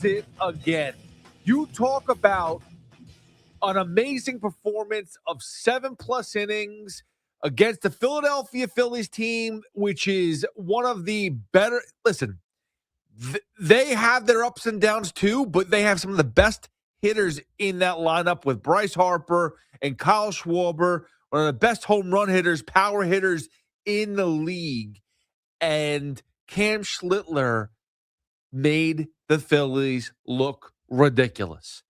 it again. You talk about an amazing performance of 7+ innings against the Philadelphia Phillies team, which is one of the better. Listen, they have their ups and downs too, but they have some of the best hitters in that lineup with Bryce Harper and Kyle Schwarber, one of the best home run hitters, power hitters in the league. And Cam Schlittler made the Phillies look ridiculous.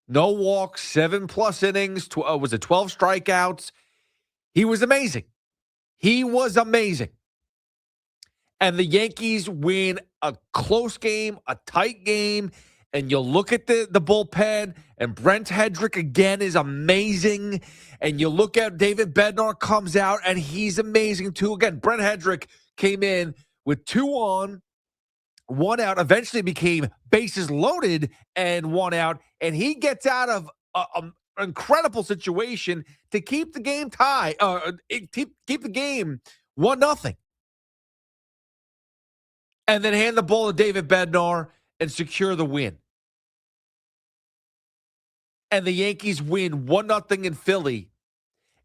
No walks, 7+ innings, was it 12 strikeouts? He was amazing. He was amazing. And the Yankees win a close game, a tight game, and you look at the bullpen, and Brent Hedrick again is amazing. And you look at David Bednar comes out, and he's amazing too. Again, Brent Hedrick came in with 2 on, 1 out, eventually became bases loaded and 1 out, and he gets out of an incredible situation to keep the game tied, keep the game 1-0. And then hand the ball to David Bednar and secure the win. And the Yankees win 1-0 in Philly.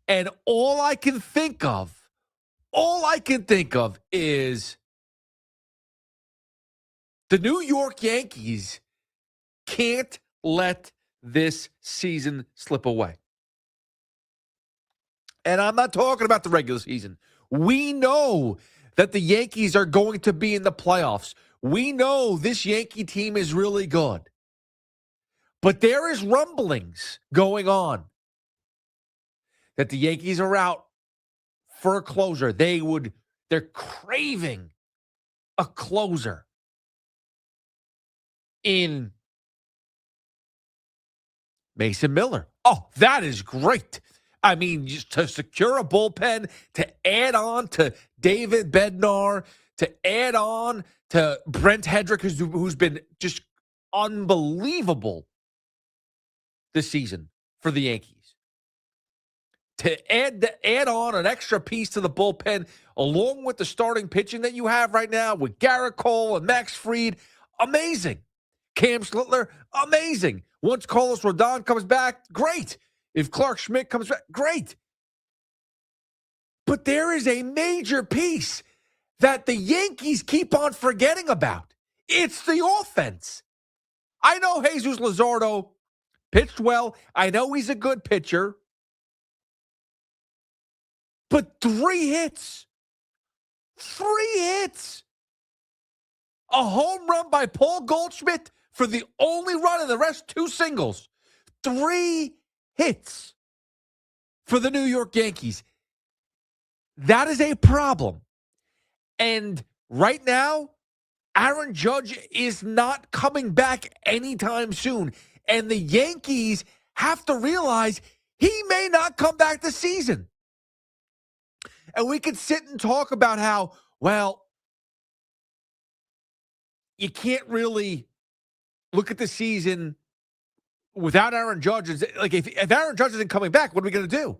And all I can think of is the New York Yankees can't let this season slip away. And I'm not talking about the regular season. We know that the Yankees are going to be in the playoffs. We know this Yankee team is really good. But there is rumblings going on that the Yankees are out for a closer. They're craving a closer in Mason Miller. Oh, that is great. I mean, just to secure a bullpen, to add on to David Bednar, to add on to Brent Hedrick, who's been just unbelievable this season for the Yankees. To add on an extra piece to the bullpen, along with the starting pitching that you have right now with Garrett Cole and Max Fried, amazing. Cam Schlittler, amazing. Once Carlos Rodon comes back, great. If Clark Schmidt comes back, great. But there is a major piece that the Yankees keep on forgetting about. It's the offense. I know Jesus Luzardo pitched well. I know he's a good pitcher. But 3 hits. 3 hits. A home run by Paul Goldschmidt for the only run, and the rest 2 singles. 3 hits for the New York Yankees. That is a problem. And right now, Aaron Judge is not coming back anytime soon. And the Yankees have to realize he may not come back this season. And we could sit and talk about how, well, you can't really look at the season without Aaron Judge. Like, if Aaron Judge isn't coming back, what are we going to do?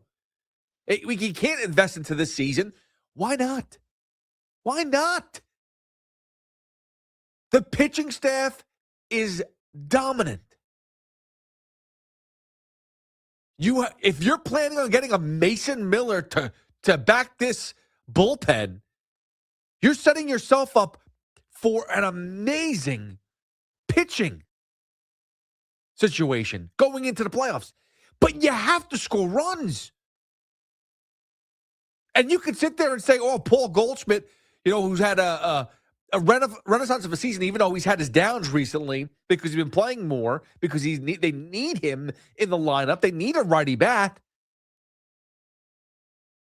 We can't invest into this season. Why not? Why not? The pitching staff is dominant. If you're planning on getting a Mason Miller to back this bullpen, you're setting yourself up for an amazing pitching situation going into the playoffs. But you have to score runs. And you could sit there and say, oh, Paul Goldschmidt, who's had a renaissance of a season, even though he's had his downs recently because he's been playing more, because they need him in the lineup. They need a righty bat.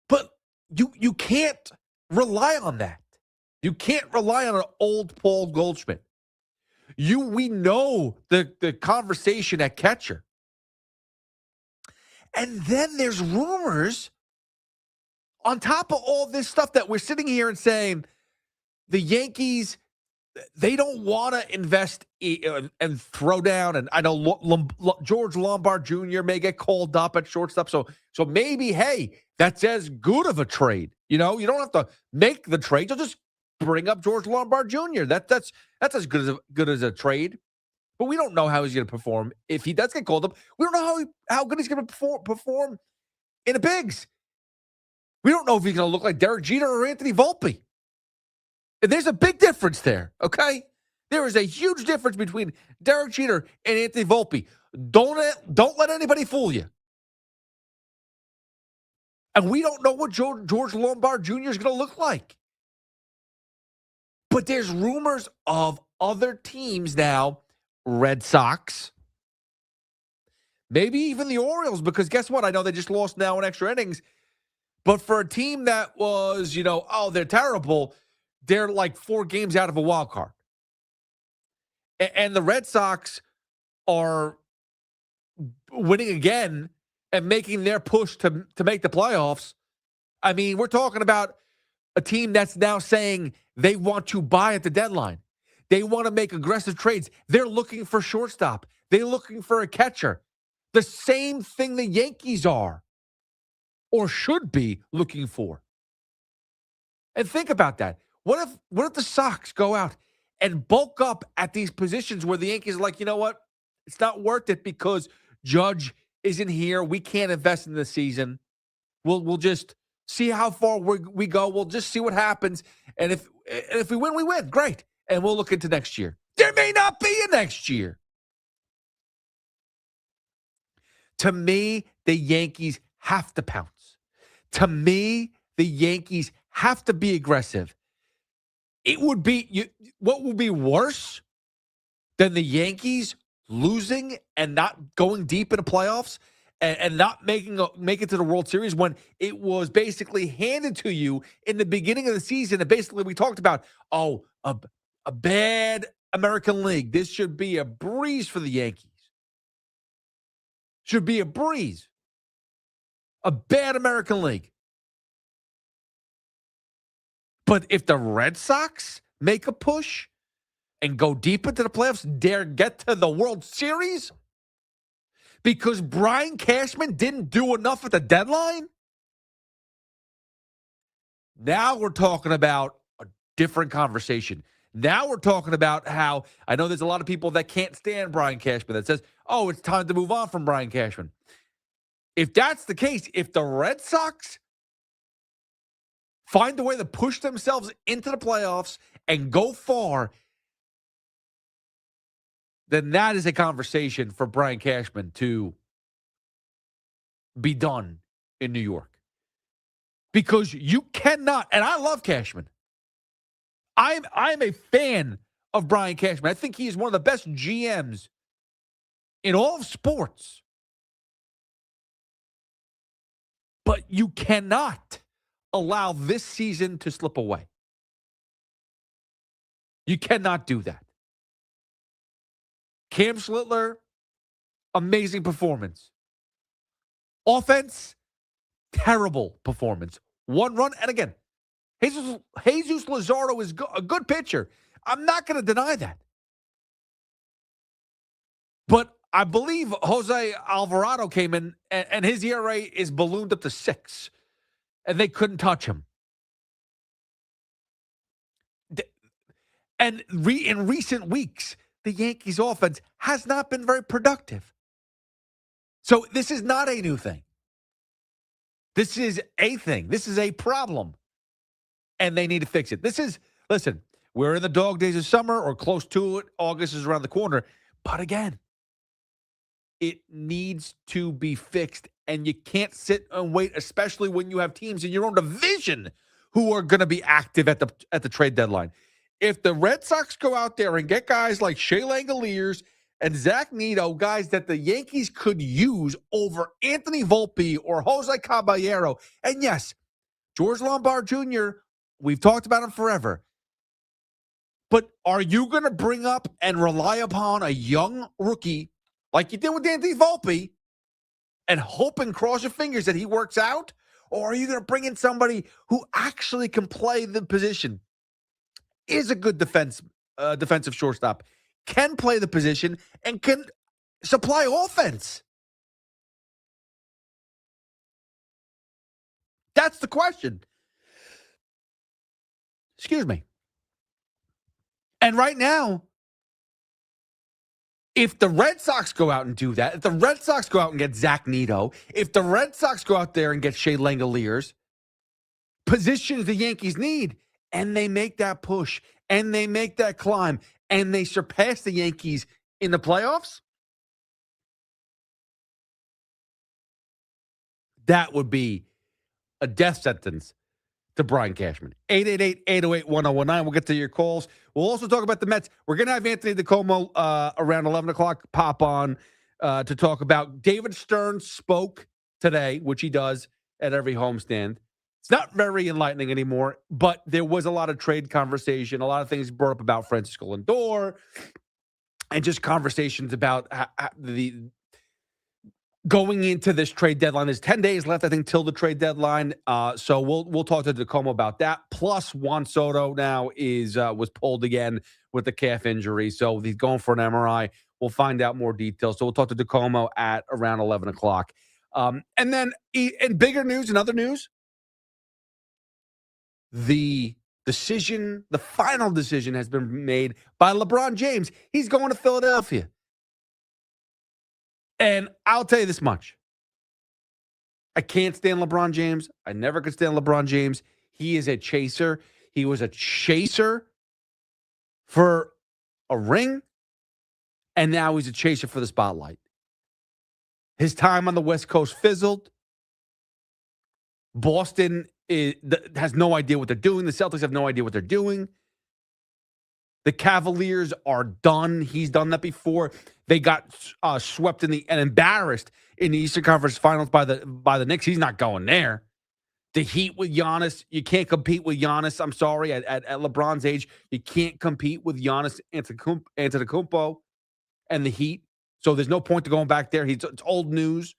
But you can't rely on that. You can't rely on an old Paul Goldschmidt. We know the conversation at catcher. And then there's rumors on top of all this stuff that we're sitting here and saying the Yankees, they don't want to invest and throw down. And I know George Lombard Jr. may get called up at shortstop. So maybe, hey, that's as good of a trade. You don't have to make the trade. You'll just bring up George Lombard Jr. That's as good as a trade. But we don't know how he's going to perform if he does get called up. We don't know how good he's going to perform in the bigs. We don't know if he's going to look like Derek Jeter or Anthony Volpe. And there's a big difference there, okay? There is a huge difference between Derek Jeter and Anthony Volpe. Don't let anybody fool you. And we don't know what George Lombard Jr. is going to look like. But there's rumors of other teams now, Red Sox, maybe even the Orioles, because guess what? I know they just lost now in extra innings. But for a team that was, they're terrible, they're like 4 games out of a wild card. And the Red Sox are winning again and making their push to make the playoffs. I mean, we're talking about a team that's now saying they want to buy at the deadline. They want to make aggressive trades. They're looking for shortstop. They're looking for a catcher. The same thing the Yankees are or should be looking for. And think about that. What if the Sox go out and bulk up at these positions where the Yankees are like, you know what? It's not worth it because Judge isn't here. We can't invest in the season. We'll just see how far we go. We'll just see what happens. And if we win, we win. Great. And we'll look into next year. There may not be a next year. To me, the Yankees have to pounce. To me, the Yankees have to be aggressive. It would be what would be worse than the Yankees losing and not going deep in the playoffs and not make it to the World Series when it was basically handed to you in the beginning of the season. And basically we talked about, a bad American League. This should be a breeze for the Yankees. Should be a breeze. A bad American League. But if the Red Sox make a push and go deep into the playoffs, dare get to the World Series because Brian Cashman didn't do enough at the deadline, now we're talking about a different conversation. Now we're talking about how I know there's a lot of people that can't stand Brian Cashman that says, it's time to move on from Brian Cashman. If that's the case, if the Red Sox find a way to push themselves into the playoffs and go far, then that is a conversation for Brian Cashman to be done in New York. Because you cannot, and I love Cashman. I'm a fan of Brian Cashman. I think he is one of the best GMs in all of sports. But you cannot allow this season to slip away. You cannot do that. Cam Schlittler, amazing performance. Offense, terrible performance. 1 run, and again, Jesus Luzardo is a good pitcher. I'm not going to deny that. But I believe Jose Alvarado came in, and his ERA is ballooned up to 6, and they couldn't touch him. And in recent weeks, the Yankees' offense has not been very productive. So this is not a new thing. This is a thing. This is a problem. And they need to fix it. Listen, we're in the dog days of summer or close to it. August is around the corner. But again, it needs to be fixed. And you can't sit and wait, especially when you have teams in your own division who are going to be active at the trade deadline. If the Red Sox go out there and get guys like Shea Langoliers and Zach Neto, guys that the Yankees could use over Anthony Volpe or Jose Caballero, and yes, George Lombard Jr., we've talked about him forever. But are you going to bring up and rely upon a young rookie like you did with Anthony Volpe and hope and cross your fingers that he works out? Or are you going to bring in somebody who actually can play the position, is a good defensive shortstop, can play the position, and can supply offense? That's the question. Excuse me. And right now, If the Red Sox go out and do that, if the Red Sox go out and get Zach Neto, if the Red Sox go out there and get Shea Langoliers, positions the Yankees need, and they make that push, and they make that climb, and they surpass the Yankees in the playoffs, that would be a death sentence to Brian Cashman. 888-808-1019. We'll get to your calls. We'll also talk about the Mets. We're going to have Anthony DiComo around 11 o'clock pop on to talk about David Stearns spoke today, which he does at every homestand. It's not very enlightening anymore, but there was a lot of trade conversation, a lot of things brought up about Francisco Lindor, and just conversations about the going into this trade deadline. There's 10 days left, I think, till the trade deadline. So we'll talk to DeComo about that. Plus, Juan Soto now was pulled again with the calf injury, so he's going for an MRI. We'll find out more details. So we'll talk to DeComo at around 11 o'clock. And then in bigger news and other news, the final decision has been made by LeBron James. He's going to Philadelphia. And I'll tell you this much. I can't stand LeBron James. I never could stand LeBron James. He is a chaser. He was a chaser for a ring, and now he's a chaser for the spotlight. His time on the West Coast fizzled. Boston has no idea what they're doing. The Celtics have no idea what they're doing. The Cavaliers are done. He's done that before. They got swept and embarrassed in the Eastern Conference Finals by the Knicks. He's not going there. The Heat with Giannis, you can't compete with Giannis. I'm sorry. At LeBron's age, you can't compete with Giannis Antetokounmpo and the Heat. So there's no point to going back there. It's old news.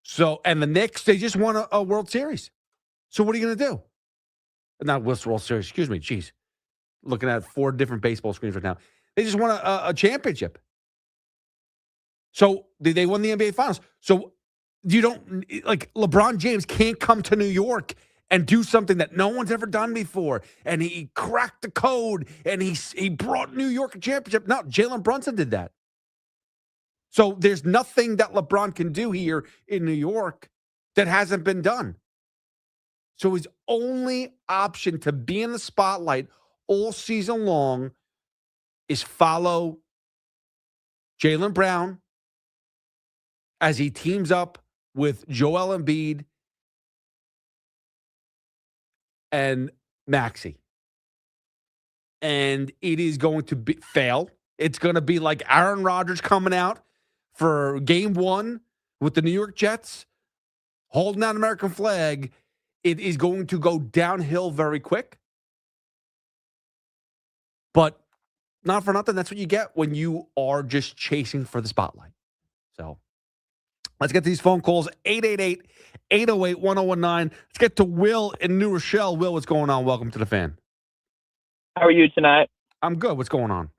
So, and the Knicks, they just won a World Series. So what are you going to do? Not World Series, excuse me. Jeez. Looking at 4 different baseball screens right now. They just won a championship. So they won the NBA Finals. So you don't, like, LeBron James can't come to New York and do something that no one's ever done before. And he cracked the code and he brought New York a championship. No, Jalen Brunson did that. So there's nothing that LeBron can do here in New York that hasn't been done. So his only option to be in the spotlight all season long is follow Jaylen Brown as he teams up with Joel Embiid and Maxey. And it is going to fail. It's going to be like Aaron Rodgers coming out for game 1 with the New York Jets, holding that American flag. It is going to go downhill very quick. But not for nothing, that's what you get when you are just chasing for the spotlight. So let's get these phone calls. 888-808-1019. Let's get to Will in New Rochelle. Will, what's going on? Welcome to the Fan. How are you tonight? I'm good. What's going on?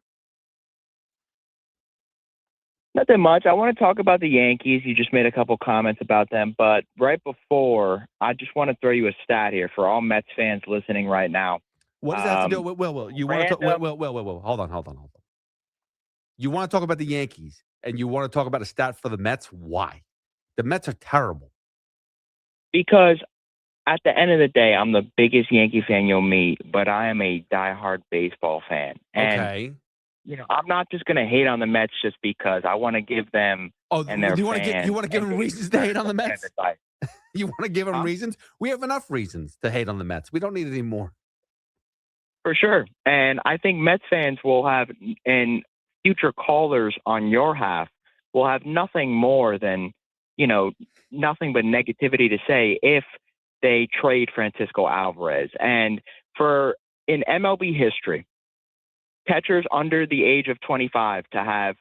Nothing much. I want to talk about the Yankees. You just made a couple comments about them, but right before, I just want to throw you a stat here for all Mets fans listening right now. What does that have to do with Will? You want to talk? Will. Hold on. You want to talk about the Yankees, and you want to talk about a stat for the Mets? Why? The Mets are terrible. Because at the end of the day, I'm the biggest Yankee fan you'll meet, but I am a diehard baseball fan. And okay. You know, I'm not just going to hate on the Mets just because. I want to give them and their fans. You want to give them reasons to hate on the Mets? You want to give them reasons? We have enough reasons to hate on the Mets. We don't need any more. For sure. And I think Mets fans will have, and future callers on your half will have nothing more than, nothing but negativity to say if they trade Francisco Alvarez. And in MLB history, catchers under the age of 25 to have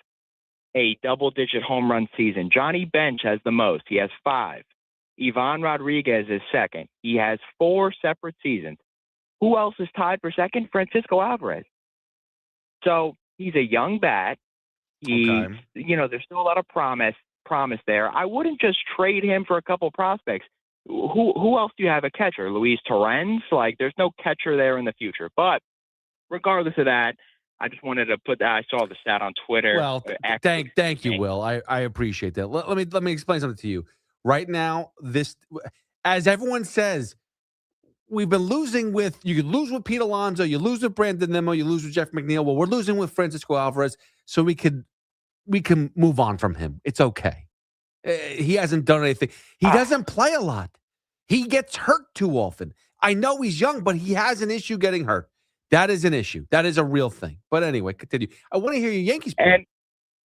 a double-digit home run season. Johnny Bench has the most. He has 5. Ivan Rodriguez is second. He has 4 separate seasons. Who else is tied for second? Francisco Alvarez. So he's a young bat. There's still a lot of promise there. I wouldn't just trade him for a couple prospects. Who else do you have a catcher? Luis Torrens? There's no catcher there in the future. But regardless of that, I just wanted to put that. I saw the stat on Twitter. Well, thank you, Will. I appreciate that. Let me explain something to you. Right now, as everyone says, we've been losing with, you could lose with Pete Alonso, you lose with Brandon Nimmo, you lose with Jeff McNeil. Well, we're losing with Francisco Alvarez, so we can move on from him. It's okay. He hasn't done anything. He doesn't play a lot. He gets hurt too often. I know he's young, but he has an issue getting hurt. That is an issue. That is a real thing. But anyway, continue. I want to hear your Yankees point. And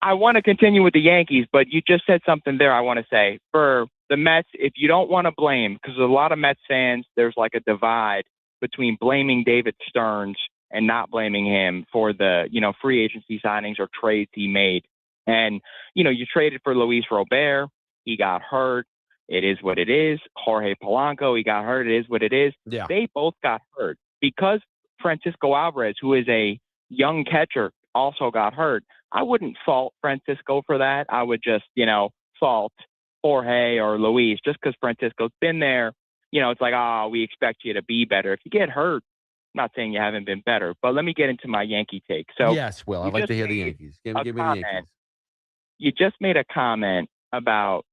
I want to continue with the Yankees, but you just said something there I want to say. For the Mets, if you don't want to blame, because a lot of Mets fans, there's like a divide between blaming David Stearns and not blaming him for the, free agency signings or trades he made. And, you traded for Luis Robert. He got hurt. It is what it is. Jorge Polanco, he got hurt. It is what it is. Yeah. They both got hurt because Francisco Alvarez, who is a young catcher, also got hurt. I wouldn't fault Francisco for that. I would just, fault Jorge or Luis just because Francisco's been there. It's like, we expect you to be better. If you get hurt, I'm not saying you haven't been better, but let me get into my Yankee take. So yes, Will, I'd like to hear the Yankees. Give me the Yankees. You just made a comment about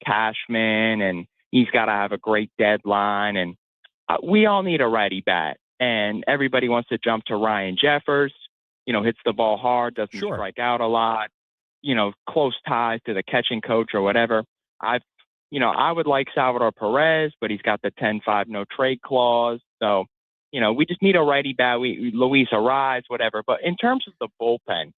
Cashman and he's got to have a great deadline. And we all need a righty bat. And everybody wants to jump to Ryan Jeffers, hits the ball hard, doesn't strike out a lot, close ties to the catching coach or whatever. I would like Salvador Perez, but he's got the 10-5 no trade clause. So, we just need a righty bat. Luis Ariz, whatever. But in terms of the bullpen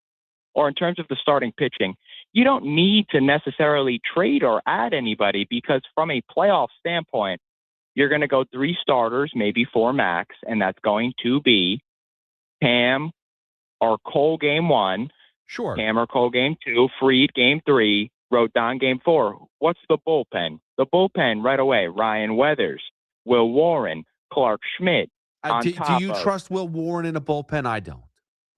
or in terms of the starting pitching, you don't need to necessarily trade or add anybody because from a playoff standpoint, you're going to go 3 starters, maybe 4 max, and that's going to be Cam or Cole game 1, Cam or Cole game 2, Fried game 3, Rodon game 4. What's the bullpen? The bullpen right away, Ryan Weathers, Will Warren, Clark Schmidt. Do you trust Will Warren in a bullpen? I don't.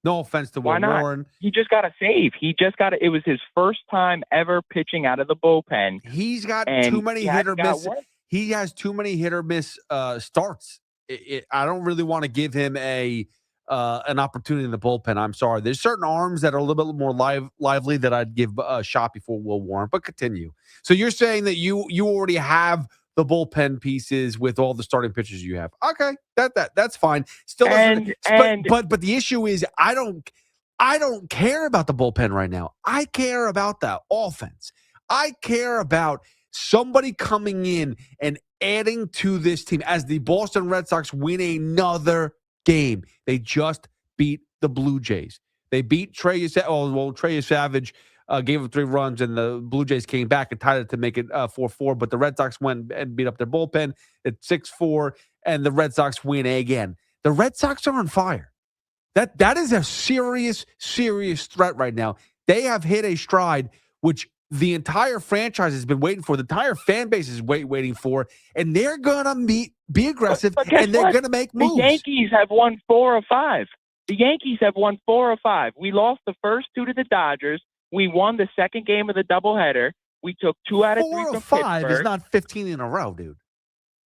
No offense to Will Warren. He just got a save. It was his first time ever pitching out of the bullpen. He's got too many hit or miss. He has too many hit or miss starts. I don't really want to give him an opportunity in the bullpen. I'm sorry. There's certain arms that are a little bit more lively that I'd give a shot before Will Warren. But continue. So you're saying that you already have the bullpen pieces with all the starting pitchers you have. Okay, that's fine. Still, but the issue is I don't care about the bullpen right now. I care about the offense. I care about somebody coming in and adding to this team as the Boston Red Sox win another game. They just beat the Blue Jays. They beat Trey Savage. Gave up 3 runs, and the Blue Jays came back and tied it to make it 4-4. But the Red Sox went and beat up their bullpen at 6-4, and the Red Sox win again. The Red Sox are on fire. That is a serious threat right now. They have hit a stride, which the entire franchise has been waiting for. The entire fan base is waiting for, and they're gonna be aggressive, and they're gonna make moves. The Yankees have won 4 of 5. The Yankees have won 4 of 5. We lost the first 2 to the Dodgers. We won the second game of the doubleheader. We took 2 out of 3 from Pittsburgh. 4 of 5 is not 15 in a row, dude.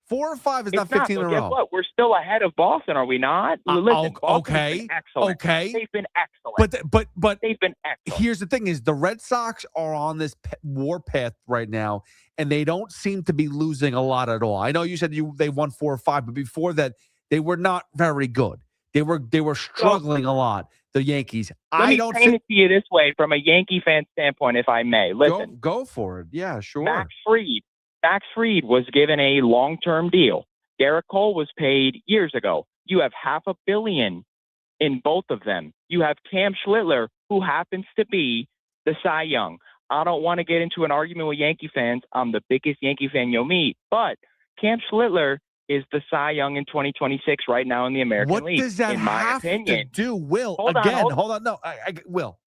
4 or 5 is not 15 in a row. Guess what? We're still ahead of Boston, are we not? Listen, okay. Okay. They've been excellent. But they've been excellent. Here's the thing: is the Red Sox are on this war path right now, and they don't seem to be losing a lot at all. I know you said they won 4 or 5, but before that, they were not very good. They were struggling a lot. The Yankees. Let me paint it to you this way from a Yankee fan standpoint, if I may. Listen. Go for it. Yeah, sure. Max Fried was given a long-term deal. Garrett Cole was paid years ago. You have $500 million in both of them. You have Cam Schlittler, who happens to be the Cy Young. I don't want to get into an argument with Yankee fans. I'm the biggest Yankee fan you'll meet. But Cam Schlittler is the Cy Young in 2026 right now in the American League. What does that have to do, Will? Hold on. No, Will.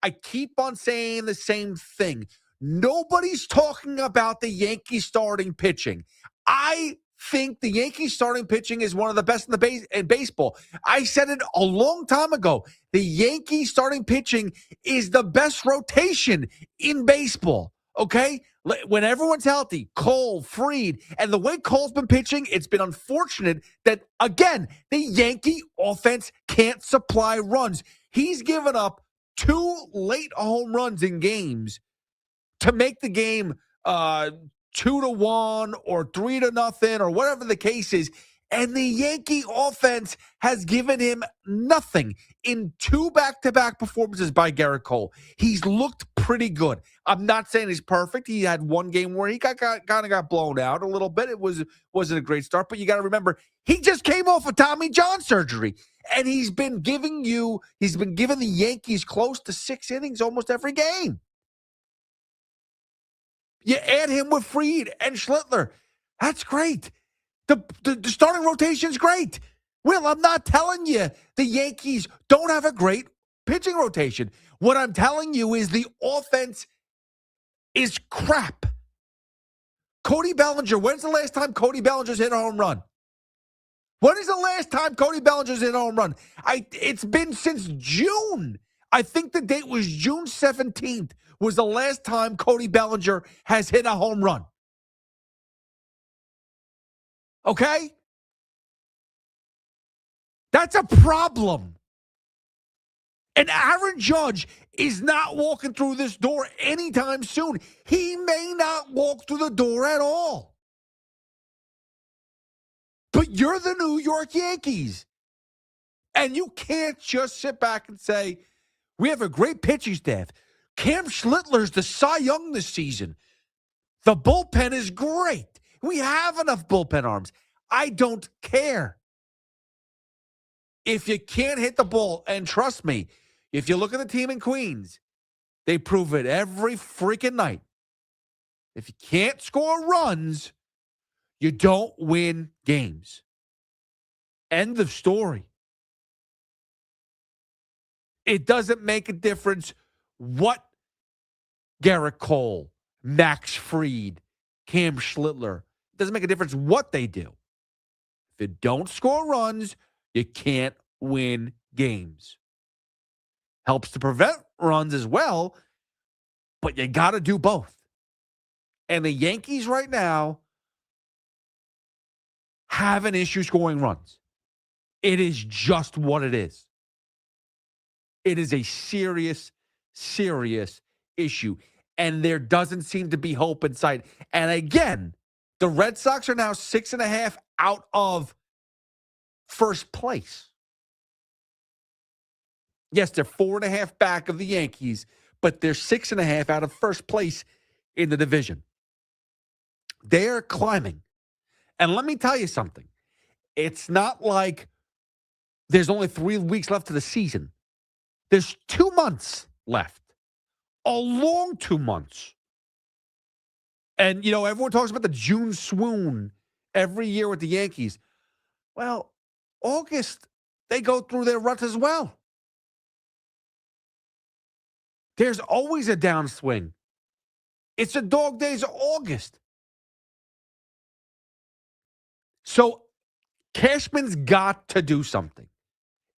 I keep on saying the same thing. Nobody's talking about the Yankees starting pitching. I think the Yankees starting pitching is one of the best in baseball. I said it a long time ago. The Yankees starting pitching is the best rotation in baseball. Okay? When everyone's healthy, Cole, Fried, and the way Cole's been pitching, it's been unfortunate that, again, the Yankee offense can't supply runs. He's given up 2 late home runs in games to make the game 2-1 or 3-0 or whatever the case is. And the Yankee offense has given him nothing in 2 back-to-back performances by Garrett Cole. He's looked pretty good. I'm not saying he's perfect. He had one game where he kind of got blown out a little bit. It wasn't a great start, but you got to remember, he just came off of Tommy John surgery, and he's been giving the Yankees close to 6 innings almost every game. You add him with Fried and Schlittler. That's great. The starting rotation's great. Will, I'm not telling you the Yankees don't have a great pitching rotation. What I'm telling you is the offense is crap. Cody Bellinger, when's the last time Cody Bellinger's hit a home run? When is the last time Cody Bellinger's hit a home run? It's been since June. I think the date was June 17th was the last time Cody Bellinger has hit a home run. Okay? That's a problem. And Aaron Judge is not walking through this door anytime soon. He may not walk through the door at all. But you're the New York Yankees. And you can't just sit back and say, we have a great pitching staff. Cam Schlittler's the Cy Young this season. The bullpen is great. We have enough bullpen arms. I don't care. If you can't hit the ball, and trust me, if you look at the team in Queens, they prove it every freaking night. If you can't score runs, you don't win games. End of story. It doesn't make a difference what Garrett Cole, Max Fried, Cam Schlittler, it doesn't make a difference what they do. If you don't score runs, you can't win games. Helps to prevent runs as well, but you got to do both. And the Yankees right now have an issue scoring runs. It is just what it is. It is a serious, serious issue. And there doesn't seem to be hope in sight. And again, the Red Sox are now 6.5 out of first place. Yes, they're 4.5 back of the Yankees, but they're 6.5 out of first place in the division. They're climbing. And let me tell you something. It's not like there's only 3 weeks left of the season. There's 2 months left. A long 2 months. And, you know, everyone talks about the June swoon every year with the Yankees. Well, August, they go through their ruts as well. There's always a downswing. It's a dog days of August. So Cashman's got to do something.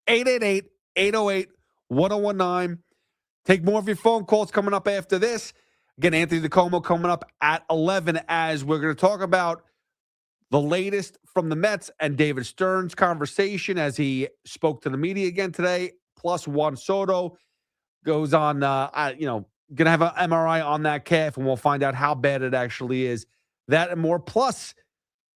888-808-1019. Take more of your phone calls coming up after this. Again, Anthony DiComo coming up at 11 as we're going to talk about the latest from the Mets and David Stearns' conversation as he spoke to the media again today. Plus Juan Soto goes on, going to have an MRI on that calf, and we'll find out how bad it actually is. That and more. Plus,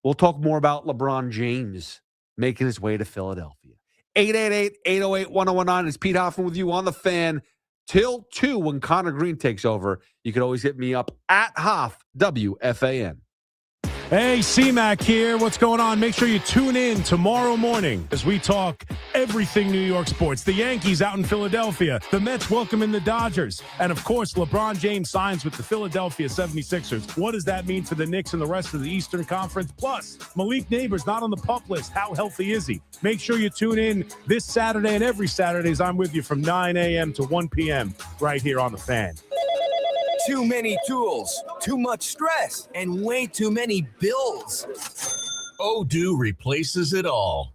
we'll talk more about LeBron James making his way to Philadelphia. 888-808-1019. It's Pete Hoffman with you on the Fan till 2 when Connor Green takes over. You can always hit me up at Hoff, WFAN. Hey, C-Mac here. What's going on? Make sure you tune in tomorrow morning as we talk everything New York sports. The Yankees out in Philadelphia. The Mets welcome in the Dodgers. And, of course, LeBron James signs with the Philadelphia 76ers. What does that mean for the Knicks and the rest of the Eastern Conference? Plus, Malik Neighbors not on the pup list. How healthy is he? Make sure you tune in this Saturday and every Saturday as I'm with you from 9 a.m. to 1 p.m. right here on The Fan. Too many tools, too much stress, and way too many bills. Odoo replaces it all.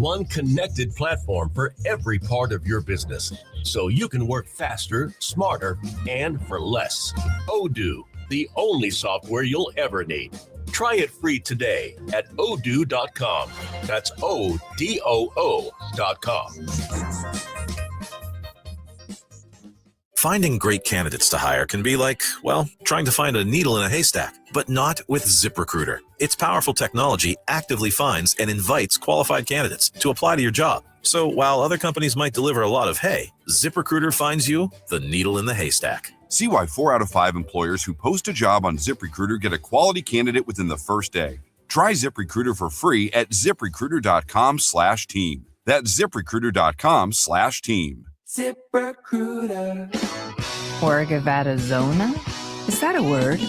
One connected platform for every part of your business, so you can work faster, smarter, and for less. Odoo, the only software you'll ever need. Try it free today at odoo.com. That's ODOO.com. Finding great candidates to hire can be like, well, trying to find a needle in a haystack, but not with ZipRecruiter. Its powerful technology actively finds and invites qualified candidates to apply to your job. So while other companies might deliver a lot of hay, ZipRecruiter finds you the needle in the haystack. See why 4 out of 5 employers who post a job on ZipRecruiter get a quality candidate within the first day. Try ZipRecruiter for free at ZipRecruiter.com/team. That's ZipRecruiter.com/team. ZipRecruiter. Oregavatazona? Is that a word?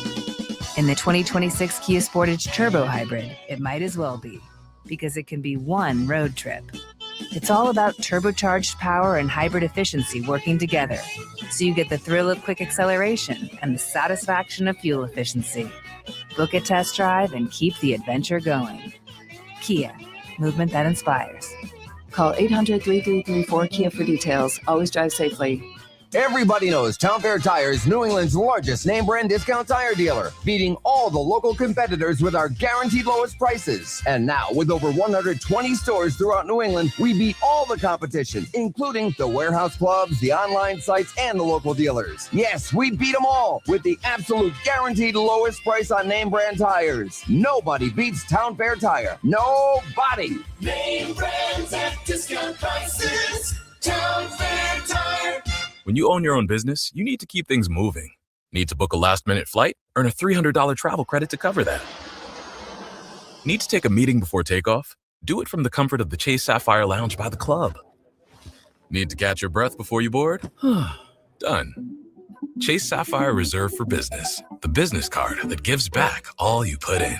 In the 2026 Kia Sportage Turbo Hybrid, it might as well be, because it can be one road trip. It's all about turbocharged power and hybrid efficiency working together, so you get the thrill of quick acceleration and the satisfaction of fuel efficiency. Book a test drive and keep the adventure going. Kia, movement that inspires. Call 800-3334-KIA for details. Always drive safely. Everybody knows Town Fair Tire is New England's largest name brand discount tire dealer, beating all the local competitors with our guaranteed lowest prices. And now, with over 120 stores throughout New England, we beat all the competition, including the warehouse clubs, the online sites, and the local dealers. Yes, we beat them all with the absolute guaranteed lowest price on name brand tires. Nobody beats Town Fair Tire. Nobody. Name brands at discount prices. Town Fair Tire. When you own your own business, you need to keep things moving. Need to book a last-minute flight? Earn a $300 travel credit to cover that. Need to take a meeting before takeoff? Do it from the comfort of the Chase Sapphire Lounge by the club. Need to catch your breath before you board? Done. Chase Sapphire Reserve for Business, the business card that gives back all you put in.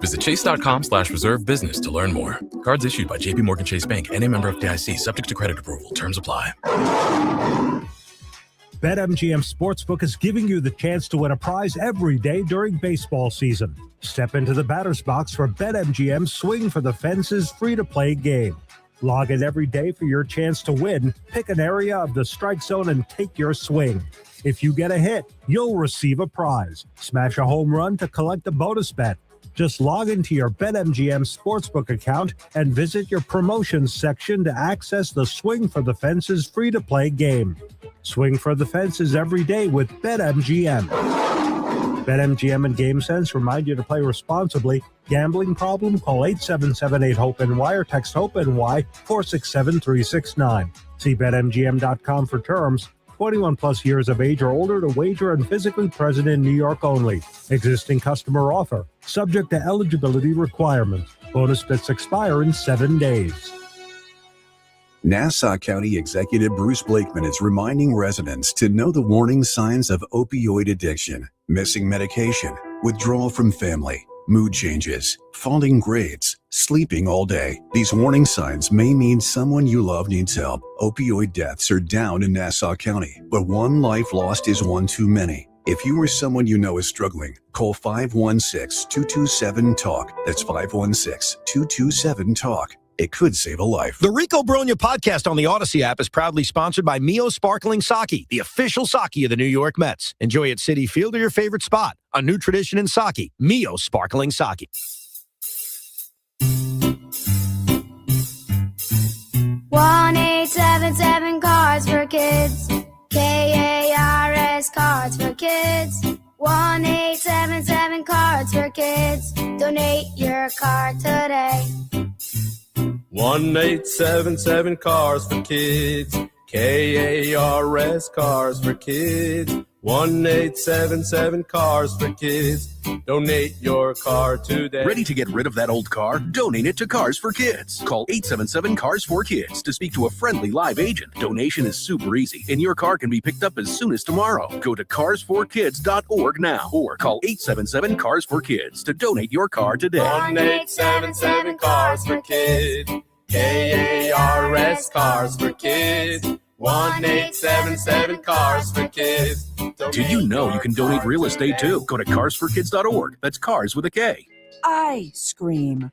Visit chase.com/reserve business to learn more. Cards issued by JP Morgan Chase Bank, N.A. member FDIC, subject to credit approval. Terms apply. BetMGM Sportsbook is giving you the chance to win a prize every day during baseball season. Step into the batter's box for BetMGM's Swing for the Fences free-to-play game. Log in every day for your chance to win. Pick an area of the strike zone and take your swing. If you get a hit, you'll receive a prize. Smash a home run to collect a bonus bet. Just log into your BetMGM Sportsbook account and visit your promotions section to access the Swing for the Fences free-to-play game. Swing for the Fences every day with BetMGM. BetMGM and GameSense remind you to play responsibly. Gambling problem? Call 877-8-HOPE-NY or text HOPE-NY 467-369. See BetMGM.com for terms. 21 plus years of age or older to wager and physically present in New York only. Existing customer offer. Subject to eligibility requirements. Bonus bets expire in 7 days. Nassau County Executive Bruce Blakeman is reminding residents to know the warning signs of opioid addiction: missing medication, withdrawal from family, mood changes, falling grades, sleeping all day. These warning signs may mean someone you love needs help. Opioid deaths are down in Nassau County, but one life lost is one too many. If you or someone you know is struggling, call 516-227-TALK. That's 516-227-TALK. It could save a life. The Rico Bronya podcast on the Odyssey app is proudly sponsored by Mio Sparkling Sake, the official sake of the New York Mets. Enjoy at Citi Field or your favorite spot. A new tradition in sake, Mio Sparkling Sake. 1877 Cards for Kids. KARS Cards for Kids. 1877 Cards for Kids. Donate your card today. 1877 Cars for Kids. KARS Cars for Kids. 1877 Cars for Kids. Donate your car today. Ready to get rid of that old car? Donate it to Cars for Kids. Call 877 Cars for Kids to speak to a friendly live agent. Donation is super easy, and your car can be picked up as soon as tomorrow. Go to carsforkids.org now or call 877 Cars for Kids to donate your car today. 1877 Cars for Kids. KARS Cars for Kids. 1877 Cars for Kids. Did you know you can donate real estate too? Go to carsforkids.org. That's cars with a K. I scream.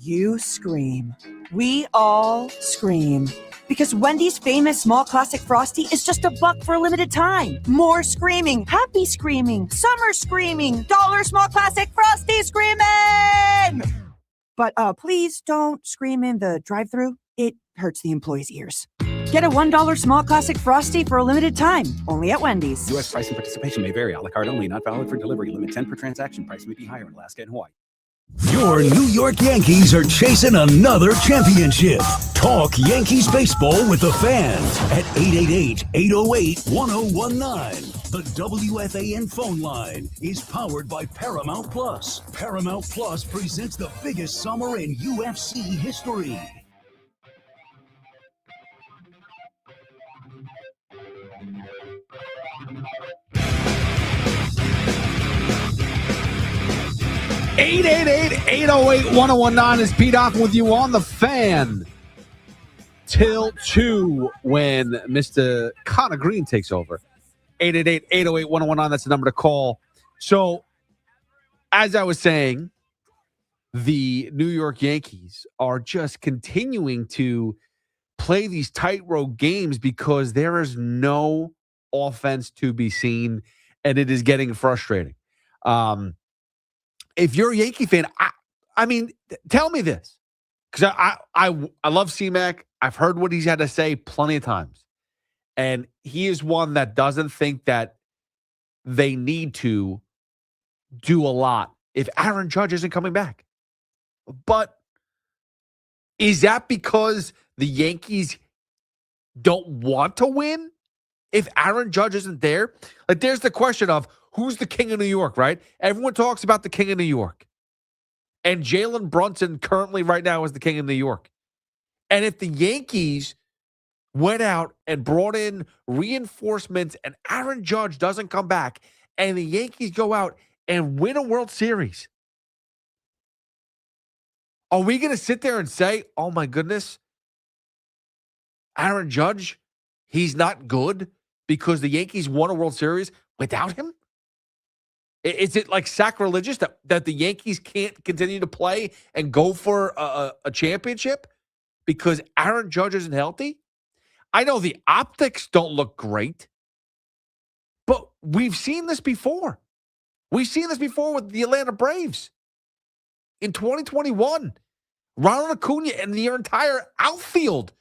You scream. We all scream. Because Wendy's famous small classic Frosty is just $1 for a limited time. More screaming, happy screaming, summer screaming, dollar small classic Frosty screaming! But please don't scream in the drive-thru. It hurts the employees' ears. Get a $1 small classic Frosty for a limited time, only at Wendy's. U.S. price and participation may vary. A la carte only, not valid for delivery. Limit 10 per transaction. Price may be higher in Alaska and Hawaii. Your New York Yankees are chasing another championship. Talk Yankees baseball with the fans at 888-808-1019. The WFAN phone line is powered by Paramount Plus. Paramount Plus presents the biggest summer in UFC history. Eight 888-808-1019 is Pete Ocken with you on the fan. Till 2 when Mr. Connor Green takes over. 888-808-1019, that's the number to call. So, as I was saying, the New York Yankees are just continuing to play these tightrope games because there is no offense to be seen, and it is getting frustrating. If you're a Yankee fan, I mean, tell me this, because I love C-Mac. I've heard what he's had to say plenty of times, and he is one that doesn't think that they need to do a lot if Aaron Judge isn't coming back. But is that because the Yankees don't want to win if Aaron Judge isn't there? Like, there's the question of who's the king of New York, right? Everyone talks about the king of New York. And Jalen Brunson currently right now is the king of New York. And if the Yankees went out and brought in reinforcements and Aaron Judge doesn't come back and the Yankees go out and win a World Series, are we going to sit there and say, oh my goodness, Aaron Judge, he's not good because the Yankees won a World Series without him? Is it like sacrilegious that the Yankees can't continue to play and go for a championship because Aaron Judge isn't healthy? I know the optics don't look great, but we've seen this before. We've seen this before with the Atlanta Braves. In 2021, Ronald Acuna and their entire outfield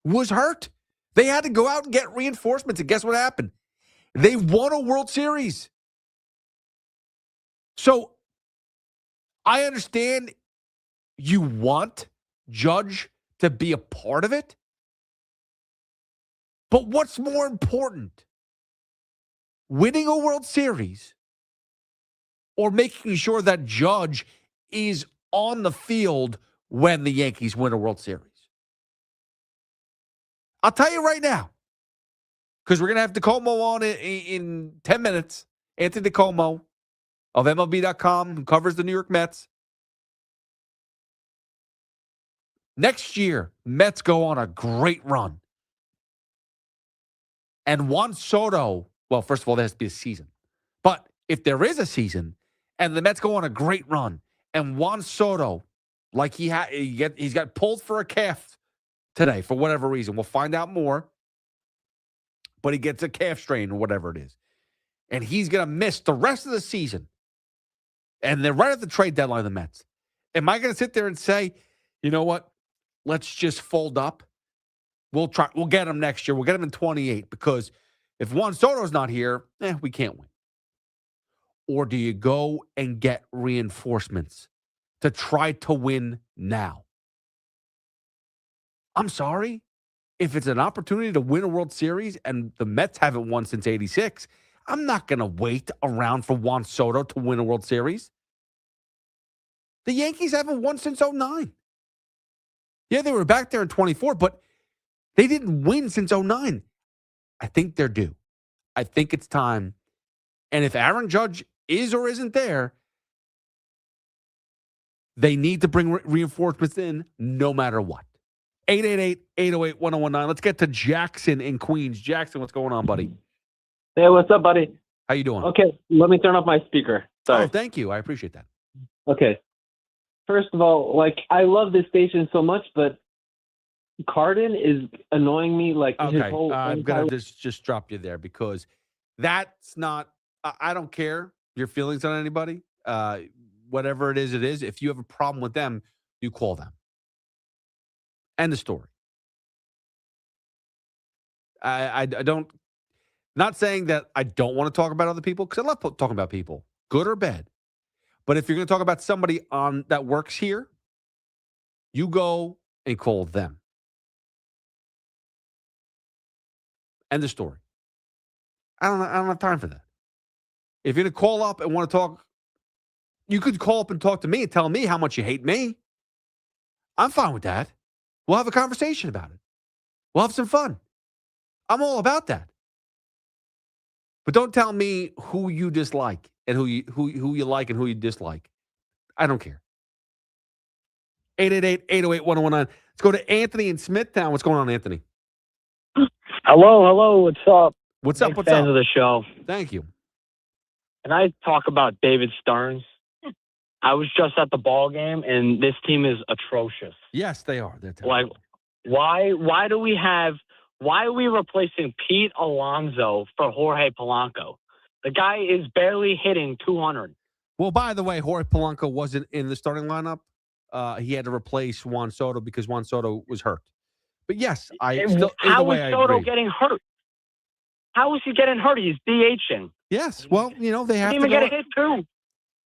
was hurt. They had to go out and get reinforcements, and guess what happened? They won a World Series. So I understand you want Judge to be a part of it, but what's more important? Winning a World Series or making sure that Judge is on the field when the Yankees win a World Series? I'll tell you right now, because we're going to have DeComo on in 10 minutes. Anthony DeComo of MLB.com, who covers the New York Mets. Next year, Mets go on a great run. And Juan Soto, well, first of all, there has to be a season. But if there is a season and the Mets go on a great run and Juan Soto, like he's got pulled for a calf today for whatever reason. We'll find out more. But he gets a calf strain or whatever it is. And he's going to miss the rest of the season. And they're right at the trade deadline, the Mets. Am I going to sit there and say, you know what? Let's just fold up. We'll get him next year. We'll get him in 28 because if Juan Soto's not here, we can't win. Or do you go and get reinforcements to try to win now? I'm sorry. If it's an opportunity to win a World Series and the Mets haven't won since 86, I'm not going to wait around for Juan Soto to win a World Series. The Yankees haven't won since 09. Yeah, they were back there in 24, but they didn't win since 09. I think they're due. I think it's time. And if Aaron Judge is or isn't there, they need to bring reinforcements in no matter what. 888-808-1019. Let's get to Jackson in Queens. Jackson, what's going on, buddy? Hey, what's up, buddy? How you doing? Okay, let me turn off my speaker. Sorry. Oh, thank you. I appreciate that. Okay. First of all, like, I love this station so much, but Cardin is annoying me. Like, his Okay, whole I'm entire gonna just drop you there because that's not. I don't care your feelings on anybody. Whatever it is, it is. If you have a problem with them, you call them. End of story. I don't. Not saying that I don't want to talk about other people because I love talking about people, good or bad. But if you're going to talk about somebody on that works here, you go and call them. End of story. I don't have time for that. If you're going to call up and want to talk, you could call up and talk to me and tell me how much you hate me. I'm fine with that. We'll have a conversation about it. We'll have some fun. I'm all about that. But don't tell me who you dislike and who you like and who you dislike. I don't care. 888-808-1019. Let's go to Anthony in Smithtown. What's going on, Anthony? Hello. What's up? What's up? Big What's fans up? of the show. Thank you. Can I talk about David Stearns? I was just at the ball game, and this team is atrocious. Yes, they are. They're terrible. Like, why are we replacing Pete Alonso for Jorge Polanco? The guy is barely hitting 200. Well, by the way, Jorge Polanco wasn't in the starting lineup. He had to replace Juan Soto because Juan Soto was hurt. But yes, How is Soto getting hurt? How is he getting hurt? He's DHing. Yes, well, they have He to didn't even get a hit too.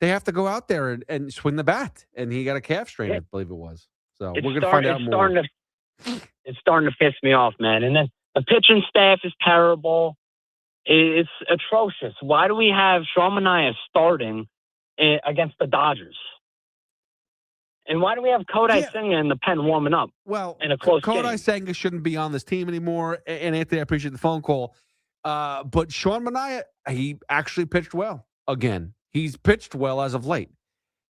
They have to go out there and swing the bat, and he got a calf strain, I believe it was. So It's we're going to find out more. It's starting to piss me off, man. And then the pitching staff is terrible. It's atrocious. Why do we have Sean Manaea starting against the Dodgers? And why do we have Kodai Senga in the pen warming up? Well, in a close Kodai game? Senga shouldn't be on this team anymore. And Anthony, I appreciate the phone call. But Sean Manaea, he actually pitched well again. He's pitched well as of late.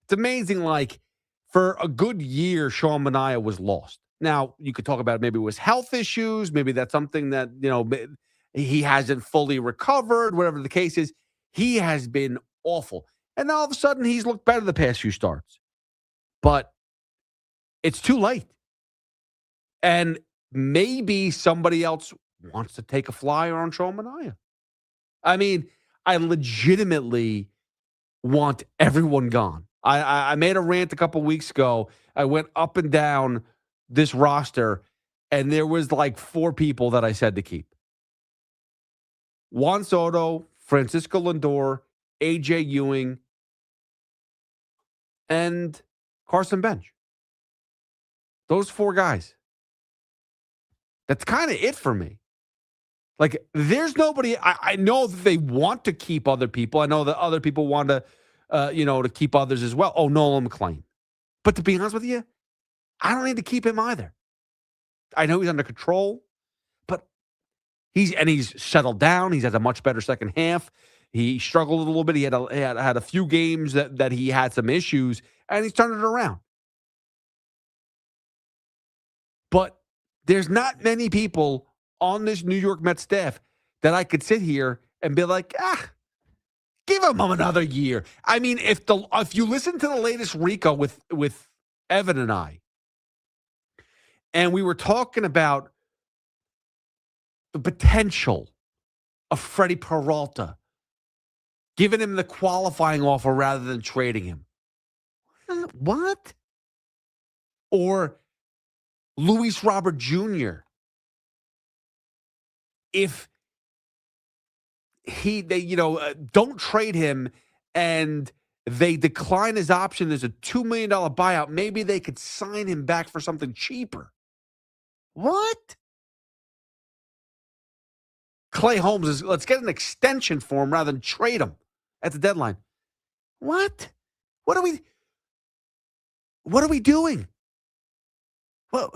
It's amazing. Like, for a good year, Sean Manaea was lost. Now, you could talk about maybe it was health issues. Maybe that's something that, he hasn't fully recovered, whatever the case is. He has been awful. And now all of a sudden, he's looked better the past few starts. But it's too late. And maybe somebody else wants to take a flyer on Sean Manaea. I mean, I legitimately want everyone gone. I made a rant a couple weeks ago. I went up and down this roster, and there was like 4 people that I said to keep. Juan Soto, Francisco Lindor, A.J. Ewing, and Carson Bench. Those 4 guys. That's kind of it for me. Like, there's nobody. I know that they want to keep other people. I know that other people want to, to keep others as well. Oh, Nolan McClain. But to be honest with you, I don't need to keep him either. I know he's under control, but he's settled down. He's had a much better second half. He struggled a little bit. He had a few games that he had some issues, and he's turned it around. But there's not many people on this New York Mets staff that I could sit here and be like, give him another year. I mean, if you listen to the latest Rico with Evan and I, and we were talking about the potential of Freddie Peralta, giving him the qualifying offer rather than trading him. What? Or Luis Robert Jr., if they don't trade him and they decline his option, there's a $2 million buyout, maybe they could sign him back for something cheaper. What? Clay Holmes let's get an extension for him rather than trade him at the deadline. What? What are we doing? Well,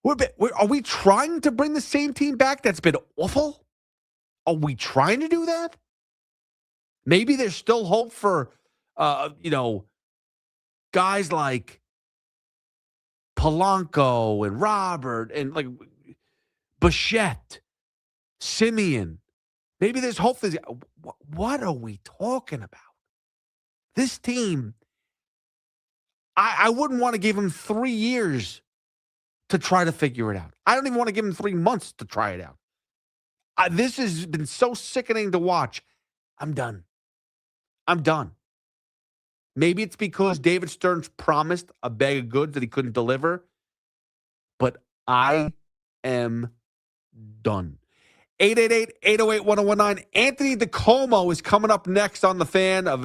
are we trying to bring the same team back that's been awful? Are we trying to do that? Maybe there's still hope for, guys like Polanco and Robert and like Bichette, Simeon. Maybe there's hope. What are we talking about? This team, I wouldn't want to give him 3 years to try to figure it out. I don't even want to give him 3 months to try it out. This has been so sickening to watch. I'm done. Maybe it's because David Stearns promised a bag of goods that he couldn't deliver, but I am done. 888-808-1019. Anthony DeComo is coming up next on the Fan of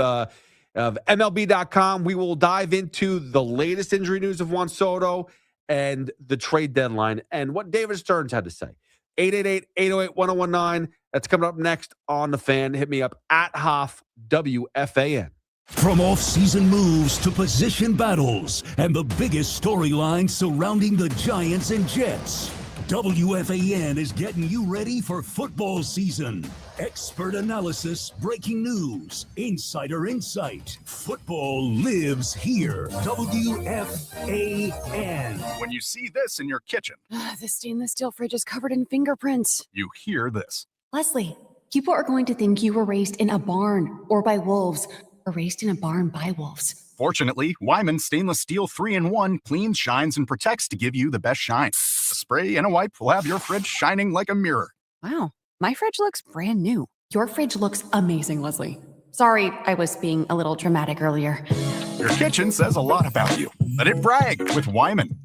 MLB.com. We will dive into the latest injury news of Juan Soto and the trade deadline and what David Stearns had to say. 888-808-1019. That's coming up next on the Fan. Hit me up at Hoff WFAN. From off-season moves to position battles and the biggest storylines surrounding the Giants and Jets, WFAN is getting you ready for football season. Expert analysis, breaking news, insider insight. Football lives here. WFAN. When you see this in your kitchen, The stainless steel fridge is covered in fingerprints. you hear this. Leslie, people are going to think you were raised in a barn or by wolves, or raised in a barn by wolves. Fortunately, Wyman Stainless Steel 3-in-1 cleans, shines, and protects to give you the best shine. A spray and a wipe will have your fridge shining like a mirror. Wow, my fridge looks brand new. Your fridge looks amazing, Leslie. Sorry, I was being a little dramatic earlier. Your kitchen says a lot about you. Let it brag with Wyman.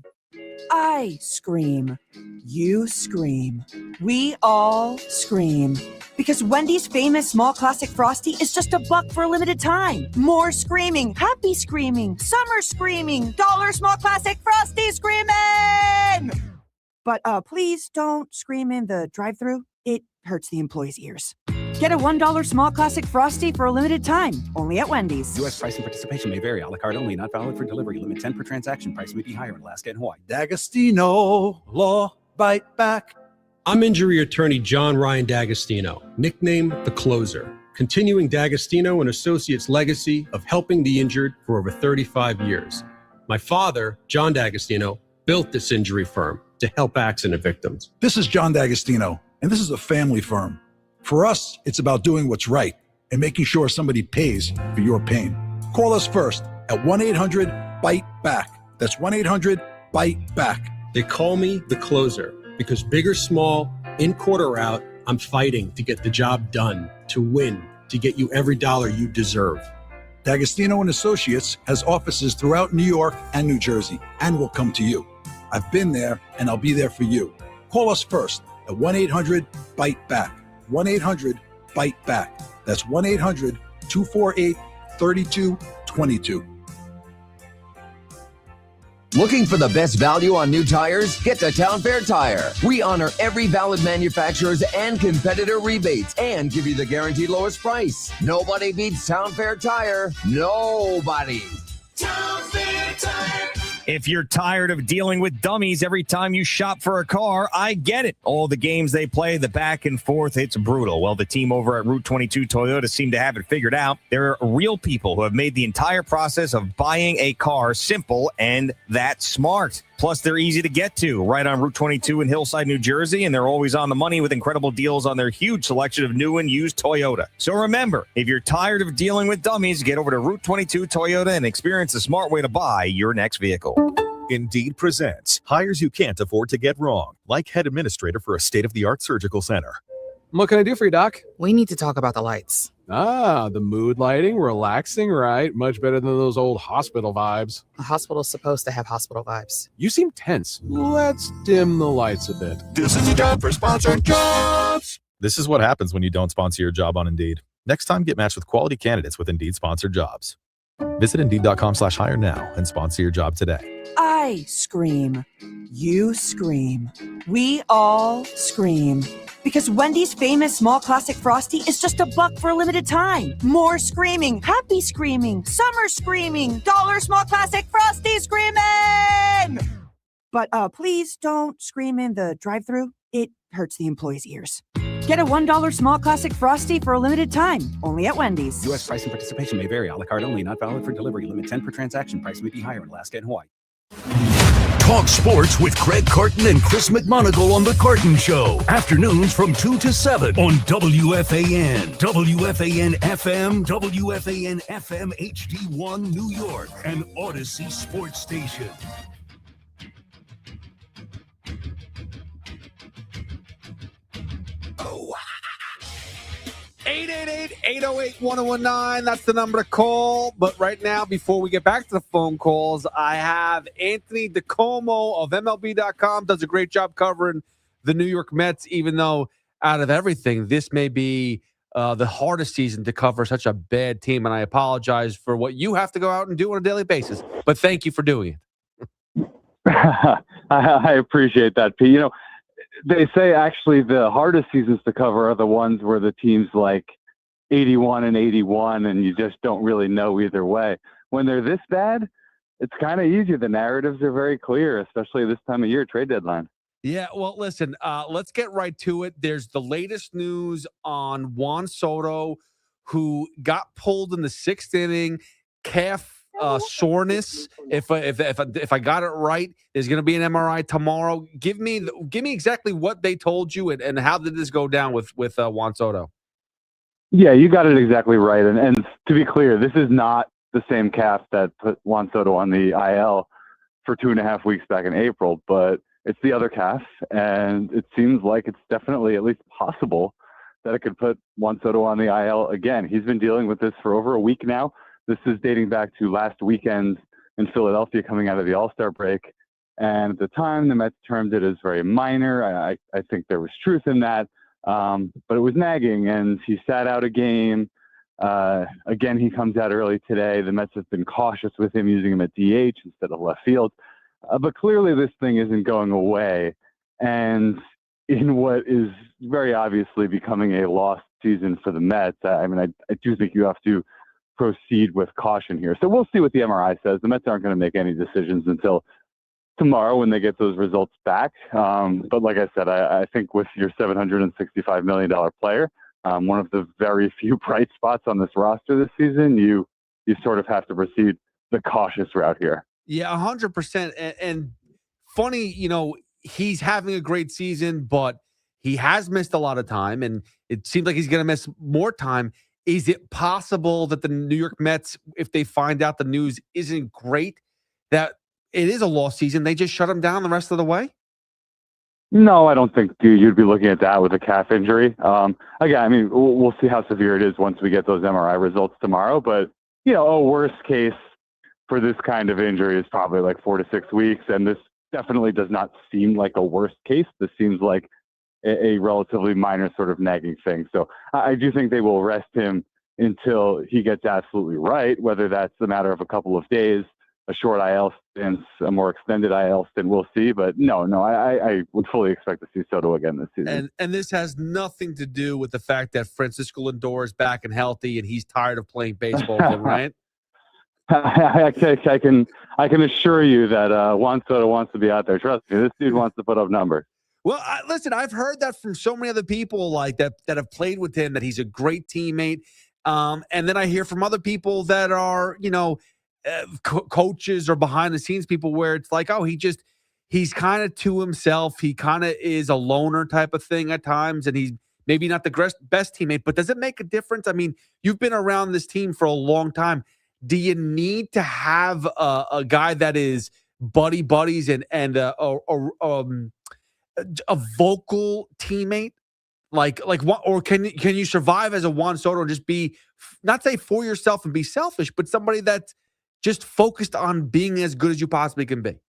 I scream. You scream. We all scream. Because Wendy's famous small classic Frosty is just $1 for a limited time. More screaming, happy screaming, summer screaming, dollar small classic Frosty screaming! But please don't scream in the drive-thru. It hurts the employees' ears. Get a $1 small classic Frosty for a limited time, only at Wendy's. U.S. price and participation may vary. A la carte only, not valid for delivery. Limit 10 per transaction. Price may be higher in Alaska and Hawaii. D'Agostino, law, bite back. I'm injury attorney John Ryan D'Agostino, nicknamed The Closer, continuing D'Agostino and Associates' legacy of helping the injured for over 35 years. My father, John D'Agostino, built this injury firm to help accident victims. This is John D'Agostino, and this is a family firm. For us, it's about doing what's right and making sure somebody pays for your pain. Call us first at 1-800-BITE-BACK. That's 1-800-BITE-BACK. They call me The Closer because big or small, in court or out, I'm fighting to get the job done, to win, to get you every dollar you deserve. D'Agostino and Associates has offices throughout New York and New Jersey and will come to you. I've been there and I'll be there for you. Call us first at 1-800-BITE-BACK. 1-800-BITE-BACK. That's 1-800-248-3222. Looking for the best value on new tires? Get to Town Fair Tire. We honor every valid manufacturer's and competitor rebates and give you the guaranteed lowest price. Nobody beats Town Fair Tire. Nobody. Town Fair Tire. If you're tired of dealing with dummies every time you shop for a car, I get it. All the games they play, the back and forth, it's brutal. Well, the team over at Route 22 Toyota seem to have it figured out. They're real people who have made the entire process of buying a car simple and that smart. Plus, they're easy to get to, right on Route 22 in Hillside, New Jersey, and they're always on the money with incredible deals on their huge selection of new and used Toyota. So remember, if you're tired of dealing with dummies, get over to Route 22 Toyota and experience the smart way to buy your next vehicle. Indeed presents hires you can't afford to get wrong, like head administrator for a state-of-the-art surgical center. What can I do for you, Doc? We need to talk about the lights. Ah, the mood lighting, relaxing, right? Much better than those old hospital vibes. A hospital's supposed to have hospital vibes. You seem tense. Let's dim the lights a bit. This is a job for sponsored jobs. This is what happens when you don't sponsor your job on Indeed. Next time, get matched with quality candidates with Indeed sponsored jobs. Visit Indeed.com/hire now and sponsor your job today. I scream. You scream. We all scream. Because Wendy's famous small classic Frosty is just $1 for a limited time. More screaming, happy screaming, summer screaming, dollar small classic Frosty screaming! But please don't scream in the drive-thru. It hurts the employees' ears. Get a $1 small classic Frosty for a limited time, only at Wendy's. U.S. price and participation may vary. A la carte only, not valid for delivery. Limit 10 per transaction. Price may be higher in Alaska and Hawaii. Talk sports with Craig Carton and Chris McMonagle on The Carton Show. Afternoons from 2 to 7 on WFAN, WFAN FM, WFAN FM HD1 New York, and Odyssey Sports Station. Oh. 888-808-1019. That's the number to call. But right now, before we get back to the phone calls, I have Anthony DiComo of MLB.com. Does a great job covering the New York Mets, even though out of everything, this may be the hardest season to cover such a bad team. And I apologize for what you have to go out and do on a daily basis. But thank you for doing it. I appreciate that, Pete. You know, they say actually the hardest seasons to cover are the ones where the team's like 81 and 81 and you just don't really know either way. When they're this bad, it's kind of easier. The narratives are very clear, especially this time of year, trade deadline. Yeah, well, listen, let's get right to it. There's the latest news on Juan Soto, who got pulled in the 6th inning, calf soreness. If I got it right, there's going to be an MRI tomorrow. Give me exactly what they told you and how did this go down with Juan Soto? Yeah, you got it exactly right. And to be clear, this is not the same calf that put Juan Soto on the IL for 2.5 weeks back in April, but it's the other calf, and it seems like it's definitely at least possible that it could put Juan Soto on the IL again. He's been dealing with this for over a week now. This is dating back to last weekend in Philadelphia coming out of the All-Star break. And at the time, the Mets termed it as very minor. I think there was truth in that, but it was nagging, and he sat out a game. Again, he comes out early today. The Mets have been cautious with him, using him at DH instead of left field. But clearly this thing isn't going away. And in what is very obviously becoming a lost season for the Mets, I do think you have to proceed with caution here. So we'll see what the MRI says. The Mets aren't going to make any decisions until tomorrow when they get those results back. But like I said, I think with your $765 million player, one of the very few bright spots on this roster this season, you sort of have to proceed the cautious route here. Yeah, 100%. And funny, he's having a great season, but he has missed a lot of time, and it seems like he's going to miss more time. Is it possible that the New York Mets, if they find out the news isn't great, that it is a lost season, they just shut him down the rest of the way? No, I don't think you'd be looking at that with a calf injury. Again, we'll see how severe it is once we get those MRI results tomorrow. But, a worst case for this kind of injury is probably like 4 to 6 weeks. And this definitely does not seem like a worst case. This seems like a relatively minor sort of nagging thing. So I do think they will rest him until he gets absolutely right, whether that's a matter of a couple of days, a short IL stint, a more extended IL stint, we'll see. But I would fully expect to see Soto again this season. And this has nothing to do with the fact that Francisco Lindor is back and healthy and he's tired of playing baseball again, right? I can assure you that Juan Soto wants to be out there. Trust me, this dude wants to put up numbers. Well, listen, I've heard that from so many other people like that have played with him, that he's a great teammate. And then I hear from other people that are, coaches or behind the scenes people, where it's like, oh, he's kind of to himself. He kind of is a loner type of thing at times. And he's maybe not the best teammate, but does it make a difference? I mean, you've been around this team for a long time. Do you need to have a guy that is buddies and a vocal teammate, like what, or can you survive as a Juan Soto and just be, not say for yourself and be selfish, but somebody that's just focused on being as good as you possibly can be?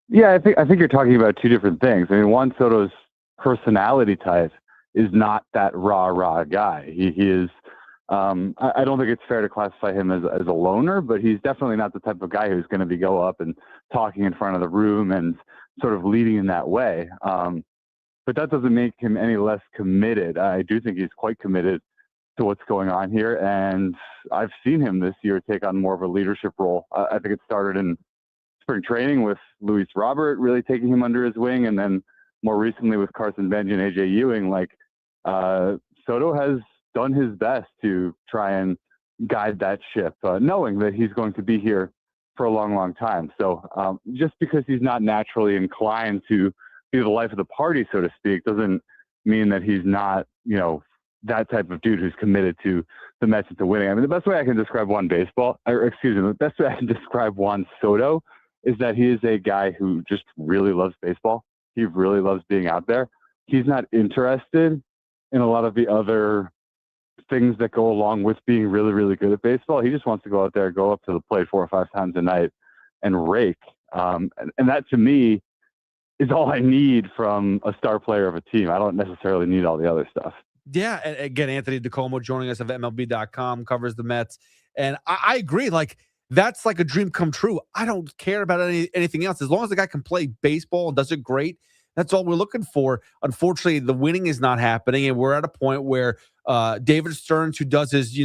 Yeah, I think you're talking about two different things. I mean, Juan Soto's personality type is not that rah guy. He is. I don't think it's fair to classify him as a loner, but he's definitely not the type of guy who's going to be go up and talking in front of the room and sort of leading in that way. But that doesn't make him any less committed. I do think he's quite committed to what's going on here. And I've seen him this year take on more of a leadership role. I think it started in spring training with Luis Robert really taking him under his wing. And then more recently with Carson Benj and AJ Ewing, Soto has done his best to try and guide that ship, knowing that he's going to be here for a long, long time. So just because he's not naturally inclined to be the life of the party, so to speak, doesn't mean that he's not, that type of dude who's committed to the Mets and to winning. I mean, the best way I can describe the best way I can describe Juan Soto is that he is a guy who just really loves baseball. He really loves being out there. He's not interested in a lot of the other things that go along with being really, really good at baseball. He just wants to go out there, go up to the plate 4 or 5 times a night and rake. And that to me is all I need from a star player of a team. I don't necessarily need all the other stuff. Yeah, and again, Anthony DeComo joining us of MLB.com, covers the Mets. And I agree, that's like a dream come true. I don't care about anything else. As long as the guy can play baseball and does it great, that's all we're looking for. Unfortunately, the winning is not happening, and we're at a point where David Stearns, who does his,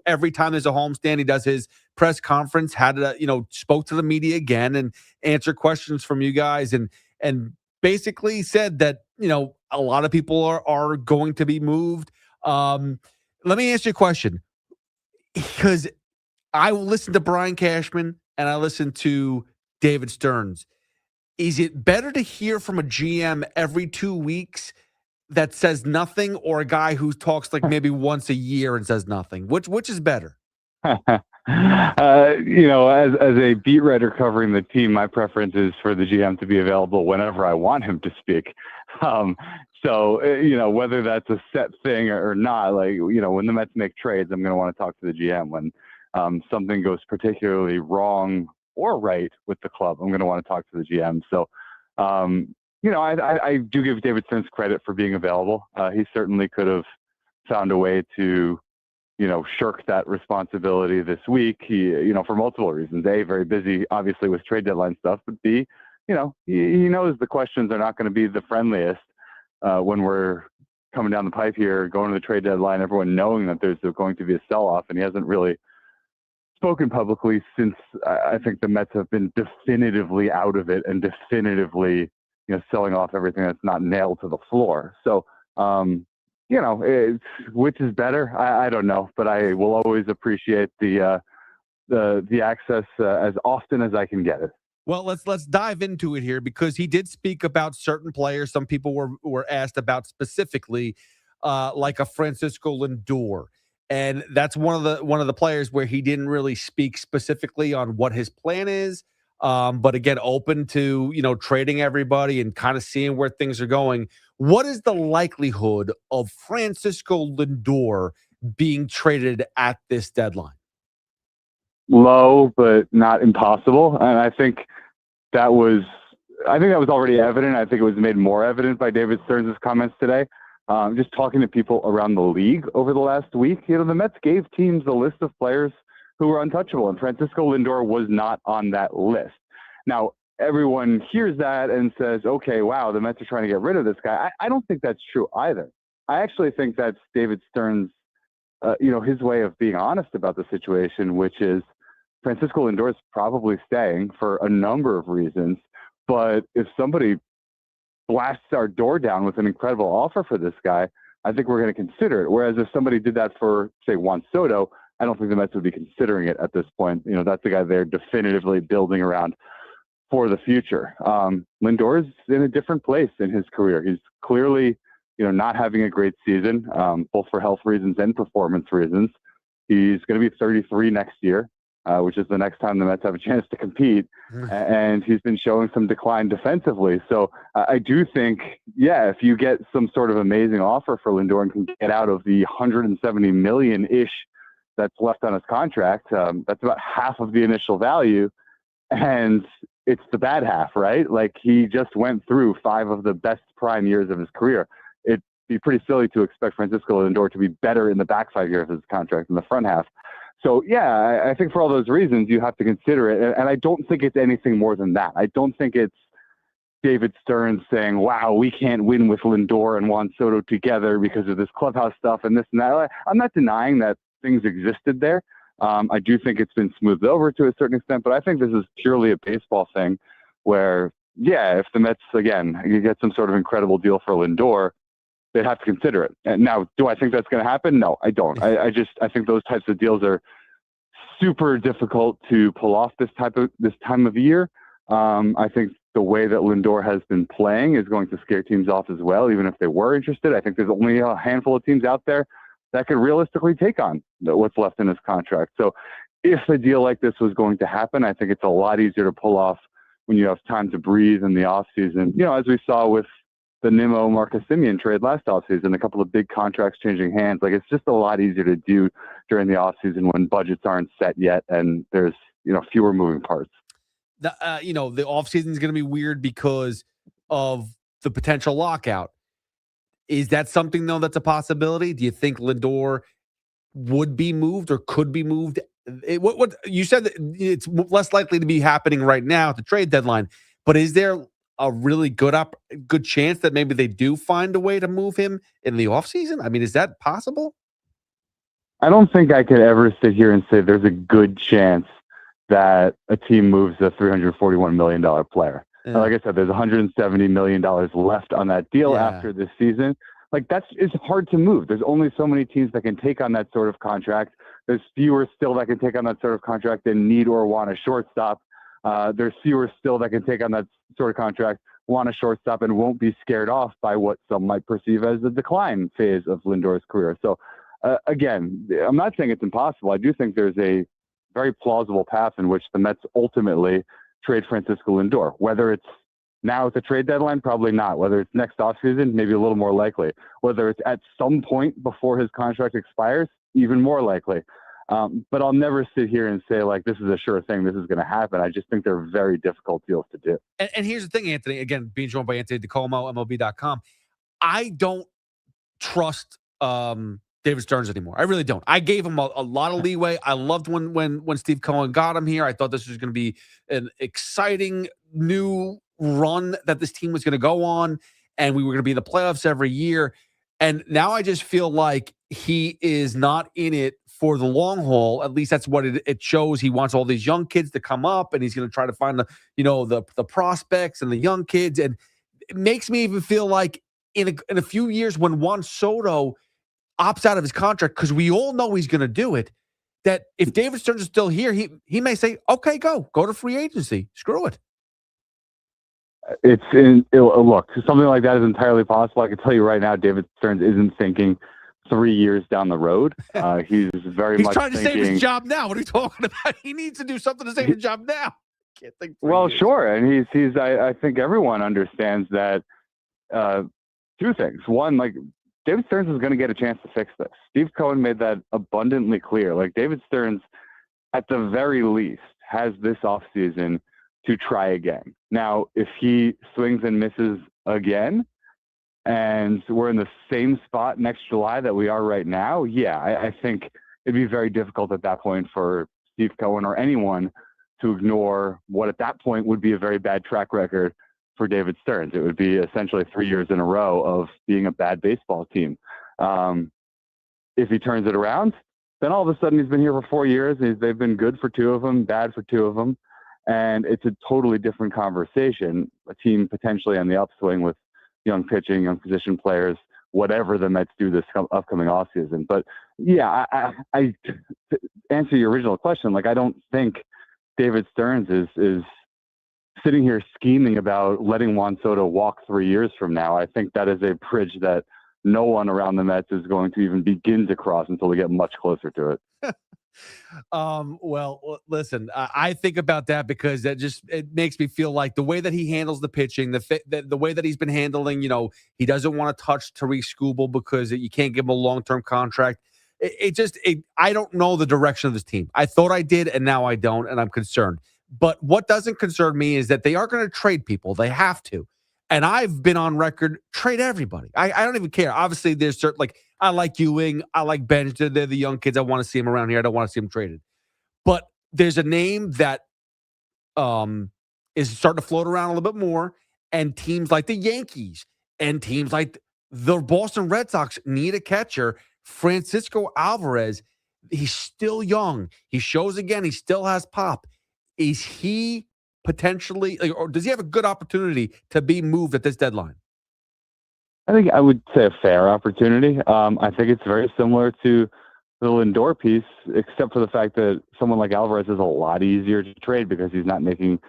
every time there's a homestand, he does his press conference, spoke to the media again and answered questions from you guys, and basically said that, a lot of people are going to be moved. Let me ask you a question, because I listened to Brian Cashman and I listened to David Stearns. Is it better to hear from a GM every 2 weeks that says nothing, or a guy who talks maybe once a year and says nothing? Which is better? As a beat writer covering the team, my preference is for the GM to be available whenever I want him to speak. Whether that's a set thing or not, when the Mets make trades, I'm going to want to talk to the GM. When something goes particularly wrong or right with the club, I'm going to want to talk to the GM. So, I do give David Stearns credit for being available. He certainly could have found a way to, shirk that responsibility this week. He, for multiple reasons. A, very busy, obviously, with trade deadline stuff, but B, he knows the questions are not going to be the friendliest when we're coming down the pipe here, going to the trade deadline, everyone knowing that there's going to be a sell-off, and he hasn't really spoken publicly since I think the Mets have been definitively out of it and definitively, selling off everything that's not nailed to the floor. So, which is better? I don't know, but I will always appreciate the access as often as I can get it. Well, let's dive into it here, because he did speak about certain players. Some people were asked about specifically, like a Francisco Lindor, and that's one of the players where he didn't really speak specifically on what his plan is. But again, open to, trading everybody and kind of seeing where things are going. What is the likelihood of Francisco Lindor being traded at this deadline? Low, but not impossible. And I think that was already evident. I think it was made more evident by David Stearns' comments today. Just talking to people around the league over the last week, the Mets gave teams a list of players who were untouchable, and Francisco Lindor was not on that list. Now, everyone hears that and says, okay, wow, the Mets are trying to get rid of this guy. I don't think that's true either. I actually think that's David Stearns, his way of being honest about the situation, which is Francisco Lindor is probably staying for a number of reasons. But if somebody blasts our door down with an incredible offer for this guy, I think we're going to consider it. Whereas if somebody did that for, say, Juan Soto, I don't think the Mets would be considering it at this point. That's the guy they're definitively building around for the future. Lindor is in a different place in his career. He's clearly, not having a great season, both for health reasons and performance reasons. He's going to be 33 next year, which is the next time the Mets have a chance to compete. And he's been showing some decline defensively. So I do think, if you get some sort of amazing offer for Lindor and can get out of the $170 million-ish that's left on his contract, that's about half of the initial value. And it's the bad half, right? He just went through 5 of the best prime years of his career. It'd be pretty silly to expect Francisco Lindor to be better in the back 5 years of his contract than the front half. So, I think for all those reasons, you have to consider it. And I don't think it's anything more than that. I don't think it's David Stearns saying, wow, we can't win with Lindor and Juan Soto together because of this clubhouse stuff and this and that. I'm not denying that things existed there. I do think it's been smoothed over to a certain extent, but I think this is purely a baseball thing where, if the Mets, again, you get some sort of incredible deal for Lindor, they'd have to consider it. And now, do I think that's going to happen? No, I don't. I think those types of deals are super difficult to pull off this time of year. I think the way that Lindor has been playing is going to scare teams off as well, even if they were interested. I think there's only a handful of teams out there that could realistically take on what's left in his contract. So if a deal like this was going to happen, I think it's a lot easier to pull off when you have time to breathe in the offseason. You know, as we saw with the Nimmo Marcus Semien trade last offseason, a couple of big contracts changing hands. Like, it's just a lot easier to do during the offseason when budgets aren't set yet and there's, fewer moving parts. The offseason is going to be weird because of the potential lockout. Is that something, though, that's a possibility? Do you think Lindor would be moved or could be moved? What you said that it's less likely to be happening right now at the trade deadline, but is there a really good chance that maybe they do find a way to move him in the offseason? I mean, is that possible? I don't think I could ever sit here and say there's a good chance that a team moves a $341 million player. Yeah. Like I said, there's $170 million left on that deal after this season. Like, it's hard to move. There's only so many teams that can take on that sort of contract. There's fewer still that can take on that sort of contract and need or want a shortstop. There's fewer still that can take on that sort of contract, want a shortstop, and won't be scared off by what some might perceive as the decline phase of Lindor's career. So, again, I'm not saying it's impossible. I do think there's a very plausible path in which the Mets ultimately trade Francisco Lindor. Whether it's now at the trade deadline, probably not. Whether it's next offseason, maybe a little more likely. Whether it's at some point before his contract expires, even more likely. But I'll never sit here and say, like, this is a sure thing, this is going to happen. I just think they're very difficult deals to do. And here's the thing, Anthony, again, being joined by Anthony DeComo, MLB.com. I don't trust David Stearns anymore. I really don't. I gave him a lot of leeway. I loved when Steve Cohen got him here. I thought this was going to be an exciting new run that this team was going to go on, and we were going to be in the playoffs every year. And now I just feel like he is not in it for the long haul. At least that's what it shows. He wants all these young kids to come up, and he's going to try to find the prospects and the young kids. And it makes me even feel like in a few years when Juan Soto opts out of his contract, because we all know he's going to do it, that if David Stearns is still here, he may say, okay, go to free agency. Screw it. Look, something like that is entirely possible. I can tell you right now, David Stearns isn't thinking 3 years down the road. He's much trying to thinking, save his job now. What are you talking about? He needs to do something to save his job now. Can't think. Well, sure, and I think everyone understands that. Two things. One, like, David Stearns is going to get a chance to fix this. Steve Cohen made that abundantly clear. Like, David Stearns, at the very least, has this offseason to try again. Now, if he swings and misses again, and we're in the same spot next July that we are right now, I think it'd be very difficult at that point for Steve Cohen or anyone to ignore what at that point would be a very bad track record for David Stearns. It would be essentially 3 years in a row of being a bad baseball team. If he turns it around, then all of a sudden he's been here for 4 years. They've been good for two of them, bad for two of them. And it's a totally different conversation. A team potentially on the upswing with young pitching, young position players, whatever the Mets do this upcoming offseason. But I to answer your original question, like, I don't think David Stearns is sitting here scheming about letting Juan Soto walk 3 years from now. I think that is a bridge that no one around the Mets is going to even begin to cross until we get much closer to it. Well, listen, I think about that because it makes me feel like the way that he handles the pitching, the way that he's been handling, he doesn't want to touch Tariq Skubal because you can't give him a long-term contract. I don't know the direction of this team. I thought I did, and now I don't, and I'm concerned. But what doesn't concern me is that they are going to trade people. They have to. And I've been on record, trade everybody. I don't even care. Obviously, there's certain, like, I like Ewing. I like Benj. They're the young kids. I want to see them around here. I don't want to see them traded. But there's a name that is starting to float around a little bit more. And teams like the Yankees and teams like the Boston Red Sox need a catcher. Francisco Alvarez, he's still young. He shows again, he still has pop. Is he potentially, or does he have a good opportunity to be moved at this deadline? I think I would say a fair opportunity. I think it's very similar to the Lindor piece, except for the fact that someone like Alvarez is a lot easier to trade because he's not making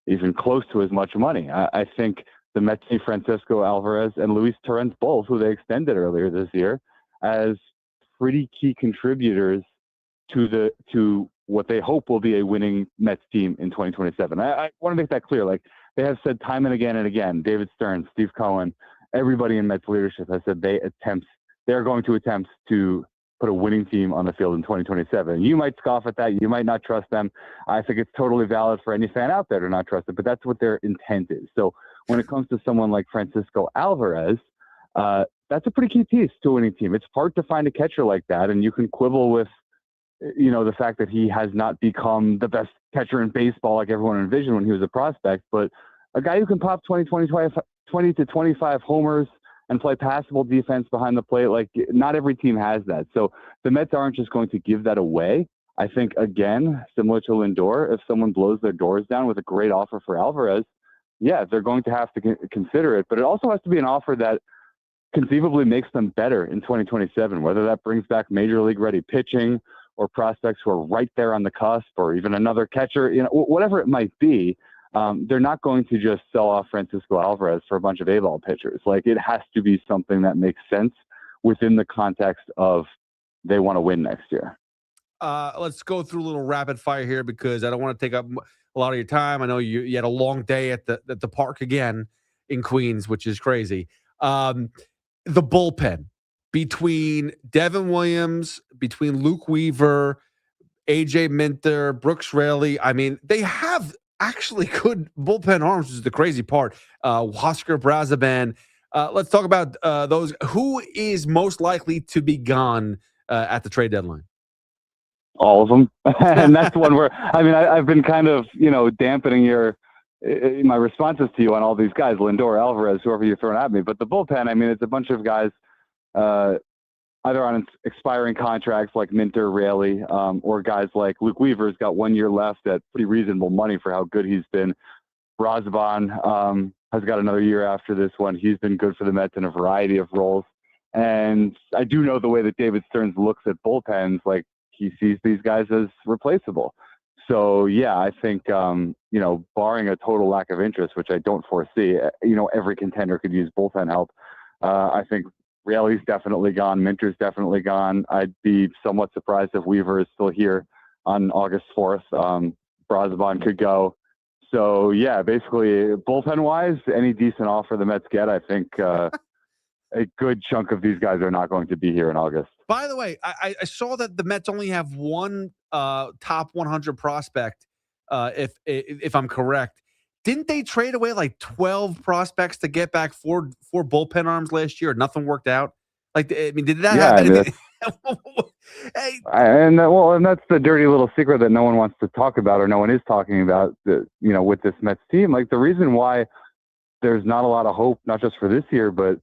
even close to as much money. I think the Mets see Francisco Alvarez and Luis Torrens both, who they extended earlier this year, as pretty key contributors to what they hope will be a winning Mets team in 2027. I want to make that clear. Like they have said time and again, David Stearns, Steve Cohen, everybody in Mets leadership has said they're going to attempt to put a winning team on the field in 2027. You might scoff at that. You might not trust them. I think it's totally valid for any fan out there to not trust it, but that's what their intent is. So when it comes to someone like Francisco Alvarez, that's a pretty key piece to a winning team. It's hard to find a catcher like that, and you can quibble with, the fact that he has not become the best catcher in baseball like everyone envisioned when he was a prospect, but a guy who can pop 20 to 25 homers and play passable defense behind the plate. Like not every team has that. So the Mets aren't just going to give that away. I think, again, similar to Lindor, if someone blows their doors down with a great offer for Alvarez, yeah, they're going to have to consider it. But it also has to be an offer that conceivably makes them better in 2027, whether that brings back major league ready pitching or prospects who are right there on the cusp, or even another catcher, whatever it might be. They're not going to just sell off Francisco Alvarez for a bunch of A-ball pitchers. Like it has to be something that makes sense within the context of they want to win next year. Let's go through a little rapid fire here because I don't want to take up a lot of your time. I know you had a long day at the park again in Queens, which is crazy. The bullpen between Devin Williams, between Luke Weaver, AJ Minter, Brooks Raley. I mean, they have actually good bullpen arms, which is the crazy part. Husker Brazaban. Let's talk about those. Who is most likely to be gone at the trade deadline? All of them. And that's one where, I've been kind of, dampening my responses to you on all these guys, Lindor, Alvarez, whoever you're throwing at me. But the bullpen, it's a bunch of guys either on expiring contracts like Minter, Raley, or guys like Luke Weaver's got 1 year left at pretty reasonable money for how good he's been. Brazaban has got another year after this one. He's been good for the Mets in a variety of roles. And I do know the way that David Stearns looks at bullpens, like he sees these guys as replaceable. So, yeah, I think, barring a total lack of interest, which I don't foresee, every contender could use bullpen help. I think Raley's definitely gone. Minter's definitely gone. I'd be somewhat surprised if Weaver is still here on August 4th. Brazaban could go. So, yeah, basically, bullpen-wise, any decent offer the Mets get, I think a good chunk of these guys are not going to be here in August. By the way, I saw that the Mets only have one top 100 prospect, if I'm correct. Didn't they trade away like 12 prospects to get back four bullpen arms last year? Nothing worked out. Did that happen? And that's the dirty little secret that no one wants to talk about, or no one is talking about. With this Mets team, like the reason why there's not a lot of hope, not just for this year, but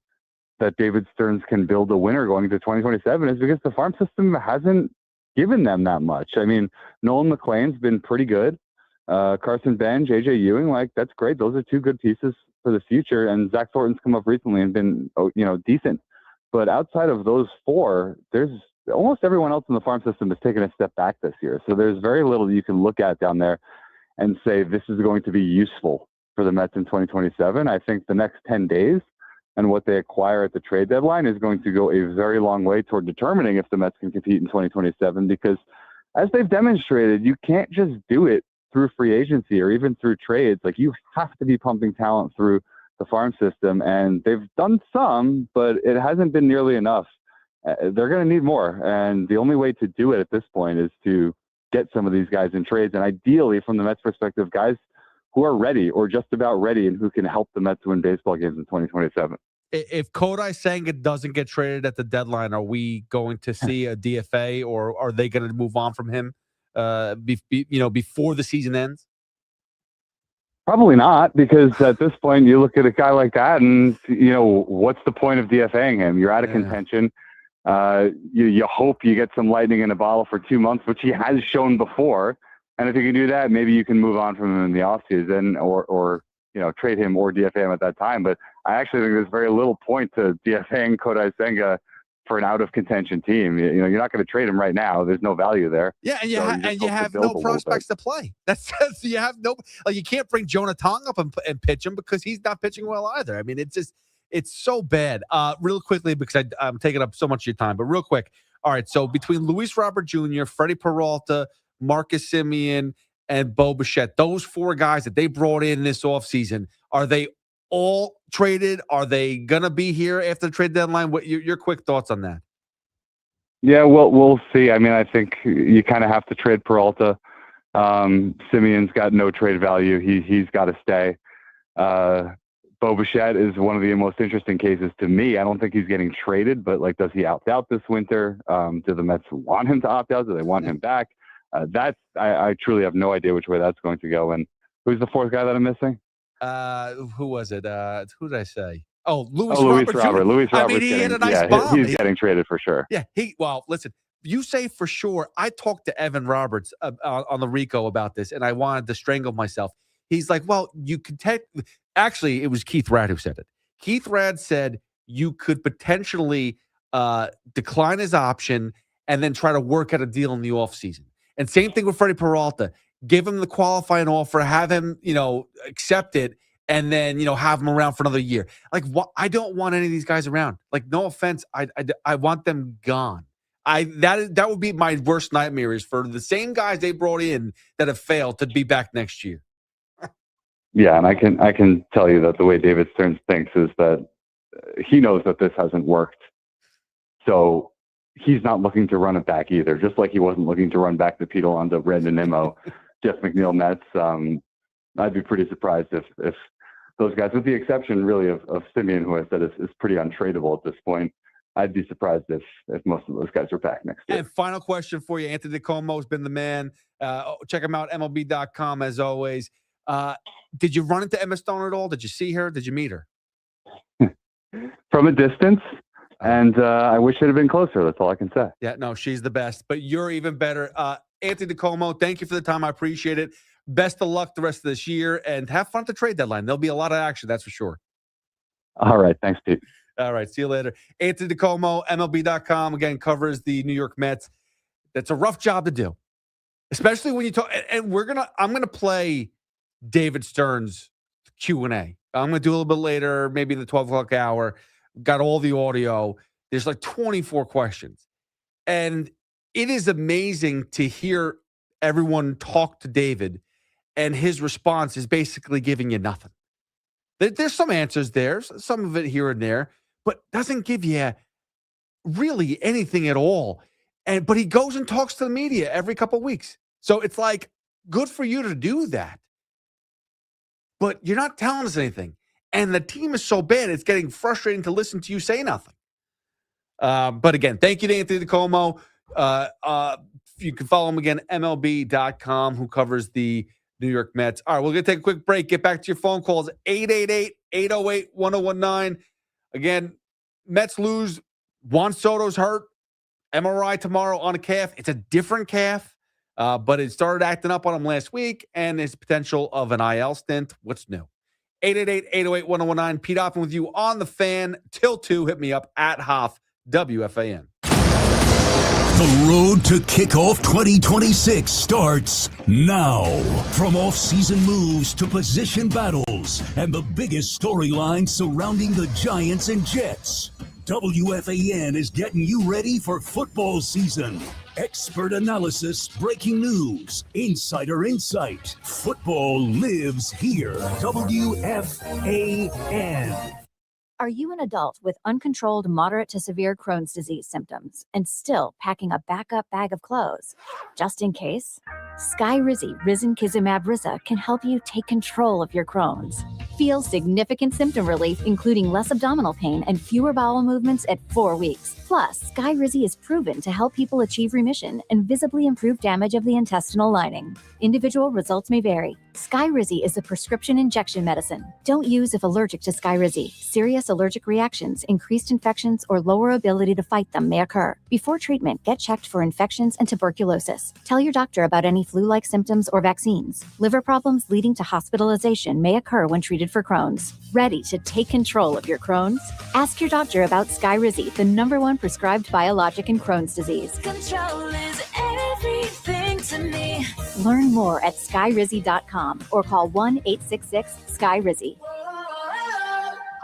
that David Stearns can build a winner going into 2027 is because the farm system hasn't given them that much. Nolan McLean's been pretty good. Carson Bench, AJ Ewing, that's great. Those are two good pieces for the future. And Zach Thornton's come up recently and been, decent. But outside of those four, there's almost everyone else in the farm system has taken a step back this year. So there's very little you can look at down there and say this is going to be useful for the Mets in 2027. I think the next 10 days and what they acquire at the trade deadline is going to go a very long way toward determining if the Mets can compete in 2027, because as they've demonstrated, you can't just do it through free agency or even through trades. Like you have to be pumping talent through the farm system, and they've done some, but it hasn't been nearly enough. They're going to need more. And the only way to do it at this point is to get some of these guys in trades. And ideally from the Mets perspective, guys who are ready or just about ready and who can help the Mets win baseball games in 2027. If Kodai Senga doesn't get traded at the deadline, are we going to see a DFA, or are they going to move on from him before the season ends? Probably not, because at this point you look at a guy like that and, what's the point of DFAing him? You're out of contention. You hope you get some lightning in a bottle for 2 months, which he has shown before. And if you can do that, maybe you can move on from him in the offseason or trade him or DFA him at that time. But I actually think there's very little point to DFAing Kodai Senga for an out of contention team. You're not going to trade him right now. There's no value there. Yeah, and So you have no prospects to play. That's you have no, like, you can't bring Jonah Tong up and pitch him because he's not pitching well either. I mean, it's so bad. Real quickly, because I'm taking up so much of your time, but real quick. All right, so between Luis Robert Jr., Freddie Peralta, Marcus Semien, and Bo Bichette, those 4 guys that they brought in this offseason, are they all traded? Are they going to be here after the trade deadline? What your quick thoughts on that? Yeah, we'll see. I mean, I think you kind of have to trade Peralta. Simeon's got no trade value. He's got to stay. Bo Bichette is one of the most interesting cases to me. I don't think he's getting traded, but does he opt out this winter? Do the Mets want him to opt out? Do they want him back? I truly have no idea which way that's going to go. And who's the 4th guy that I'm missing? Who was it? Who did I say? Oh, Luis Robert. Luis Robert. I mean, he had a nice bomb. He's getting traded for sure. Yeah. Well, listen, you say for sure. I talked to Evan Roberts on the Rico about this, and I wanted to strangle myself. He's like, well, you could actually, it was Keith Rad who said it. Keith Rad said you could potentially decline his option and then try to work out a deal in the offseason. And same thing with Freddie Peralta. Give him the qualifying offer, have him, accept it, and then, have him around for another year. I don't want any of these guys around. No offense, I want them gone. That would be my worst nightmare, is for the same guys they brought in that have failed to be back next year. Yeah, and I can tell you that the way David Stearns thinks is that he knows that this hasn't worked. So he's not looking to run it back either, just like he wasn't looking to run back the Pete Alonso, Brandon Nimmo, Jeff McNeil Mets. I'd be pretty surprised if those guys, with the exception really of Semien, who I said is pretty untradeable at this point, I'd be surprised if most of those guys are back next year. And final question for you. Anthony DiComo has been the man. Check him out, MLB.com, as always. Did you run into Emma Stone at all? Did you see her? Did you meet her? From a distance, and I wish it had been closer. That's all I can say. Yeah, no, she's the best, but you're even better. Anthony DiComo, thank you for the time. I appreciate it. Best of luck the rest of this year, and have fun at the trade deadline. There'll be a lot of action, that's for sure. All right. Thanks, Pete. All right. See you later. Anthony DiComo, MLB.com, again, covers the New York Mets. That's a rough job to do, especially when you talk. And I'm going to play David Stearns Q&A. I'm going to do a little bit later, maybe the 12 o'clock hour. Got all the audio. There's 24 questions. And it is amazing to hear everyone talk to David, and his response is basically giving you nothing. There's some answers there, some of it here and there, but doesn't give you really anything at all. But he goes and talks to the media every couple of weeks. So it's good for you to do that. But you're not telling us anything. And the team is so bad, it's getting frustrating to listen to you say nothing. But again, thank you to Anthony DiComo. You can follow him again, MLB.com, who covers the New York Mets. All right, we're going to take a quick break. Get back to your phone calls, 888-808-1019. Again, Mets lose. Juan Soto's hurt. MRI tomorrow on a calf. It's a different calf, but it started acting up on him last week, and there's potential of an IL stint. What's new? 888-808-1019. Pete Hoffman with you on the Fan till 2. Hit me up at Hoff, WFAN. The road to kickoff 2026 starts now. From off-season moves to position battles and the biggest storylines surrounding the Giants and Jets, WFAN is getting you ready for football season. Expert analysis, breaking news, insider insight. Football lives here. WFAN. Are you an adult with uncontrolled moderate to severe Crohn's disease symptoms and still packing a backup bag of clothes? Just in case, Skyrizi Risankizumab Riza can help you take control of your Crohn's. Feel significant symptom relief, including less abdominal pain and fewer bowel movements at 4 weeks. Plus, Skyrizi is proven to help people achieve remission and visibly improve damage of the intestinal lining. Individual results may vary. Skyrizi is a prescription injection medicine. Don't use if allergic to Skyrizi. Serious allergic reactions, increased infections, or lower ability to fight them may occur. Before treatment, get checked for infections and tuberculosis. Tell your doctor about any flu-like symptoms or vaccines. Liver problems leading to hospitalization may occur when treated for Crohn's. Ready to take control of your Crohn's? Ask your doctor about Skyrizi, the #1 prescribed biologic in Crohn's disease. Control is everything to me. Learn more at skyrizi.com or call 1-866-SKY-RIZZI.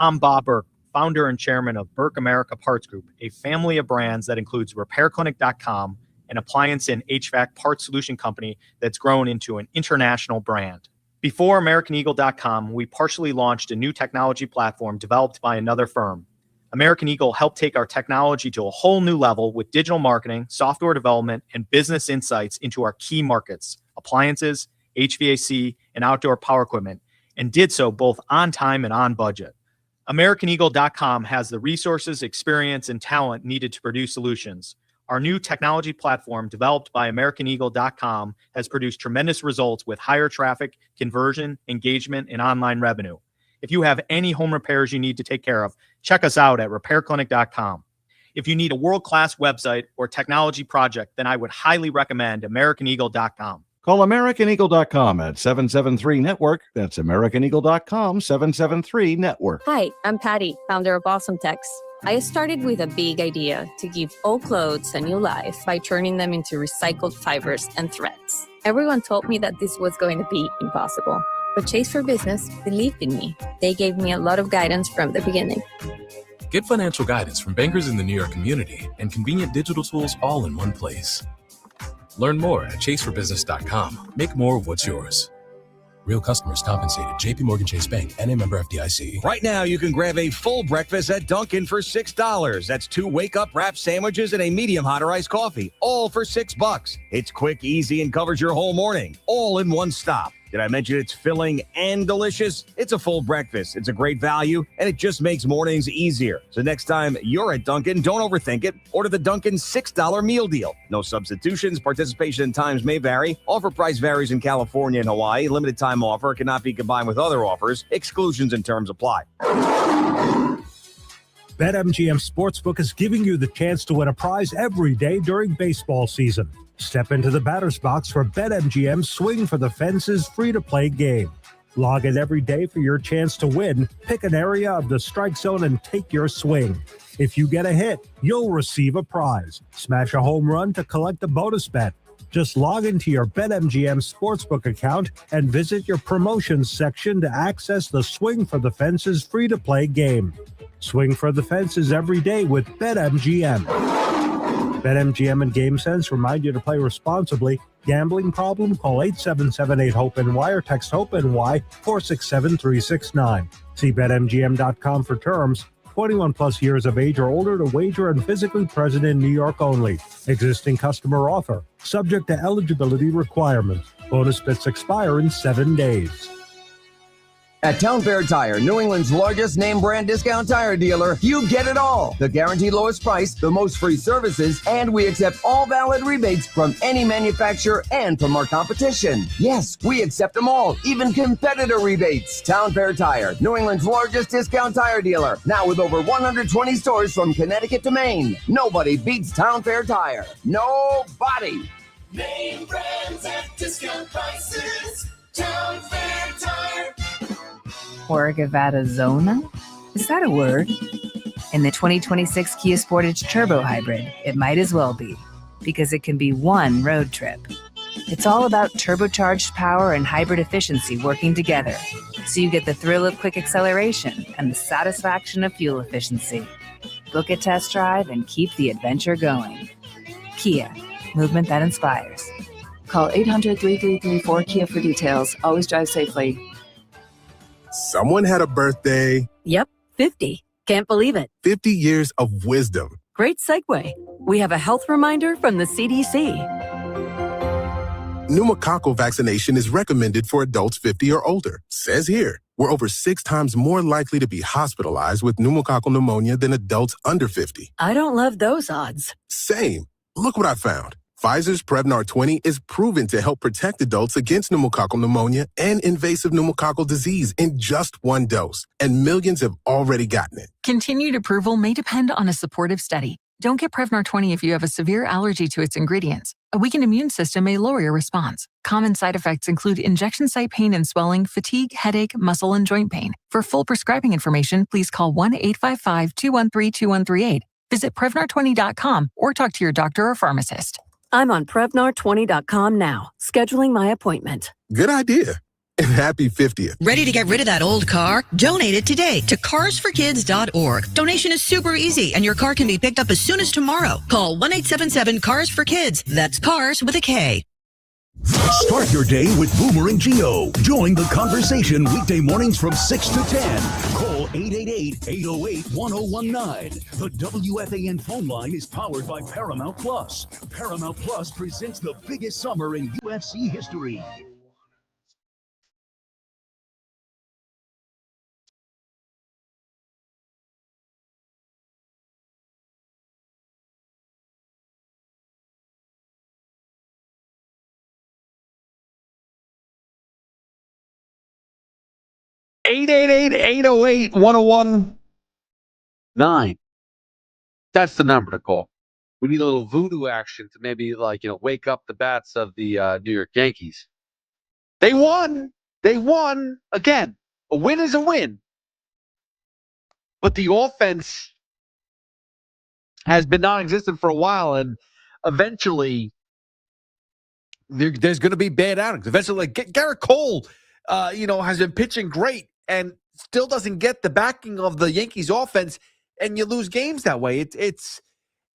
I'm Bob Burke, founder and chairman of Burke America Parts Group, a family of brands that includes RepairClinic.com, an appliance and HVAC parts solution company that's grown into an international brand. Before AmericanEagle.com, we partially launched a new technology platform developed by another firm. American Eagle helped take our technology to a whole new level with digital marketing, software development, and business insights into our key markets, appliances, HVAC, and outdoor power equipment, and did so both on time and on budget. AmericanEagle.com has the resources, experience, and talent needed to produce solutions. Our new technology platform, developed by AmericanEagle.com, has produced tremendous results with higher traffic, conversion, engagement, and online revenue. If you have any home repairs you need to take care of, check us out at RepairClinic.com. If you need a world-class website or technology project, then I would highly recommend AmericanEagle.com. Call AmericanEagle.com at 773-NETWORK. That's AmericanEagle.com, 773-NETWORK. Hi, I'm Patty, founder of Awesome Tex. I started with a big idea to give old clothes a new life by turning them into recycled fibers and threads. Everyone told me that this was going to be impossible. But Chase for Business believed in me. They gave me a lot of guidance from the beginning. Get financial guidance from bankers in the New York community and convenient digital tools all in one place. Learn more at chaseforbusiness.com. Make more of what's yours. Real customers compensated. JP Morgan Chase Bank, N.A. member FDIC. Right now, you can grab a full breakfast at Dunkin' for $6. That's 2 wake-up wrap sandwiches and a medium hot or iced coffee, all for $6. It's quick, easy, and covers your whole morning, all in one stop. Did I mention it's filling and delicious? It's a full breakfast. It's a great value, and it just makes mornings easier. So next time you're at Dunkin', don't overthink it. Order the Dunkin' $6 meal deal. No substitutions. Participation in times may vary. Offer price varies in California and Hawaii. Limited time offer cannot be combined with other offers. Exclusions and terms apply. BetMGM Sportsbook is giving you the chance to win a prize every day during baseball season. Step into the batter's box for BetMGM's Swing for the Fences free-to-play game. Log in every day for your chance to win. Pick an area of the strike zone and take your swing. If you get a hit, you'll receive a prize. Smash a home run to collect a bonus bet. Just log into your BetMGM Sportsbook account and visit your promotions section to access the Swing for the Fences free-to-play game. Swing for the Fences every day with BetMGM. BetMGM and GameSense remind you to play responsibly. Gambling problem? Call 877-8-HOPE-NY or text HOPE-NY 467-369. See BetMGM.com for terms. 21 plus years of age or older to wager and physically present in New York only. Existing customer offer. Subject to eligibility requirements. Bonus bets expire in 7 days. At Town Fair Tire, New England's largest name brand discount tire dealer, you get it all. The guaranteed lowest price, the most free services, and we accept all valid rebates from any manufacturer and from our competition. Yes, we accept them all, even competitor rebates. Town Fair Tire, New England's largest discount tire dealer, now with over 120 stores from Connecticut to Maine. Nobody beats Town Fair Tire. Nobody. Name brands at discount prices. Town Fair Tire. Orgavada Zona? Is that a word? In the 2026 Kia Sportage Turbo Hybrid, it might as well be, because it can be one road trip. It's all about turbocharged power and hybrid efficiency working together, so you get the thrill of quick acceleration and the satisfaction of fuel efficiency. Book a test drive and keep the adventure going. Kia, movement that inspires. Call 800-3334-KIA for details. Always drive safely. Someone had a birthday. Yep, 50. Can't believe it. 50 years of wisdom. Great segue. We have a health reminder from the CDC. Pneumococcal vaccination is recommended for adults 50 or older. Says here, we're over 6 times more likely to be hospitalized with pneumococcal pneumonia than adults under 50. I don't love those odds. Same. Look what I found. Pfizer's Prevnar 20 is proven to help protect adults against pneumococcal pneumonia and invasive pneumococcal disease in just one dose, and millions have already gotten it. Continued approval may depend on a supportive study. Don't get Prevnar 20 if you have a severe allergy to its ingredients. A weakened immune system may lower your response. Common side effects include injection site pain and swelling, fatigue, headache, muscle, and joint pain. For full prescribing information, please call 1-855-213-2138. Visit Prevnar20.com or talk to your doctor or pharmacist. I'm on Prevnar20.com now, scheduling my appointment. Good idea. And happy 50th. Ready to get rid of that old car? Donate it today to carsforkids.org. Donation is super easy, and your car can be picked up as soon as tomorrow. Call 1-877-CARS-FOR-KIDS. That's cars with a K. Start your day with Boomer and Geo. Join the conversation weekday mornings from 6 to 10. Call 888-808-1019. The WFAN phone line is powered by Paramount Plus. Paramount Plus presents the biggest summer in UFC history. (888-808-1019). That's the number to call. We need a little voodoo action to maybe, wake up the bats of the New York Yankees. They won. They won again. A win is a win. But the offense has been non-existent for a while, and eventually there's going to be bad outings. Eventually, Garrett Cole, has been pitching great and still doesn't get the backing of the Yankees offense, and you lose games that way. It's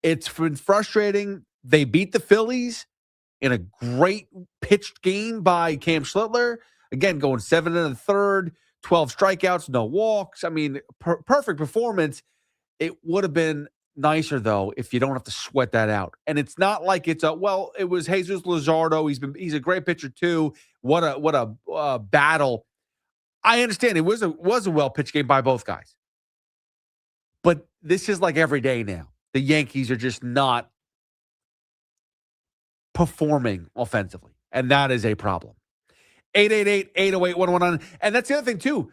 been frustrating. They beat the Phillies in a great pitched game by Cam Schlittler. Again, going 7 1/3, 12 strikeouts, no walks. I mean, perfect performance. It would have been nicer, though, if you don't have to sweat that out. And it's not like it was Jesus Luzardo. He's a great pitcher too. What a battle. I understand it was a well-pitched game by both guys. But this is like every day now. The Yankees are just not performing offensively, and that is a problem. 888-808-1019. And that's the other thing too.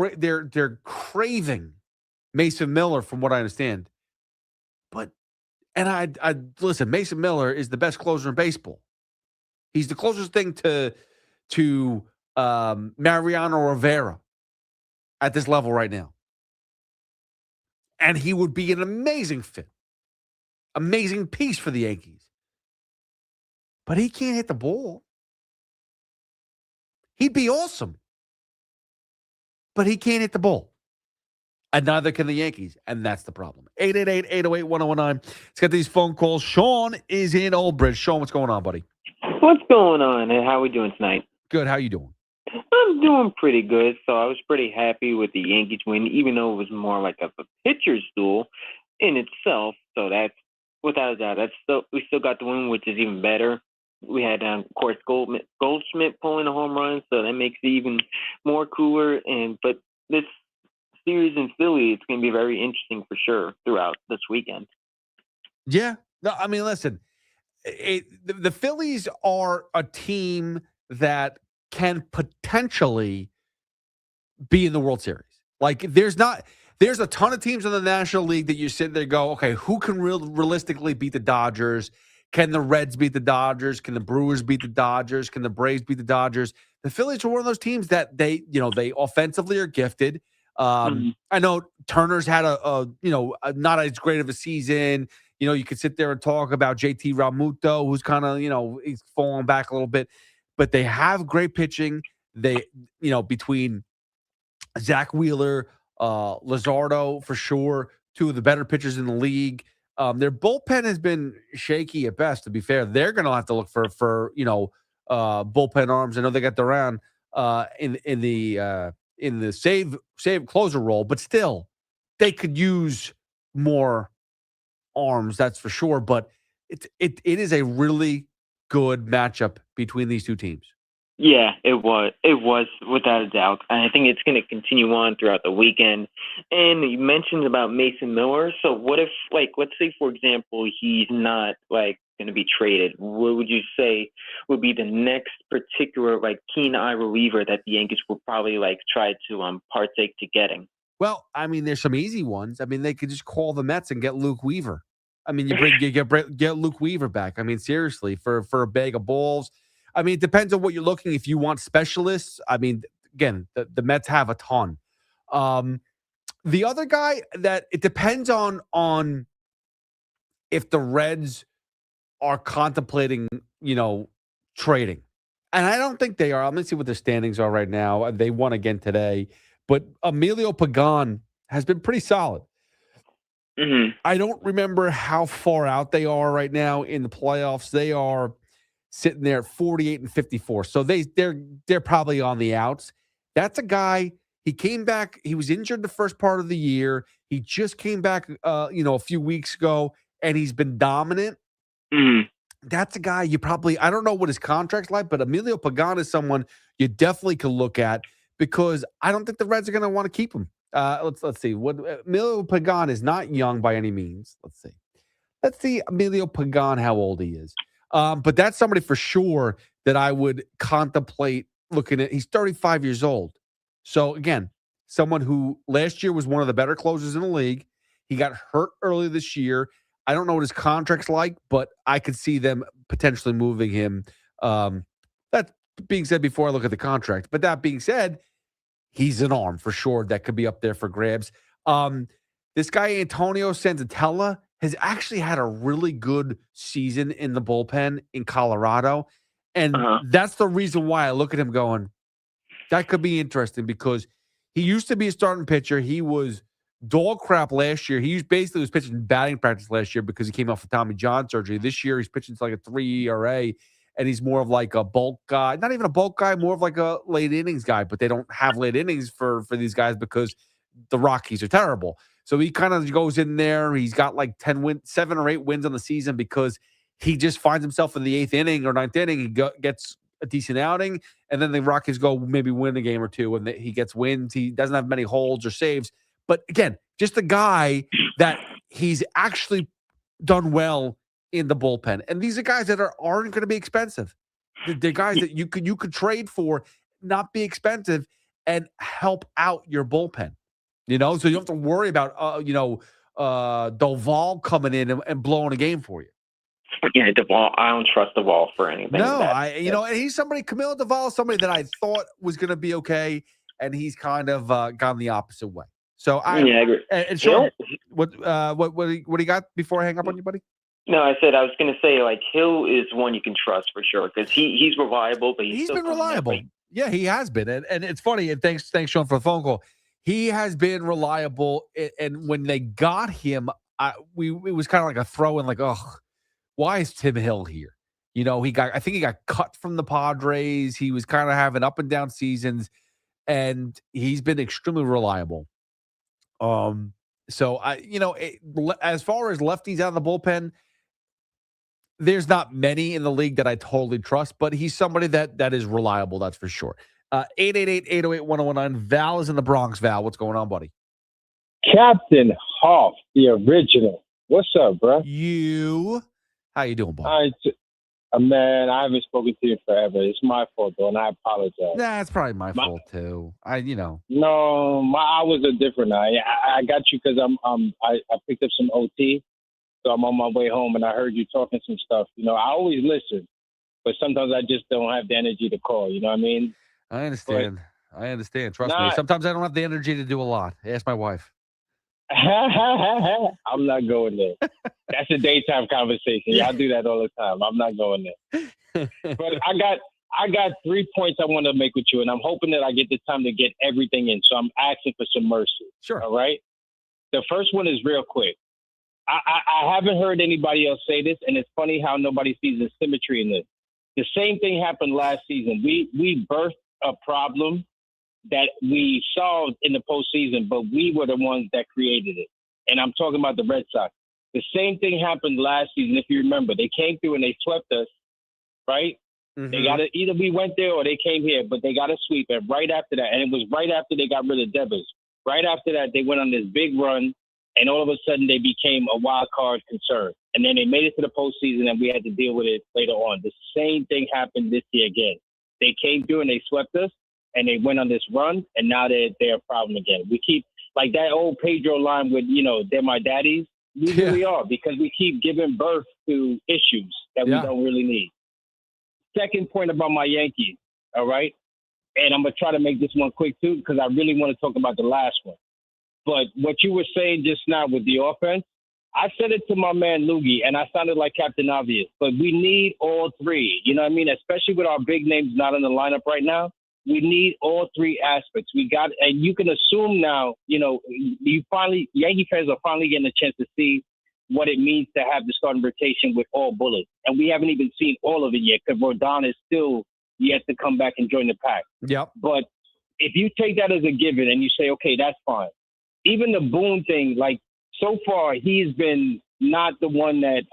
They're craving Mason Miller, from what I understand. I listen, Mason Miller is the best closer in baseball. He's the closest thing to Mariano Rivera at this level right now. And he would be an amazing fit. Amazing piece for the Yankees. But he can't hit the ball. He'd be awesome. But he can't hit the ball. And neither can the Yankees. And that's the problem. 888-808-1019. Let's get these phone calls. Sean is in Old Bridge. Sean, what's going on, buddy? What's going on? And how are we doing tonight? Good. How you doing? I'm doing pretty good. So I was pretty happy with the Yankees win, even though it was more like a pitcher's duel in itself. So that's, without a doubt, we still got the win, which is even better. We had, of course, Goldschmidt pulling a home run, so that makes it even more cooler. But this series in Philly, it's going to be very interesting for sure throughout this weekend. Yeah. No, I mean, listen, the Phillies are a team that can potentially be in the World Series. Like, there's a ton of teams in the National League that you sit there and go, okay, who can realistically beat the Dodgers? Can the Reds beat the Dodgers? Can the Brewers beat the Dodgers? Can the Braves beat the Dodgers? The Phillies are one of those teams that they offensively are gifted. I know Turner's had a not as great of a season. You could sit there and talk about JT Realmuto, who's kind of, he's falling back a little bit, but they have great pitching. They, between Zach Wheeler, Luzardo for sure, two of the better pitchers in the league. Their bullpen has been shaky at best, to be fair. They're going to have to look for bullpen arms. I know they got Duran in the save closer role, but still they could use more arms, that's for sure. But it is a really good matchup between these two teams. Yeah, it was. It was without a doubt. And I think it's going to continue on throughout the weekend. And you mentioned about Mason Miller. So what if, like, let's say, for example, he's not, like, going to be traded. What would you say would be the next particular, like, keen eye reliever that the Yankees will probably, like, try to partake to getting? Well, I mean, there's some easy ones. I mean, they could just call the Mets and get Luke Weaver. I mean, get Luke Weaver back. I mean, seriously, for a bag of balls. I mean, it depends on what you're looking. If you want specialists, I mean, again, the Mets have a ton. The other guy that it depends on if the Reds are contemplating, trading. And I don't think they are. Let me see what their standings are right now. They won again today. But Emilio Pagan has been pretty solid. Mm-hmm. I don't remember how far out they are right now in the playoffs. They are sitting there at 48 and 54. So they're probably on the outs. That's a guy, he came back, he was injured the first part of the year. He just came back a few weeks ago, and he's been dominant. Mm-hmm. That's a guy you probably, I don't know what his contract's like, but Emilio Pagan is someone you definitely could look at because I don't think the Reds are going to want to keep him. Let's see. What Emilio Pagan is not young by any means. Let's see Emilio Pagan, how old he is. But that's somebody for sure that I would contemplate looking at. He's 35 years old. So again, someone who last year was one of the better closers in the league. He got hurt early this year. I don't know what his contract's like, but I could see them potentially moving him. That being said, before I look at the contract, but that being said, he's an arm for sure that could be up there for grabs. This guy, Antonio Senzatella, has actually had a really good season in the bullpen in Colorado. And that's the reason why I look at him going, that could be interesting because he used to be a starting pitcher. He was dog crap last year. He basically was pitching batting practice last year because he came off of Tommy John surgery. This year, he's pitching to like a 3 ERA, and he's more of like a bulk guy. Not even a bulk guy, more of like a late innings guy, but they don't have late innings for these guys because the Rockies are terrible. So he kind of goes in there. He's got like 7 or 8 wins on the season because he just finds himself in the 8th inning or 9th inning. He gets a decent outing, and then the Rockies go maybe win a game or two, and he gets wins. He doesn't have many holds or saves. But again, just a guy that he's actually done well in the bullpen. And these are guys that aren't going to be expensive. They're guys that you could trade for, not be expensive, and help out your bullpen. So you don't have to worry about Doval coming in and blowing a game for you. Yeah, Duvall. I don't trust Duvall for anything. No, and he's somebody. Camilo Duvall is somebody that I thought was going to be okay, and he's kind of gone the opposite way. So I agree. And Sean, what do you got before I hang up on you, buddy? No, I was going to say like Hill is one you can trust for sure because he's reliable, but he's been reliable. Yeah, he has been, and it's funny. And thanks, Sean, for the phone call. He has been reliable, and when they got him, it was kind of like a throw in, like, oh, why is Tim Hill here? I think he got cut from the Padres. He was kind of having up and down seasons, and he's been extremely reliable. So as far as lefties out of the bullpen, there's not many in the league that I totally trust, but he's somebody that is reliable. That's for sure. 888-808-1019. Val is in the Bronx. Val, what's going on, buddy? Captain Hoff, the original. What's up, bro? How you doing, buddy? Man, I haven't spoken to you forever. It's my fault, though, and I apologize. Nah, it's probably my fault too. No, my hours are different now. I got you because I picked up some OT, so I'm on my way home, and I heard you talking some stuff. I always listen, but sometimes I just don't have the energy to call. You know what I mean? I understand. Trust me. Sometimes I don't have the energy to do a lot. Ask my wife. I'm not going there. That's a daytime conversation. Y'all do that all the time. I'm not going there. But I got 3 points I want to make with you, and I'm hoping that I get the time to get everything in. So I'm asking for some mercy. Sure. All right? The first one is real quick. I haven't heard anybody else say this, and it's funny how nobody sees the symmetry in this. The same thing happened last season. We birthed a problem that we solved in the postseason, but we were the ones that created it. And I'm talking about the Red Sox. The same thing happened last season, if you remember. They came through and they swept us, right? They got to either we went there or they came here, but they got to sweep. And right after that, and it was right after they got rid of Devers. Right after that, they went on this big run, and all of a sudden they became a wild card concern. And then they made it to the postseason, and we had to deal with it later on. The same thing happened this year again. They came through and they swept us, and they went on this run, and now they're a problem again. We keep, like that old Pedro line with, they're my daddies. We really are, because we keep giving birth to issues that we don't really need. Second point about my Yankees, all right? And I'm going to try to make this one quick, too, because I really want to talk about the last one. But what you were saying just now with the offense, I said it to my man Loogie, and I sounded like Captain Obvious, but we need all three. You know what I mean? Especially with our big names not in the lineup right now. We need all three aspects. We got, and you can assume now, Yankee fans are finally getting a chance to see what it means to have the starting rotation with all bullets. And we haven't even seen all of it yet, because Rodon is still yet to come back and join the pack. Yep. But if you take that as a given and you say, okay, that's fine. Even the Boone thing, like, so far, he's been not the one that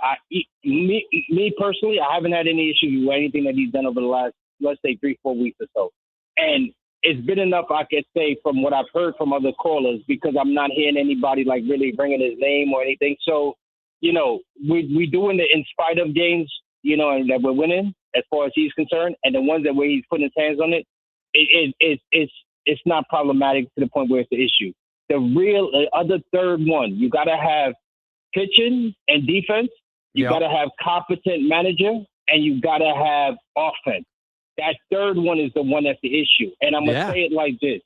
me personally, I haven't had any issues with anything that he's done over the last, let's say, 3-4 weeks or so. And it's been enough, I could say, from what I've heard from other callers, because I'm not hearing anybody like really bringing his name or anything. So, we doing the in spite of games, and that we're winning as far as he's concerned. And the ones that where he's putting his hands on it, it's not problematic to the point where it's an issue. The real other third one, you got to have pitching and defense. You got to have competent manager, and you got to have offense. That third one is the one that's the issue. And I'm going to say it like this.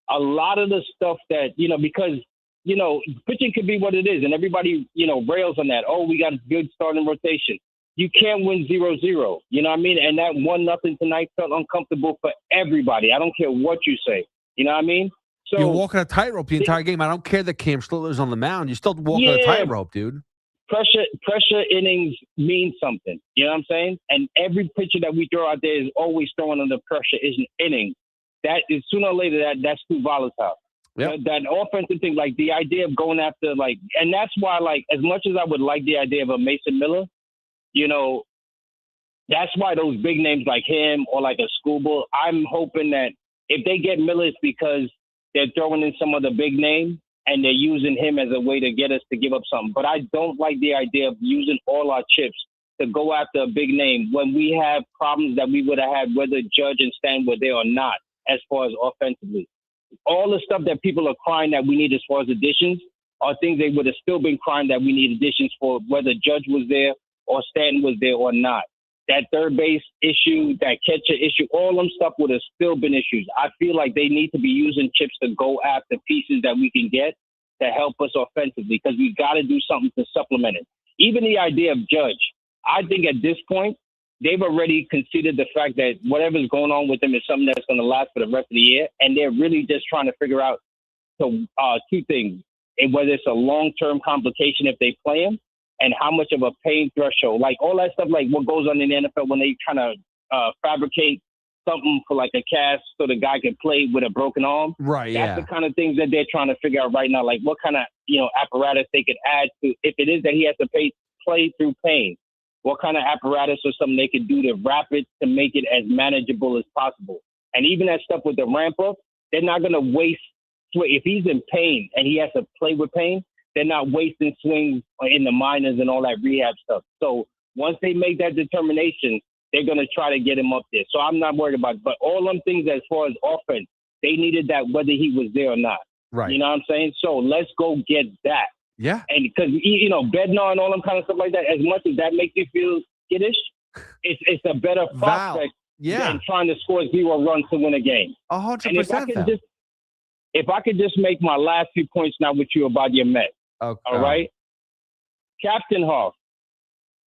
A lot of the stuff that, because, pitching could be what it is. And everybody, rails on that. Oh, we got a good starting rotation. You can't win 0-0. You know what I mean? And that 1-0 tonight felt uncomfortable for everybody. I don't care what you say. You know what I mean? So you're walking a tightrope the entire game. I don't care that Cam Schlittler's on the mound. You're still walking a tightrope, dude. Pressure innings mean something. You know what I'm saying? And every pitcher that we throw out there is always throwing under pressure innings. That is sooner or later that's too volatile. Yep. That offensive thing, like the idea of going after, like, and that's why, like, as much as I would like the idea of a Mason Miller, that's why those big names like him or like a Scooble, I'm hoping that if they get Miller, it's because they're throwing in some other big name and they're using him as a way to get us to give up something. But I don't like the idea of using all our chips to go after a big name when we have problems that we would have had whether Judge and Stan were there or not as far as offensively. All the stuff that people are crying that we need as far as additions are things they would have still been crying that we need additions for, whether Judge was there or Stanton was there or not. That third base issue, that catcher issue, all them stuff would have still been issues. I feel like they need to be using chips to go after pieces that we can get to help us offensively, because we got to do something to supplement it. Even the idea of Judge, I think at this point, they've already conceded the fact that whatever's going on with them is something that's going to last for the rest of the year. And they're really just trying to figure out two things, and whether it's a long-term complication if they play him, and how much of a pain threshold, like all that stuff, like what goes on in the NFL when they kind of fabricate something for like a cast so the guy can play with a broken arm. Right. That's the kind of things that they're trying to figure out right now, like what kind of, apparatus they could add to, if it is that he has to play through pain, what kind of apparatus or something they could do to wrap it to make it as manageable as possible. And even that stuff with the ramp up, they're not going to waste. If he's in pain and he has to play with pain, they're not wasting swings in the minors and all that rehab stuff. So once they make that determination, they're going to try to get him up there. So I'm not worried about it. But all them things as far as offense, they needed that whether he was there or not. Right. You know what I'm saying? So let's go get that. Yeah. And because, Bednar and all them kind of stuff like that, as much as that makes you feel skittish, it's a better prospect than trying to score 0 runs to win a game. 100%. If I could just make my last few points now with you about your Mets. Okay. All right. Captain Hoff,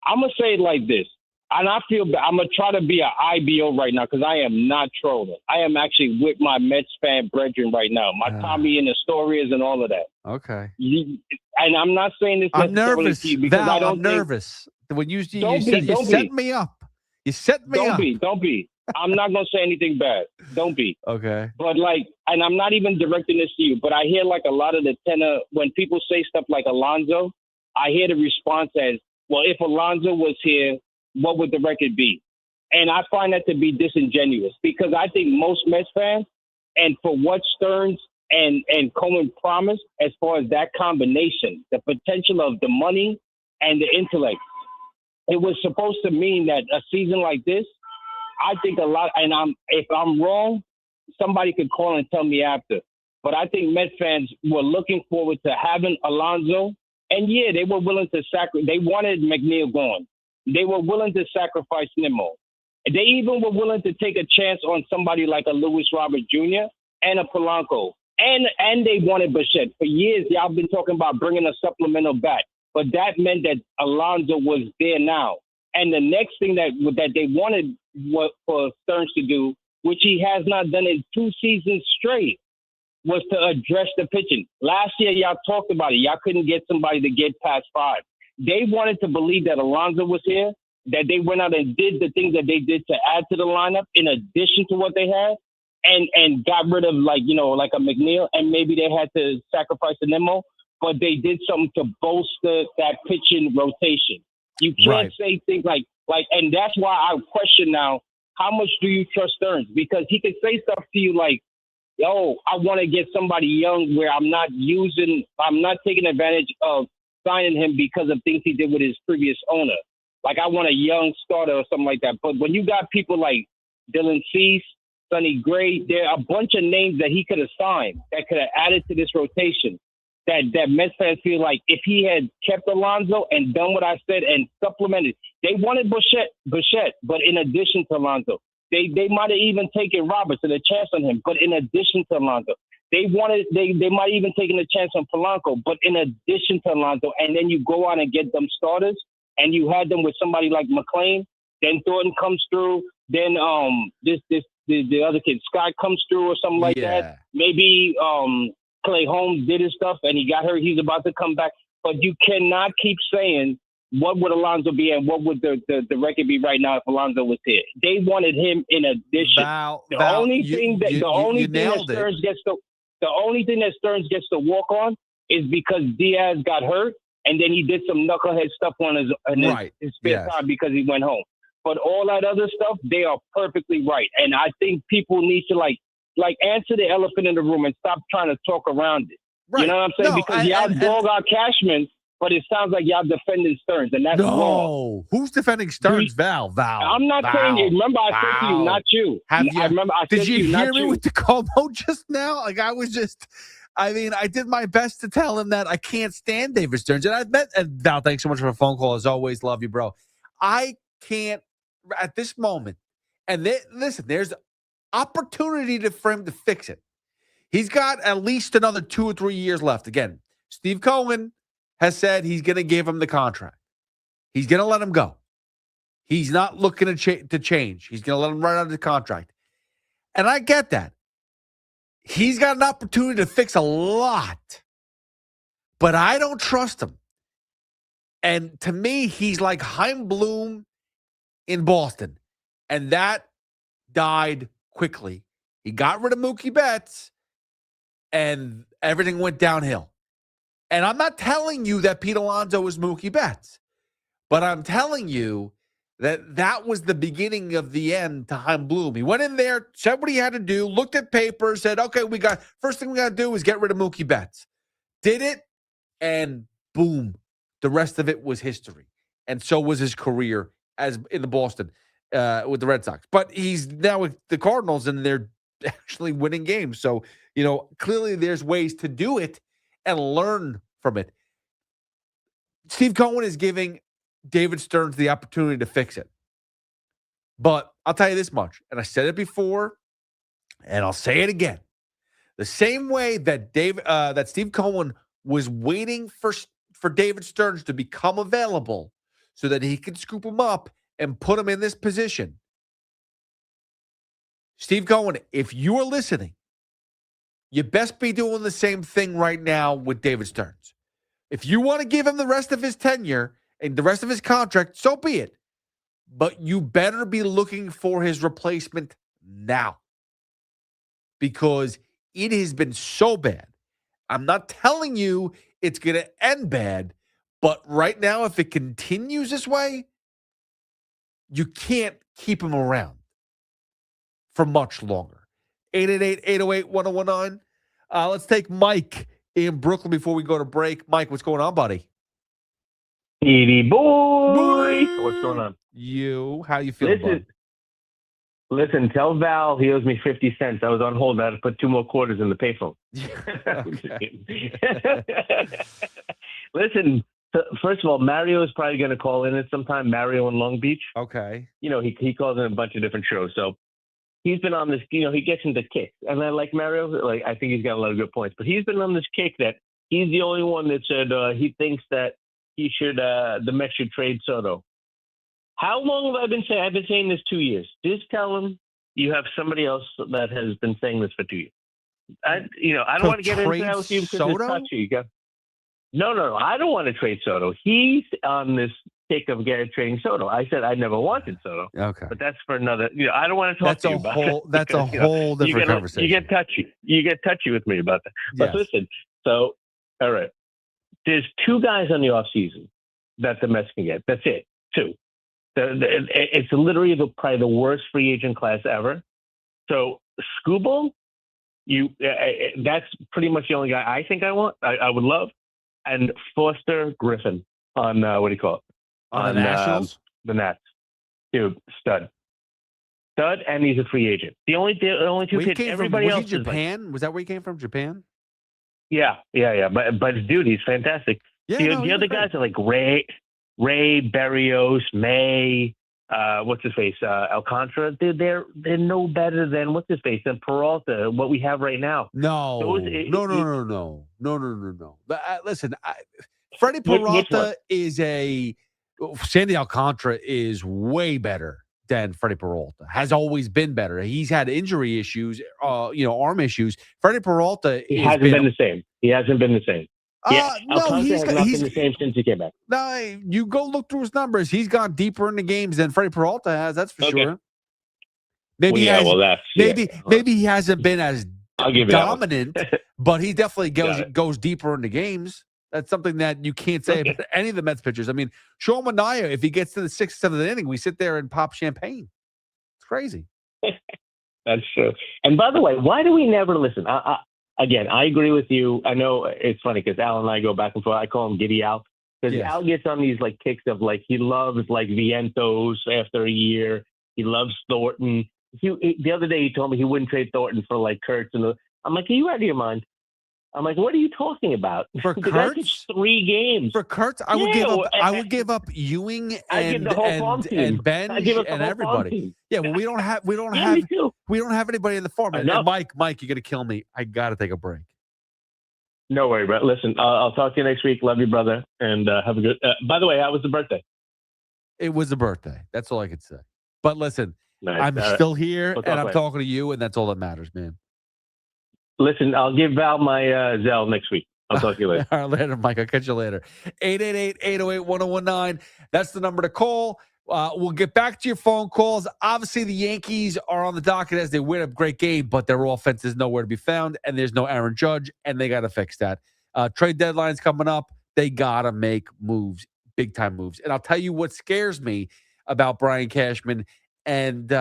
I'm going to say it like this. And I feel I'm going to try to be an IBO right now because I am not trolling. I am actually with my Mets fan brethren right now. My Tommy and the Astorias and all of that. Okay. And I'm not saying this I'm nervous, to you because Val, I don't I'm nervous. When you set me up. You set me up. Don't be. I'm not going to say anything bad. Don't be. Okay. But and I'm not even directing this to you, but I hear like a lot of the tenor, when people say stuff like Alonso, I hear the response as, well, if Alonso was here, what would the record be? And I find that to be disingenuous because I think most Mets fans, and for what Stearns and Cohen promised as far as that combination, the potential of the money and the intellect, it was supposed to mean that a season like this, I think a lot, and if I'm wrong, somebody could call and tell me after. But I think Met fans were looking forward to having Alonso. And yeah, they were willing to they wanted McNeil gone. They were willing to sacrifice Nimmo. They even were willing to take a chance on somebody like a Luis Robert Jr. and a Polanco. And they wanted Bichette. For years, y'all been talking about bringing a supplemental bat. But that meant that Alonso was there now. And the next thing that they wanted for Stearns to do, which he has not done in 2 seasons straight, was to address the pitching. Last year, y'all talked about it. Y'all couldn't get somebody to get past 5. They wanted to believe that Alonso was here, that they went out and did the things that they did to add to the lineup in addition to what they had, and got rid of like a McNeil, and maybe they had to sacrifice a Nimmo, but they did something to bolster that pitching rotation. You can't say things like, and that's why I question now, how much do you trust Stearns? Because he could say stuff to you like, yo, I want to get somebody young where I'm not taking advantage of signing him because of things he did with his previous owner. Like, I want a young starter or something like that. But when you got people like Dylan Cease, Sonny Gray, there are a bunch of names that he could have signed that could have added to this rotation that Mets fans feel like if he had kept Alonso and done what I said and supplemented, they wanted Bichette, but in addition to Alonso. They might have even taken Robertson, a chance on him, but in addition to Alonso. They might even taken a chance on Polanco, but in addition to Alonso. And then you go on and get them starters, and you had them with somebody like McClain. Then Thornton comes through. Then the other kid, Scott, comes through or something like that. Maybe Clay Holmes did his stuff and he got hurt. He's about to come back. But you cannot keep saying what would Alonso be and what would the record be right now if Alonso was here. They wanted him in addition. The only thing that Stearns gets to walk on is because Diaz got hurt and then he did some knucklehead stuff on his spare time because he went home. But all that other stuff, they are perfectly right. And I think people need to like answer the elephant in the room and stop trying to talk around it. Right. You know what I'm saying? Because y'all dog out Cashman, but it sounds like y'all defending Stearns, and that's wrong. Who's defending Stearns? Val. I'm not saying it. Remember, I said to you, not you. Did you hear me with the Como just now? Like, I did my best to tell him that I can't stand David Stearns. And Val, thanks so much for a phone call. As always, love you, bro. I can't, at this moment, and listen, there's opportunity for him to fix it. He's got at least another 2 or 3 years left. Again, Steve Cohen has said he's going to give him the contract. He's going to let him go. He's not looking to change. He's going to let him run out of the contract. And I get that. He's got an opportunity to fix a lot. But I don't trust him. And to me, he's like Chaim Bloom in Boston. And that died quickly. He got rid of Mookie Betts, and everything went downhill. And I'm not telling you that Pete Alonso is Mookie Betts, but I'm telling you that was the beginning of the end to Chaim Bloom. He went in there, said what he had to do, looked at papers, said, okay, first thing we got to do is get rid of Mookie Betts. Did it, and boom, the rest of it was history. And so was his career as in the Boston with the Red Sox. But he's now with the Cardinals, and they're actually winning games. So, clearly there's ways to do it and learn from it. Steve Cohen is giving David Stearns the opportunity to fix it. But I'll tell you this much, and I said it before, and I'll say it again. The same way that Steve Cohen was waiting for David Stearns to become available so that he could scoop him up and put him in this position. Steve Cohen, if you are listening, you best be doing the same thing right now with David Stearns. If you want to give him the rest of his tenure and the rest of his contract, so be it. But you better be looking for his replacement now. Because it has been so bad. I'm not telling you it's going to end bad, but right now, if it continues this way, you can't keep him around for much longer. 888-808-1019. Let's take Mike in Brooklyn before we go to break. Mike, what's going on, buddy? Edie boy. What's going on? How you feeling, bud? Listen, tell Val he owes me 50 cents. I was on hold. I had to put 2 more quarters in the payphone. Listen, first of all, Mario is probably going to call in at some time. Mario in Long Beach. Okay. He calls in a bunch of different shows. So he's been on this, he gets into kicks. And I like Mario. Like, I think he's got a lot of good points. But he's been on this kick that he's the only one that said he thinks that the Mets should trade Soto. How long have I been saying? I've been saying this 2 years. Just tell him you have somebody else that has been saying this for 2 years. I don't want to get into that with you because it's touchy. No. I don't want to trade Soto. He's on this kick of trading Soto. I said I never wanted Soto. Okay. But that's for another. I don't want to talk to you about it. That's a whole different conversation. You get touchy. You get touchy with me about that. But listen. So, all right. There's 2 guys on the offseason that the Mets can get. That's it. 2. It's literally probably the worst free agent class ever. So Skubal, that's pretty much the only guy I think I want. I would love, and Foster Griffin on what do you call it? On the Nationals, the Nats, dude, stud, and he's a free agent. The only 2 kids. Everybody else is Japan. Was that where he came from? Japan. Yeah. But dude, he's fantastic. The other guys are like Ray Berrios, May, what's his face, Alcantara. They're no better than what's his face than Peralta. What we have right now. No. Listen, Freddie Peralta is Sandy Alcantara is way better than Freddie Peralta. Has always been better. He's had injury issues, arm issues. Freddie Peralta hasn't been the same. He hasn't been the same. He's been the same since he came back. No, you go look through his numbers. He's gone deeper into games than Freddie Peralta has. That's for sure. Maybe he hasn't been as dominant, but he definitely goes deeper into games. That's something that you can't say about any of the Mets pitchers. I mean, Sean Manaea, if he gets to the 6th, 7th inning, we sit there and pop champagne. It's crazy. That's true. And by the way, why do we never listen? Again, I agree with you. I know it's funny because Al and I go back and forth. I call him Giddy Al because Al gets on these kicks of he loves Vientos after a year. He loves Thornton. The other day he told me he wouldn't trade Thornton for Kurtz. I'm like, are you out of your mind? I'm like, what are you talking about? For Kurtz? 3 games. For Kurtz, I would give up Ewing and Ben and everybody. Yeah, well, we don't have anybody in the farm. And Mike, you're gonna kill me. I gotta take a break. No worry, bro. Listen, I'll talk to you next week. Love you, brother, and have a good. By the way, how was the birthday? It was the birthday. That's all I could say. But listen, I'm still here, and I'm talking to you, and that's all that matters, man. Listen, I'll give Val my Zelle next week. I'll talk to you later. All right, later, Mike. I'll catch you later. 888-808-1019. That's the number to call. We'll get back to your phone calls. Obviously, the Yankees are on the docket as they win a great game, but their offense is nowhere to be found, and there's no Aaron Judge, and they got to fix that. Trade deadline's coming up. They got to make moves, big-time moves. And I'll tell you what scares me about Brian Cashman and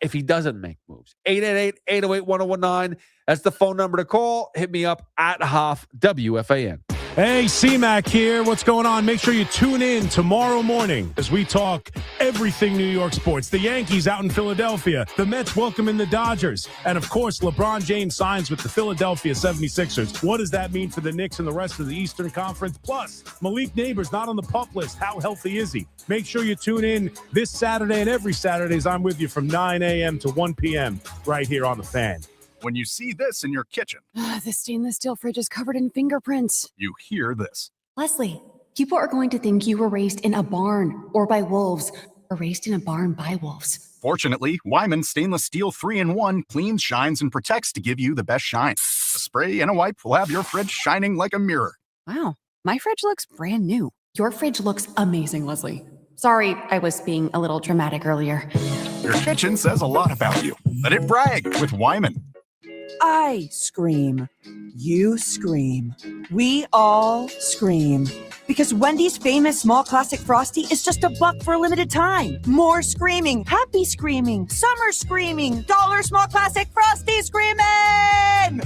if he doesn't make moves. 888-808-1019. That's the phone number to call. Hit me up at Hoff WFAN. Hey, C-Mac here. What's going on? Make sure you tune in tomorrow morning as we talk everything New York sports. The Yankees out in Philadelphia. The Mets welcoming the Dodgers. And, of course, LeBron James signs with the Philadelphia 76ers. What does that mean for the Knicks and the rest of the Eastern Conference? Plus, Malik Neighbors not on the PUP list. How healthy is he? Make sure you tune in this Saturday and every Saturday as I'm with you from 9 a.m. to 1 p.m. right here on The Fan. When you see this in your kitchen, the stainless steel fridge is covered in fingerprints. You hear this. Leslie, people are going to think you were raised in a barn or by wolves or raised in a barn by wolves. Fortunately, Wyman Stainless Steel 3-in-1 cleans, shines, and protects to give you the best shine. A spray and a wipe will have your fridge shining like a mirror. Wow, my fridge looks brand new. Your fridge looks amazing, Leslie. Sorry, I was being a little dramatic earlier. Your kitchen says a lot about you. Let it brag with Wyman. I scream. You scream. We all scream. Because Wendy's famous small classic Frosty is just $1 for a limited time. More screaming, happy screaming, summer screaming, dollar small classic Frosty screaming!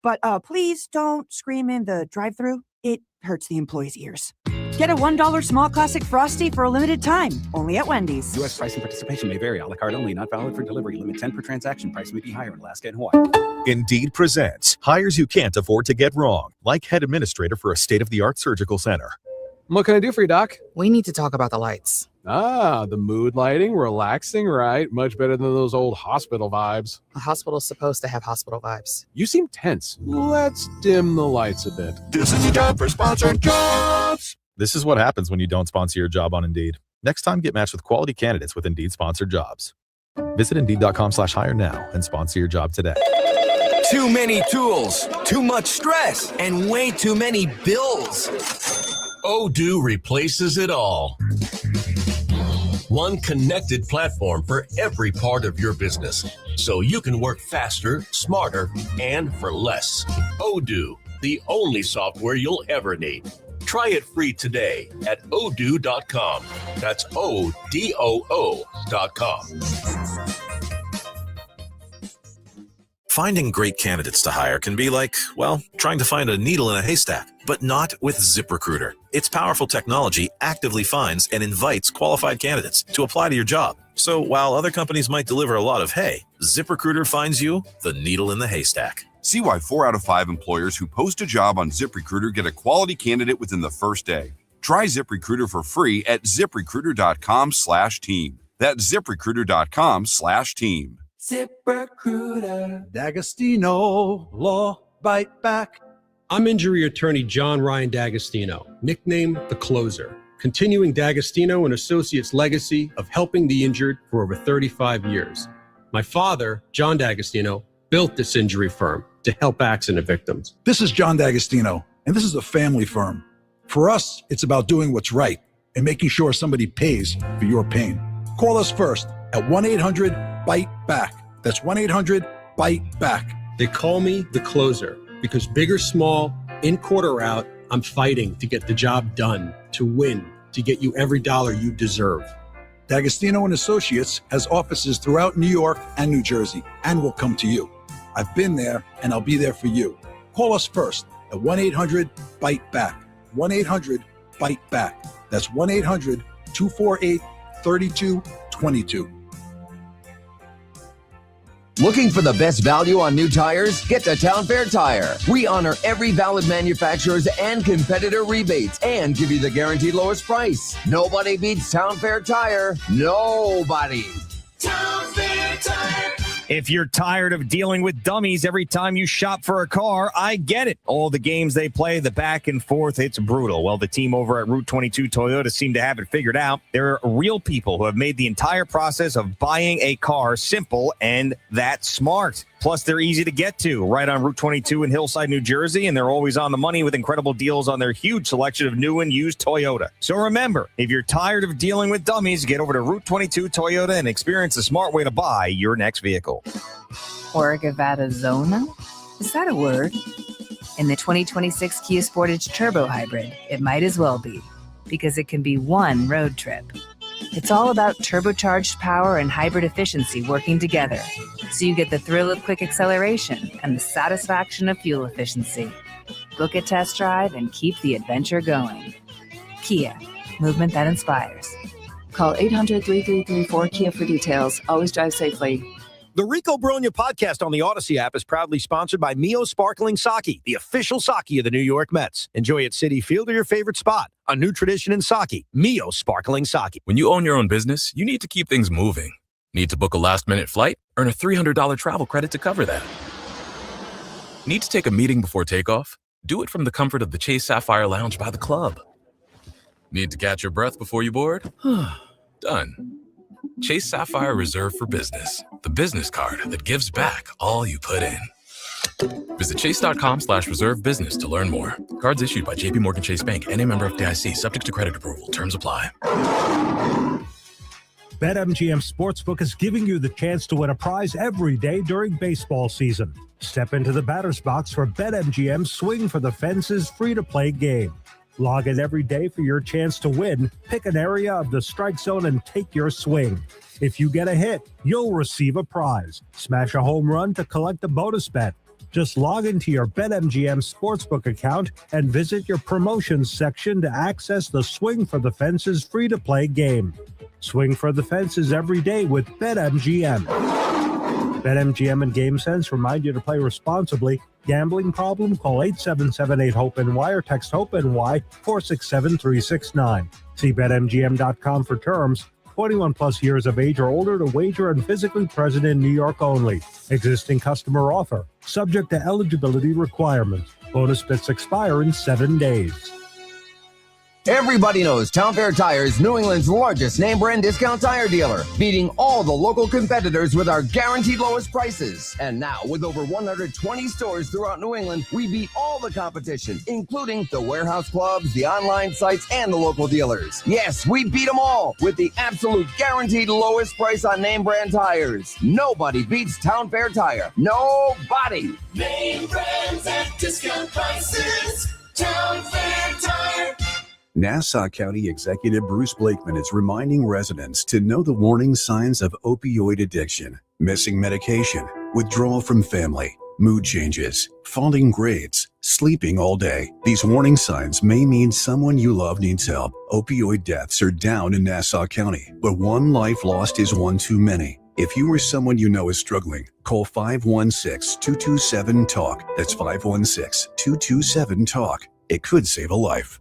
But please don't scream in the drive-thru. It hurts the employees' ears. Get a $1 small classic Frosty for a limited time, only at Wendy's. U.S. price and participation may vary. A la carte only, not valid for delivery. Limit 10 per transaction. Price may be higher in Alaska and Hawaii. Indeed presents hires you can't afford to get wrong, like head administrator for a state-of-the-art surgical center. What can I do for you, Doc? We need to talk about the lights. Ah, the mood lighting, relaxing, right? Much better than those old hospital vibes. A hospital's supposed to have hospital vibes. You seem tense. Let's dim the lights a bit. This is your job for sponsored jobs. This is what happens when you don't sponsor your job on Indeed. Next time, get matched with quality candidates with Indeed sponsored jobs. Visit Indeed.com/hire now and sponsor your job today. Too many tools, too much stress, and way too many bills. Odoo replaces it all. One connected platform for every part of your business, so you can work faster, smarter, and for less. Odoo, the only software you'll ever need. Try it free today at odoo.com. That's ODOO.com. Finding great candidates to hire can be like, well, trying to find a needle in a haystack, but not with ZipRecruiter. Its powerful technology actively finds and invites qualified candidates to apply to your job. So while other companies might deliver a lot of hay, ZipRecruiter finds you the needle in the haystack. See why 4 out of 5 employers who post a job on ZipRecruiter get a quality candidate within the first day. Try ZipRecruiter for free at ZipRecruiter.com/team. That's ZipRecruiter.com/team. ZipRecruiter. D'Agostino, Law, Bite Back. I'm injury attorney John Ryan D'Agostino, nicknamed The Closer, continuing D'Agostino and Associates' legacy of helping the injured for over 35 years. My father, John D'Agostino, built this injury firm to help accident victims. This is John D'Agostino, and this is a family firm. For us, it's about doing what's right and making sure somebody pays for your pain. Call us first at 1-800-BITE-BACK. That's 1-800-BITE-BACK. They call me The Closer because big or small, in court or out, I'm fighting to get the job done, to win, to get you every dollar you deserve. D'Agostino and Associates has offices throughout New York and New Jersey and will come to you. I've been there and I'll be there for you. Call us first at 1-800-BITE-BACK. 1-800-BITE-BACK. That's 1-800-248-3222. Looking for the best value on new tires? Get to Town Fair Tire. We honor every valid manufacturer's and competitor rebates and give you the guaranteed lowest price. Nobody beats Town Fair Tire. Nobody. Town Fair Tire. If you're tired of dealing with dummies every time you shop for a car, I get it. All the games they play, the back and forth, it's brutal. Well, the team over at Route 22 Toyota seem to have it figured out. They're real people who have made the entire process of buying a car simple and that smart. Plus, they're easy to get to, right on Route 22 in Hillside, New Jersey, and they're always on the money with incredible deals on their huge selection of new and used Toyota. So remember, if you're tired of dealing with dummies, get over to Route 22 Toyota and experience the smart way to buy your next vehicle. Zona? Is that a word? In the 2026 Kia Sportage Turbo Hybrid, it might as well be, because it can be one road trip. It's all about turbocharged power and hybrid efficiency working together, so you get the thrill of quick acceleration and the satisfaction of fuel efficiency. Book a test drive and keep the adventure going. Kia, movement that inspires. Call 800-3334-KIA for details. Always drive safely. The Rico Bronya podcast on the Odyssey app is proudly sponsored by Mio Sparkling Sake, the official sake of the New York Mets. Enjoy at Citi Field or your favorite spot. A new tradition in sake, Mio Sparkling Sake. When you own your own business, you need to keep things moving. Need to book a last-minute flight? Earn a $300 travel credit to cover that. Need to take a meeting before takeoff? Do it from the comfort of the Chase Sapphire Lounge by the club. Need to catch your breath before you board? Done. Chase Sapphire Reserve for Business, the business card that gives back all you put in. Visit chase.com/reserve business to learn more. Cards issued by JPMorgan Chase Bank, N.A. member FDIC, subject to credit approval. Terms apply. BetMGM Sportsbook is giving you the chance to win a prize every day during baseball season. Step into the batter's box for BetMGM's Swing for the Fences free-to-play game. Log in every day for your chance to win. Pick an area of the strike zone and take your swing. If you get a hit, you'll receive a prize. Smash a home run to collect a bonus bet. Just log into your BetMGM Sportsbook account and visit your promotions section to access the Swing for the Fences free-to-play game. Swing for the Fences every day with BetMGM. BetMGM and GameSense remind you to play responsibly. Gambling problem? Call 877-8-HOPE-NY or text HOPE-NY 467-369. See BetMGM.com for terms. 21 plus years of age or older to wager and physically present in New York only. Existing customer offer. Subject to eligibility requirements. Bonus bets expire in 7 days. Everybody knows Town Fair Tire is New England's largest name brand discount tire dealer, beating all the local competitors with our guaranteed lowest prices. And now, with over 120 stores throughout New England, we beat all the competition, including the warehouse clubs, the online sites, and the local dealers. Yes, we beat them all with the absolute guaranteed lowest price on name brand tires. Nobody beats Town Fair Tire. Nobody. Name brands at discount prices. Town Fair Tire. Nassau County Executive Bruce Blakeman is reminding residents to know the warning signs of opioid addiction: missing medication, withdrawal from family, mood changes, falling grades, sleeping all day. These warning signs may mean someone you love needs help. Opioid deaths are down in Nassau County, but one life lost is one too many. If you or someone you know is struggling, call 516-227-TALK. That's 516-227-TALK. It could save a life.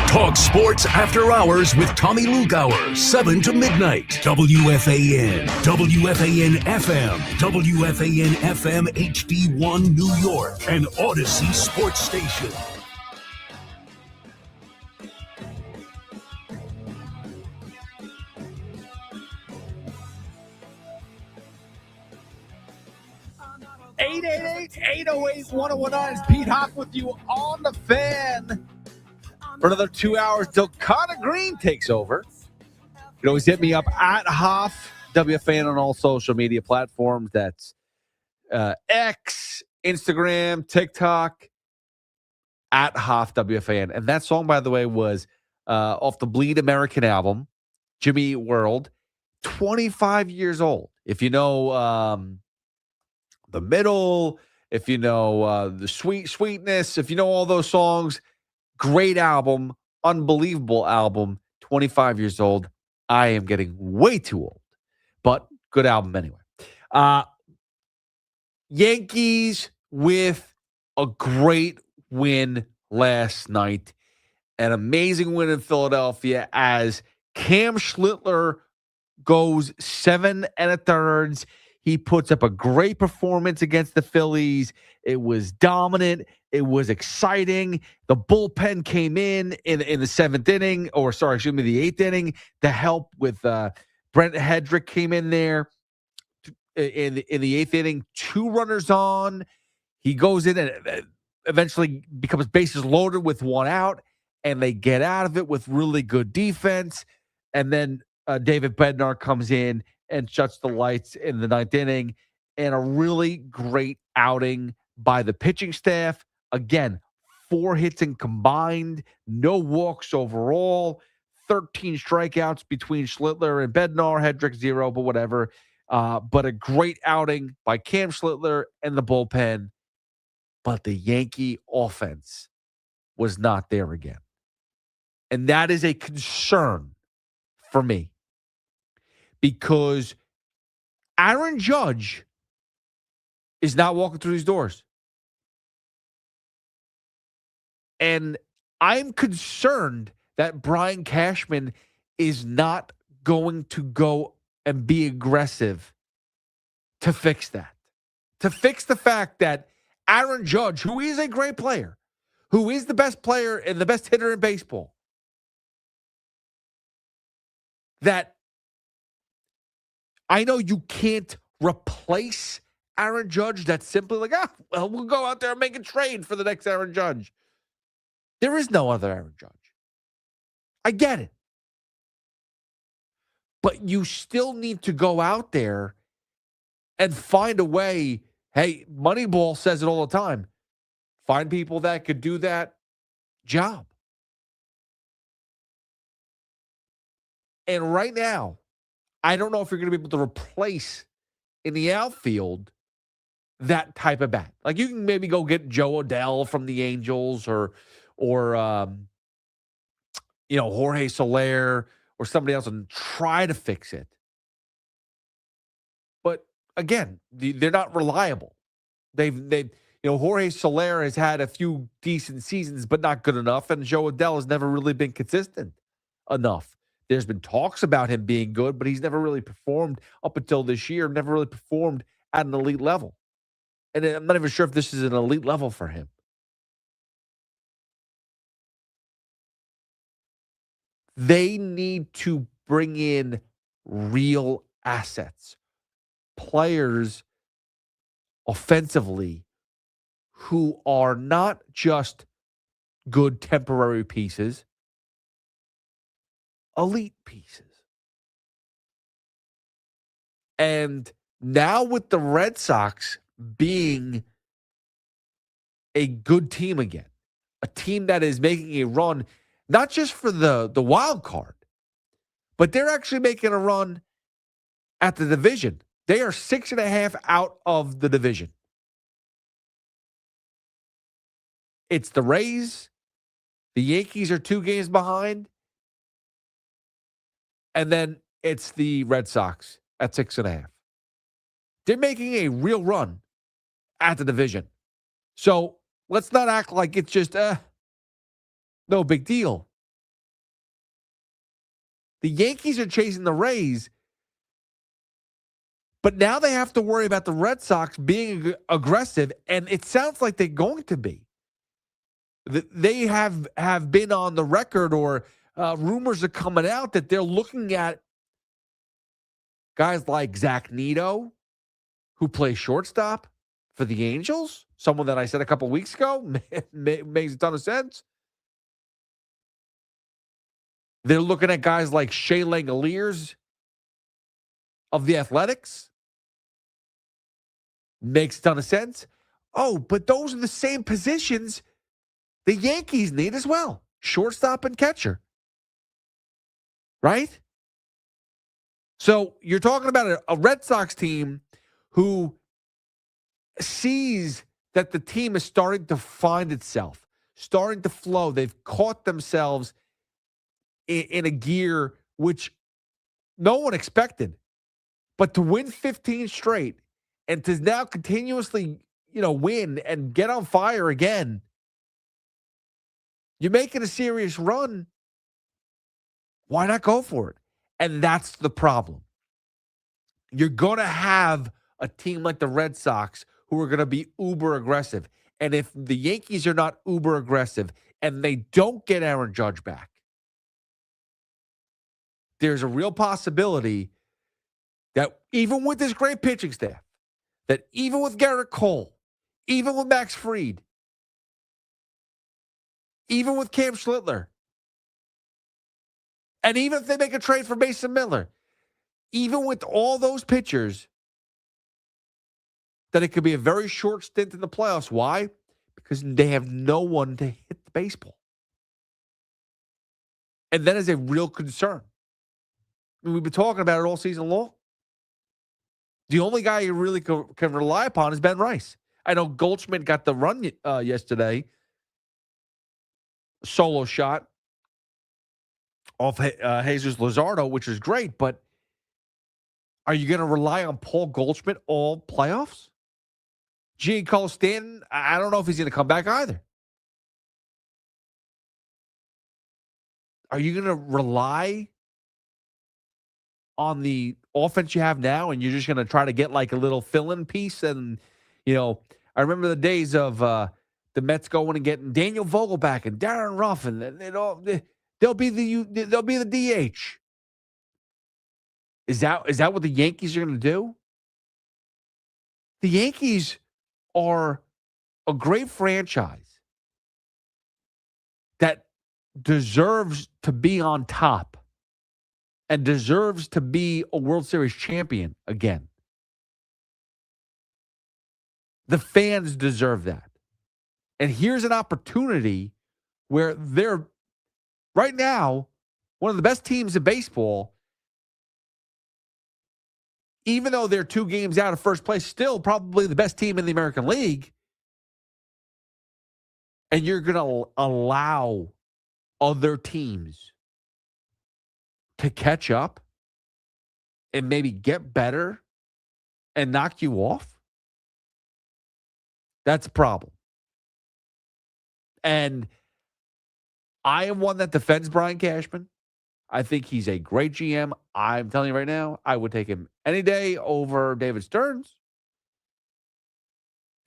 Talk sports after hours with Tommy Lugauer, 7 to midnight. WFAN, WFAN FM, WFAN FM HD1 New York, and Odyssey Sports Station. Eight 808-1019 is Pete Hawk with you on the Fan. For another 2 hours, till Connor Green takes over. You can always hit me up at Hoff WFAN on all social media platforms. That's X, Instagram, TikTok, at Hoff WFAN. And that song, by the way, was off the Bleed American album, Jimmy Eat World, 25 years old. If you know The Middle, if you know the Sweetness, if you know all those songs, great album, unbelievable album, 25 years old. I am getting way too old, but good album anyway. Yankees with a great win last night. An amazing win in Philadelphia as Cam Schlittler goes 7 1/3. He puts up a great performance against the Phillies. It was dominant. It was exciting. The bullpen came in the 7th inning, or sorry, excuse me, the 8th inning to help with Brent Hedrick came in there in the 8th inning. 2 runners on. He goes in and eventually becomes bases loaded with 1 out, and they get out of it with really good defense. And then David Bednar comes in and shuts the lights in the 9th inning, and a really great outing by the pitching staff. Again, 4 hits in combined, no walks overall, 13 strikeouts between Schlittler and Bednar, Hedrick 0, but whatever. But a great outing by Cam Schlittler and the bullpen. But the Yankee offense was not there again. And that is a concern for me, because Aaron Judge is not walking through these doors. And I'm concerned that Brian Cashman is not going to go and be aggressive to fix that. To fix the fact that Aaron Judge, who is a great player, who is the best player and the best hitter in baseball, that I know you can't replace Aaron Judge. That's simply like, well, we'll go out there and make a trade for the next Aaron Judge. There is no other Aaron Judge. I get it. But you still need to go out there and find a way. Hey, Moneyball says it all the time. Find people that could do that job. And right now, I don't know if you're going to be able to replace in the outfield that type of bat. Like you can maybe go get Joe Odell from the Angels or Jorge Soler or somebody else and try to fix it. But again, they're not reliable. Jorge Soler has had a few decent seasons, but not good enough. And Joe Odell has never really been consistent enough. There's been talks about him being good, but he's never really performed up until this year, never really performed at an elite level. And I'm not even sure if this is an elite level for him. They need to bring in real assets, players offensively who are not just good temporary pieces, elite pieces. And now with the Red Sox being a good team again, a team that is making a run, not just for the wild card, but they're actually making a run at the division. They are 6.5 out of the division. It's the Rays. The Yankees are 2 games behind. And then it's the Red Sox at 6.5. They're making a real run at the division. So let's not act like it's just, no big deal. The Yankees are chasing the Rays, but now they have to worry about the Red Sox being aggressive, and it sounds like they're going to be. They have been on the record, or rumors are coming out that they're looking at guys like Zach Neto, who plays shortstop for the Angels, someone that I said a couple weeks ago, makes a ton of sense. They're looking at guys like Shea Langoliers of the Athletics. Makes a ton of sense. Oh, but those are the same positions the Yankees need as well. Shortstop and catcher. Right? So you're talking about a Red Sox team who sees that the team is starting to find itself, starting to flow. They've caught themselves in a gear which no one expected. But to win 15 straight and to now continuously, win and get on fire again, you're making a serious run. Why not go for it? And that's the problem. You're going to have a team like the Red Sox who are going to be uber aggressive. And if the Yankees are not uber aggressive and they don't get Aaron Judge back, there's a real possibility that even with this great pitching staff, that even with Garrett Cole, even with Max Fried, even with Cam Schlittler, and even if they make a trade for Mason Miller, even with all those pitchers, that it could be a very short stint in the playoffs. Why? Because they have no one to hit the baseball. And that is a real concern. We've been talking about it all season long. The only guy you really can rely upon is Ben Rice. I know Goldschmidt got the run yesterday. Solo shot off Jesus Luzardo, which is great, but are you going to rely on Paul Goldschmidt all playoffs? Giancarlo Stanton, I don't know if he's going to come back either. Are you going to rely on the offense you have now and you're just going to try to get like a little fill-in piece? And, I remember the days of the Mets going and getting Daniel Vogelback and Darren Ruff, and they'll be the DH. Is that what the Yankees are going to do? The Yankees are a great franchise that deserves to be on top and deserves to be a World Series champion again. The fans deserve that. And here's an opportunity where they're right now one of the best teams in baseball, even though they're 2 games out of first place, still probably the best team in the American League. And you're going to allow other teams to catch up and maybe get better and knock you off? That's a problem. And I am one that defends Brian Cashman. I think he's a great GM. I'm telling you right now, I would take him any day over David Stearns,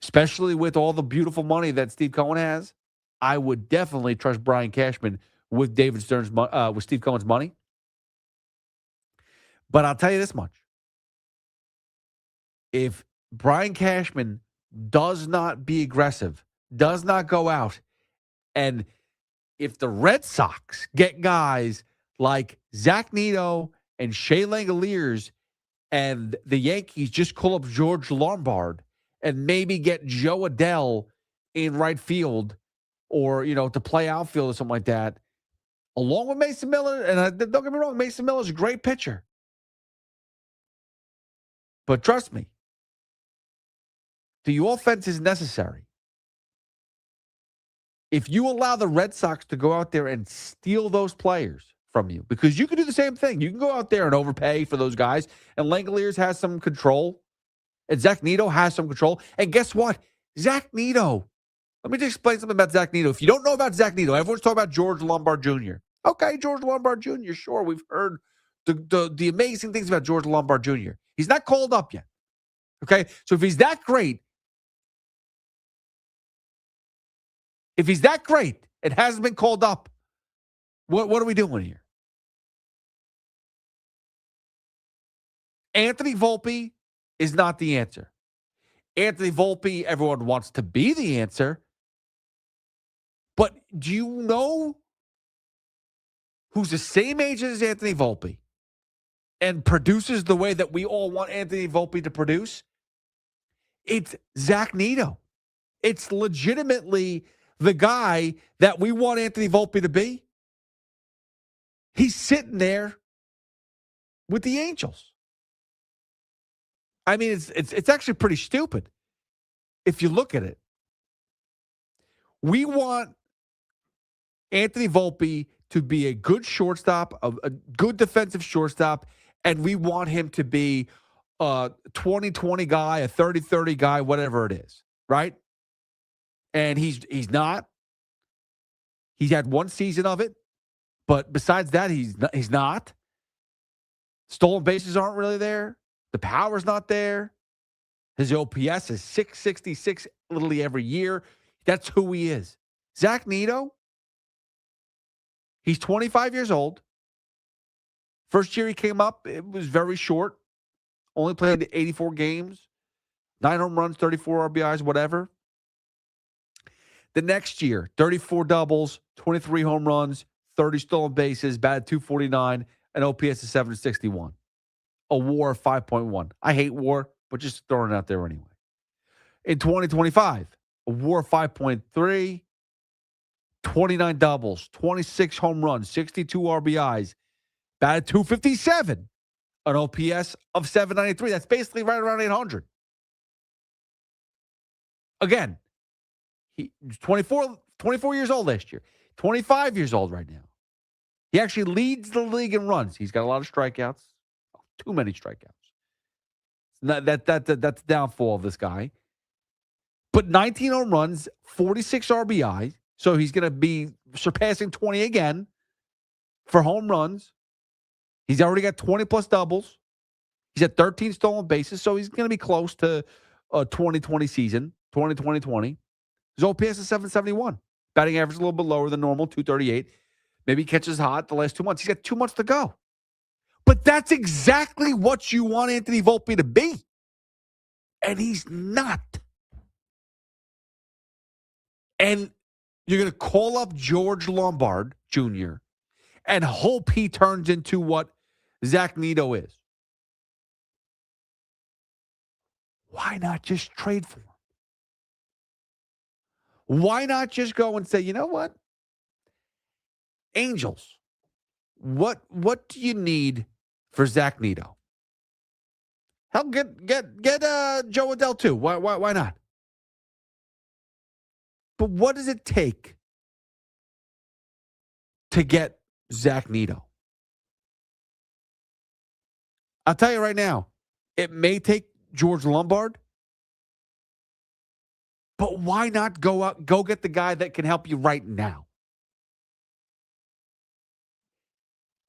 especially with all the beautiful money that Steve Cohen has. I would definitely trust Brian Cashman with David Stearns, with Steve Cohen's money. But I'll tell you this much. If Brian Cashman does not be aggressive, does not go out, and if the Red Sox get guys like Zach Neto and Shea Langoliers, and the Yankees just call up George Lombard and maybe get Joe Adell in right field or, to play outfield or something like that, along with Mason Miller, and don't get me wrong, Mason Miller is a great pitcher. But trust me, the offense is necessary. If you allow the Red Sox to go out there and steal those players from you, because you can do the same thing. You can go out there and overpay for those guys, and Langoliers has some control, and Zach Neto has some control. And guess what? Zach Neto. Let me just explain something about Zach Neto. If you don't know about Zach Neto, everyone's talking about George Lombard Jr. Okay, George Lombard Jr., sure. We've heard the amazing things about George Lombard Jr. He's not called up yet. Okay, so if he's that great, it hasn't been called up, what are we doing here? Anthony Volpe is not the answer. Anthony Volpe, everyone wants to be the answer. But do you know who's the same age as Anthony Volpe and produces the way that we all want Anthony Volpe to produce? It's Zach Neto. It's legitimately the guy that we want Anthony Volpe to be. He's sitting there with the Angels. I mean, it's actually pretty stupid if you look at it. We want Anthony Volpe to be a good shortstop, a good defensive shortstop, and we want him to be a 20-20 guy, a 30-30 guy, whatever it is, right? And he's not. He's had one season of it, but besides that, he's not. Stolen bases aren't really there. The power's not there. His OPS is 666 literally every year. That's who he is. Zach Neto, he's 25 years old. First year he came up, it was very short. Only played 84 games, 9 home runs, 34 RBIs, whatever. The next year, 34 doubles, 23 home runs, 30 stolen bases, batted .249, an OPS of 761. A WAR of 5.1. I hate WAR, but just throwing it out there anyway. In 2025, a WAR of 5.3, 29 doubles, 26 home runs, 62 RBIs, batted .257, an OPS of 793. That's basically right around 800. Again, he was 24 years old last year, 25 years old right now. He actually leads the league in runs. He's got a lot of strikeouts, too many strikeouts. That's the downfall of this guy. But 19 home runs, 46 RBI. So he's going to be surpassing 20 again for home runs. He's already got 20-plus doubles. He's at 13 stolen bases, so he's going to be close to a 2020 season, 2020. His OPS is 771. Batting average a little bit lower than normal, 238. Maybe he catches hot the last 2 months. He's got 2 months to go. But that's exactly what you want Anthony Volpe to be. And he's not. And you're going to call up George Lombard Jr. and hope he turns into what Zach Neto is. Why not just trade for him? Why not just go and say, you know what? Angels, what do you need for Zach Neto? Hell, get Joe Adele too. Why not? But what does it take to get Zach Neto? I'll tell you right now, it may take George Lombard, but why not go get the guy that can help you right now?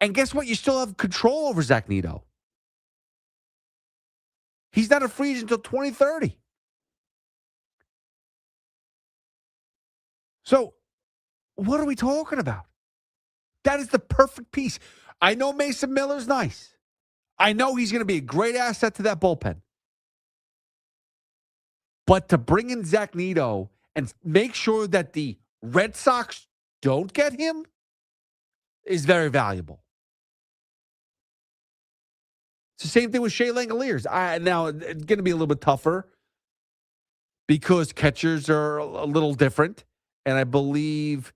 And guess what? You still have control over Zach Neto. He's not a free agent until 2030. So, what are we talking about? That is the perfect piece. I know Mason Miller's nice. I know he's going to be a great asset to that bullpen. But to bring in Zach Neto and make sure that the Red Sox don't get him is very valuable. It's the same thing with Shea Langoliers. Now, it's going to be a little bit tougher because catchers are a little different. And I believe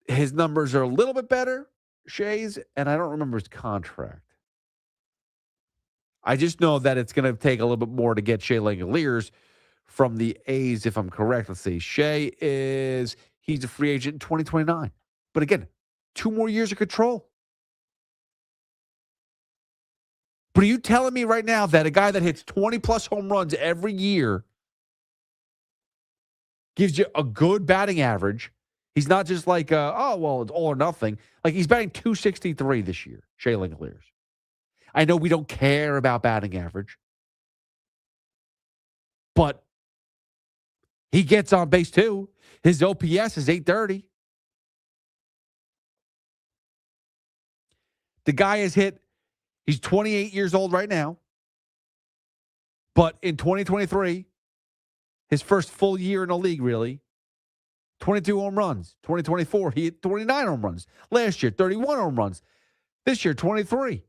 his numbers are a little bit better, Shea's, and I don't remember his contract. I just know that it's going to take a little bit more to get Shea Langoliers from the A's, if I'm correct. Let's see. He's a free agent in 2029. But again, 2 more years of control. But are you telling me right now that a guy that hits 20-plus home runs every year gives you a good batting average? He's not just like, it's all or nothing. Like, he's batting .263 this year, Shea Langoliers. I know we don't care about batting average, but he gets on base too. His OPS is .830. The guy has hit, he's 28 years old right now, but in 2023, his first full year in the league, really, 22 home runs. 2024, he hit 29 home runs. Last year, 31 home runs. This year, 23.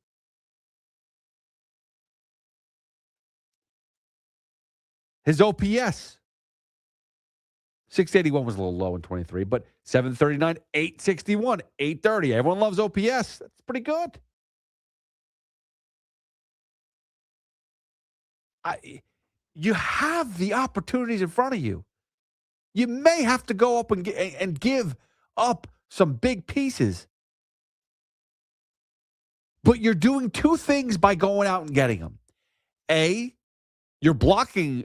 His OPS, 681 was a little low in 23, but 739, 861, 830. Everyone loves OPS. That's pretty good. You have the opportunities in front of you. You may have to go up and give up some big pieces. But you're doing 2 things by going out and getting them. A, you're blocking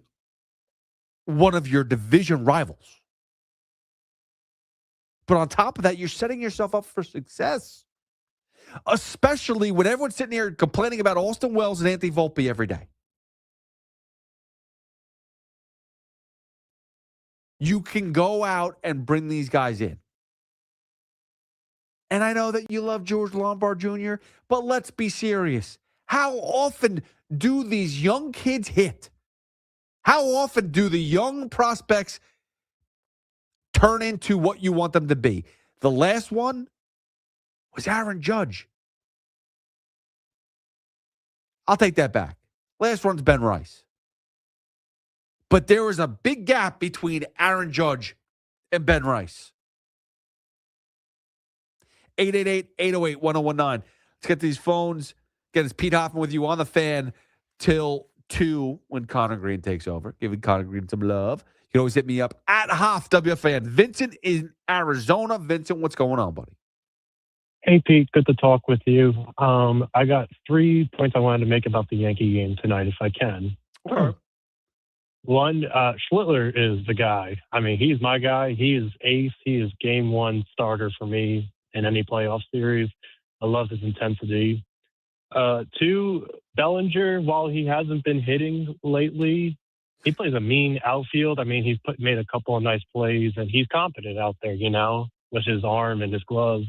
one of your division rivals. But on top of that, you're setting yourself up for success. Especially when everyone's sitting here complaining about Austin Wells and Anthony Volpe every day. You can go out and bring these guys in. And I know that you love George Lombard Jr., but let's be serious. How often do these young kids hit? How often do the young prospects turn into what you want them to be? The last one was Aaron Judge. I'll take that back. Last one's Ben Rice. But there was a big gap between Aaron Judge and Ben Rice. 888-808-1019. Let's get these phones. Get his Pete Hoffman with you on the Fan till 2 when Connor Green takes over. Giving Connor Green some love. You can always hit me up at Hoff WFAN. Vincent in Arizona. Vincent, what's going on, buddy? Hey, Pete. Good to talk with you. I got 3 points I wanted to make about the Yankee game tonight, if I can. Okay. One, Schlittler is the guy. I mean, he's my guy. He is ace. He is game 1 starter for me in any playoff series. I love his intensity. 2, Bellinger, while he hasn't been hitting lately, he plays a mean outfield. I mean, he's made a couple of nice plays, and he's competent out there, with his arm and his gloves,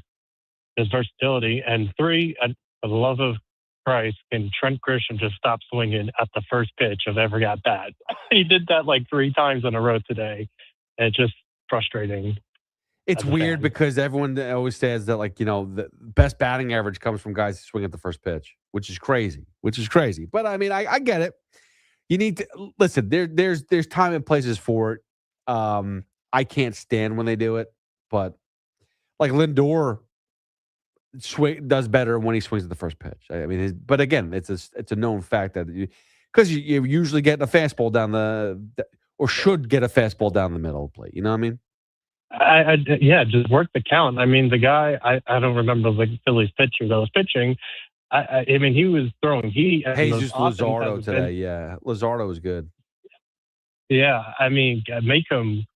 his versatility. And 3, for the love of Christ, can Trent Grisham just stop swinging at the first pitch of every at-bat? He did that like 3 times in a row today. And it's just frustrating. It's weird because everyone always says that, the best batting average comes from guys who swing at the first pitch, which is crazy. But, I mean, I get it. You need to – listen, there's time and places for it. I can't stand when they do it. But, like Lindor, does better when he swings at the first pitch. I mean, but again, it's a known fact that because you usually get a fastball down or should get a fastball down the middle of the plate. You know what I mean? Yeah, just work the count. I mean, the guy, I don't remember the Phillies pitcher that was pitching. I mean, he was throwing heat. Jesus Luzardo today. Yeah, Luzardo was good. Yeah, I mean, make him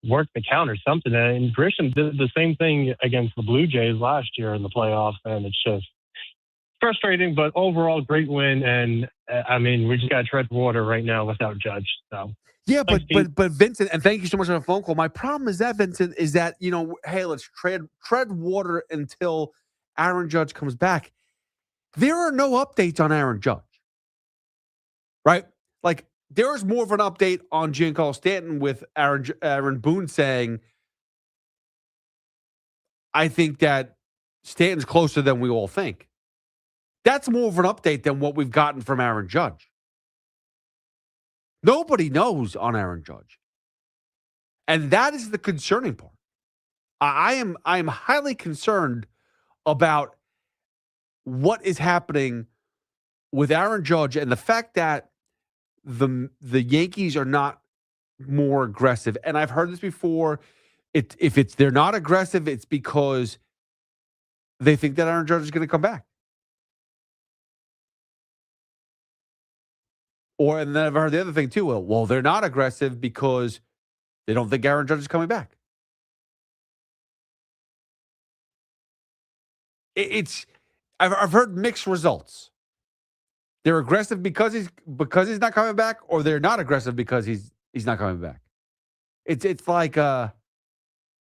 work the count or something. And Grisham did the same thing against the Blue Jays last year in the playoffs, and it's just frustrating. But overall, great win. And I mean, we just got to tread water right now without Judge. So. Yeah, but Vincent, and thank you so much for the phone call. My problem is that, Vincent, is that, hey, let's tread water until Aaron Judge comes back. There are no updates on Aaron Judge, right? Like, there is more of an update on Giancarlo Stanton with Aaron Boone saying, I think that Stanton's closer than we all think. That's more of an update than what we've gotten from Aaron Judge. Nobody knows on Aaron Judge. And that is the concerning part. I am highly concerned about what is happening with Aaron Judge and the fact that the Yankees are not more aggressive. And I've heard this before. If they're not aggressive, it's because they think that Aaron Judge is going to come back. And then I've heard the other thing too. Well, they're not aggressive because they don't think Aaron Judge is coming back. I've heard mixed results. They're aggressive because he's not coming back, or they're not aggressive because he's not coming back. It's like, how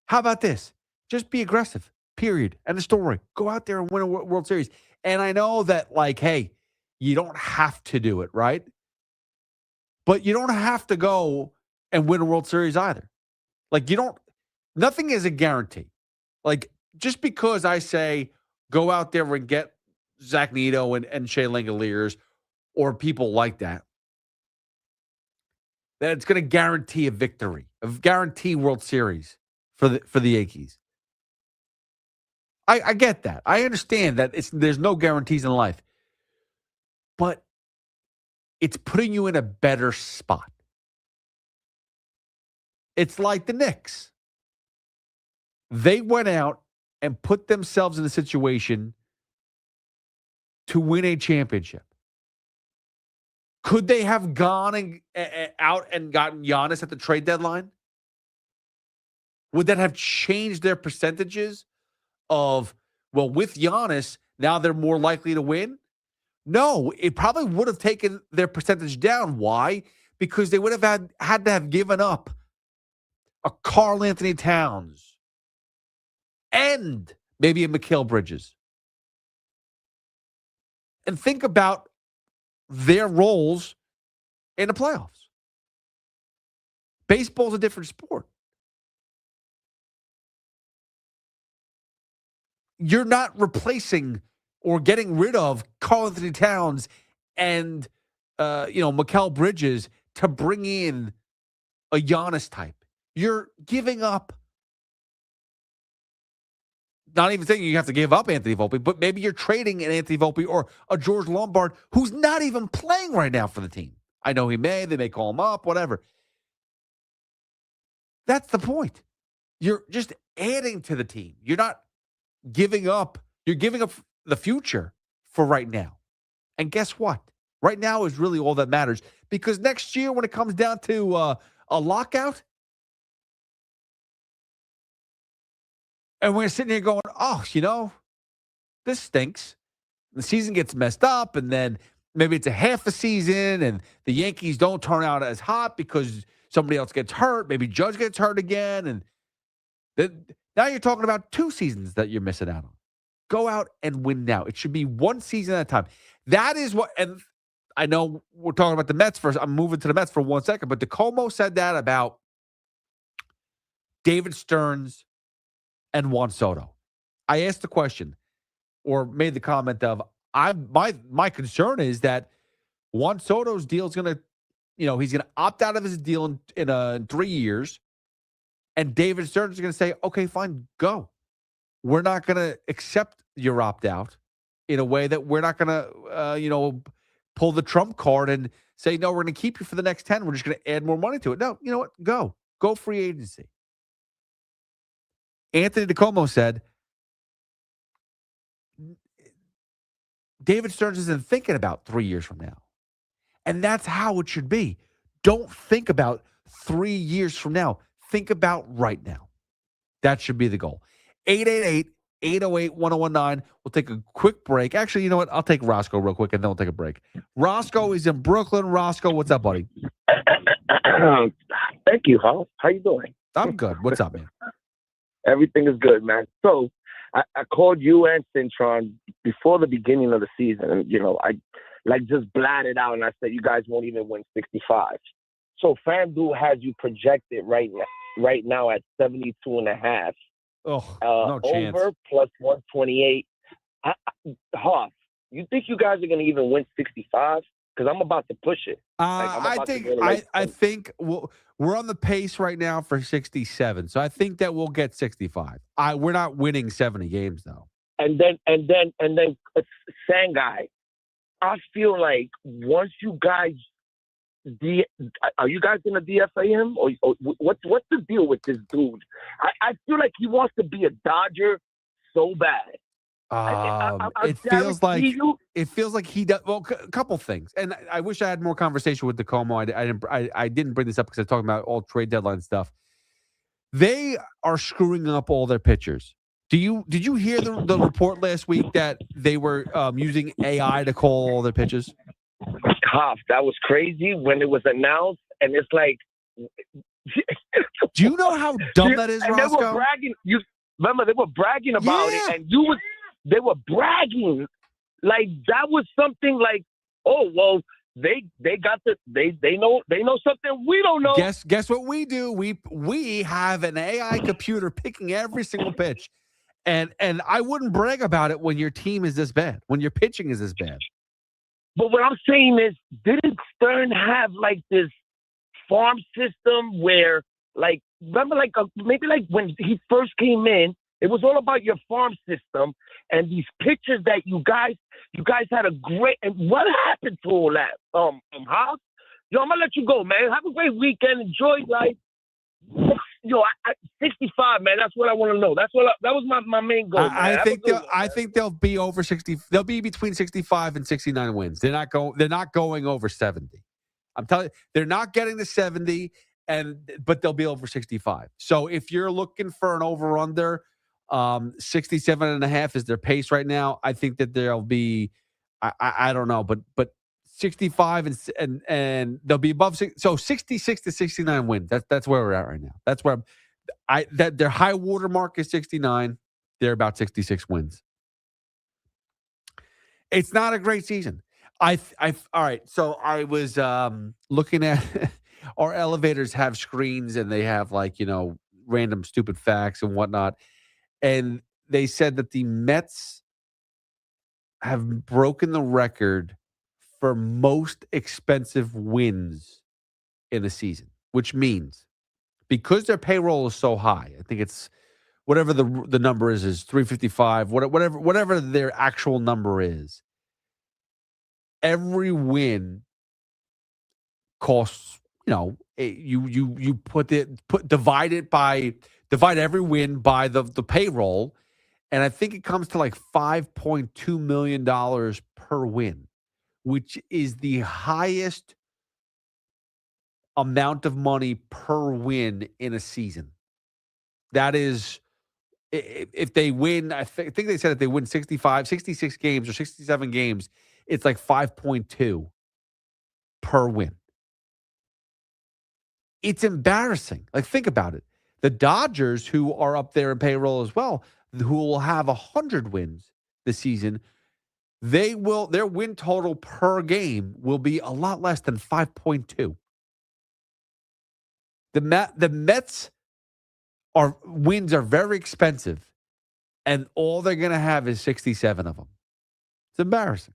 about this? Just be aggressive. Period. End of story. Go out there and win a World Series. And I know that, like, hey, you don't have to do it, right? But you don't have to go and win a World Series either. Like, nothing is a guarantee. Like, just because I say go out there and get Zach Neto and Shea Langoliers or people like that it's going to guarantee a victory, guarantee World Series for the Yankees. I get that. I understand that there's no guarantees in life. But it's putting you in a better spot. It's like the Knicks. They went out and put themselves in a situation to win a championship. Could they have gone out and gotten Giannis at the trade deadline? Would that have changed their percentages of, well, with Giannis, now they're more likely to win? No, it probably would have taken their percentage down. Why? Because they would have had to have given up a Karl Anthony Towns and maybe a Mikal Bridges. And think about their roles in the playoffs. Baseball's a different sport. You're not replacing or getting rid of Karl Anthony Towns and Mikal Bridges to bring in a Giannis type. You're giving up, not even saying you have to give up Anthony Volpe, but maybe you're trading an Anthony Volpe or a George Lombard who's not even playing right now for the team. I know they may call him up, whatever. That's the point. You're just adding to the team. You're not giving up. You're giving up the future for right now. And guess what? Right now is really all that matters, because next year when it comes down to a lockout, and we're sitting here going, oh, this stinks. The season gets messed up, and then maybe it's a half a season, and the Yankees don't turn out as hot because somebody else gets hurt. Maybe Judge gets hurt again, and then now you're talking about 2 seasons that you're missing out on. Go out and win now. It should be 1 season at a time. That is what, and I know we're talking about the Mets first. I'm moving to the Mets for 1 second, but DeComo said that about David Stearns and Juan Soto. I asked the question or made the comment of, my concern is that Juan Soto's deal is going to, he's going to opt out of his deal in 3 years. And David Stearns is going to say, okay, fine, go. We're not going to accept your opt out in a way that we're not going to, pull the trump card and say, no, we're going to keep you for the next 10. We're just going to add more money to it. No, you know what? Go free agency. Anthony DeComo said, David Stearns isn't thinking about 3 years from now. And that's how it should be. Don't think about 3 years from now. Think about right now. That should be the goal. 888-808-1019. We'll take a quick break. Actually, you know what? I'll take Roscoe real quick, and then we'll take a break. Roscoe is in Brooklyn. Roscoe, what's up, buddy? Thank you, Hal. How you doing? I'm good. What's up, man? Everything is good, man. So I called you and Cintron before the beginning of the season, and I just blatted out, and I said you guys won't even win 65. So FanDuel has you projected right now at 72.5. Oh, no chance. Over plus 128. Hoff, you think you guys are going to even win 65? Because I'm about to push it. I think we're on the pace right now for 67. So I think that we'll get 65. We're not winning 70 games though. And then Sangai, I feel like once you guys are you guys gonna DFA him or what's the deal with this dude? I feel like he wants to be a Dodger so bad. It feels like he does. Well, a couple things, and I wish I had more conversation with DeComo. I didn't bring this up because I'm talking about all trade deadline stuff. They are screwing up all their pitchers. Did you hear the report last week that they were using AI to call all their pitches? Hoff, that was crazy when it was announced, and it's like, do you know how dumb that is, and Roscoe? They were bragging. You remember they were bragging about it, and they were bragging like that was something like, oh well, they know something we don't know. Guess what we do? We have an AI computer picking every single pitch, and I wouldn't brag about it when your team is this bad, when your pitching is this bad. But what I'm saying is, didn't Stern have like this farm system where, like, remember, like maybe like when he first came in, it was all about your farm system and these pitchers that you guys had a great. And what happened to all that? House? I'm gonna let you go, man. Have a great weekend. Enjoy life. 65, man. That's what I want to know. That was my main goal. I think they'll be over 60. They'll be between 65 and 69 wins. They're not going over 70. I'm telling you, they're not getting to 70, but they'll be over 65. So if you're looking for an over under, 67.5 is their pace right now. I think that there'll be, I don't know, but 65 and they'll be above 6. So 66 to 69 wins. That's where we're at right now. That's where their high water mark is 69. They're about 66 wins. It's not a great season. All right. So I was looking at our elevators have screens and they have random stupid facts and whatnot. And they said that the Mets have broken the record for most expensive wins in a season, which means because their payroll is so high, I think it's whatever the number is 355, whatever their actual number is. Every win costs, you divide every win by the payroll, and I think it comes to like $5.2 million per win, which is the highest amount of money per win in a season. That is, if they win, I think they said if they win 66 games or 67 games, it's like 5.2 per win. It's embarrassing. Like, think about it. The Dodgers, who are up there in payroll as well, who will have 100 wins this season, their win total per game will be a lot less than 5.2. The Mets wins are very expensive, and all they're going to have is 67 of them. It's embarrassing.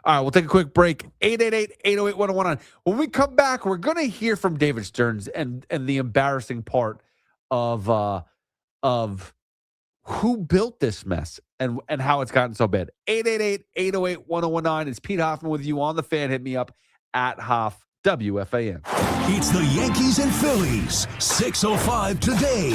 All right, we'll take a quick break. 888-808-1019. When we come back, we're going to hear from David Stearns and the embarrassing part of who built this mess and how it's gotten so bad. 888-808-1019. It's Pete Hoffman with you on the Fan. Hit me up at Hoff WFAN. It's the Yankees and Phillies. 6:05 today.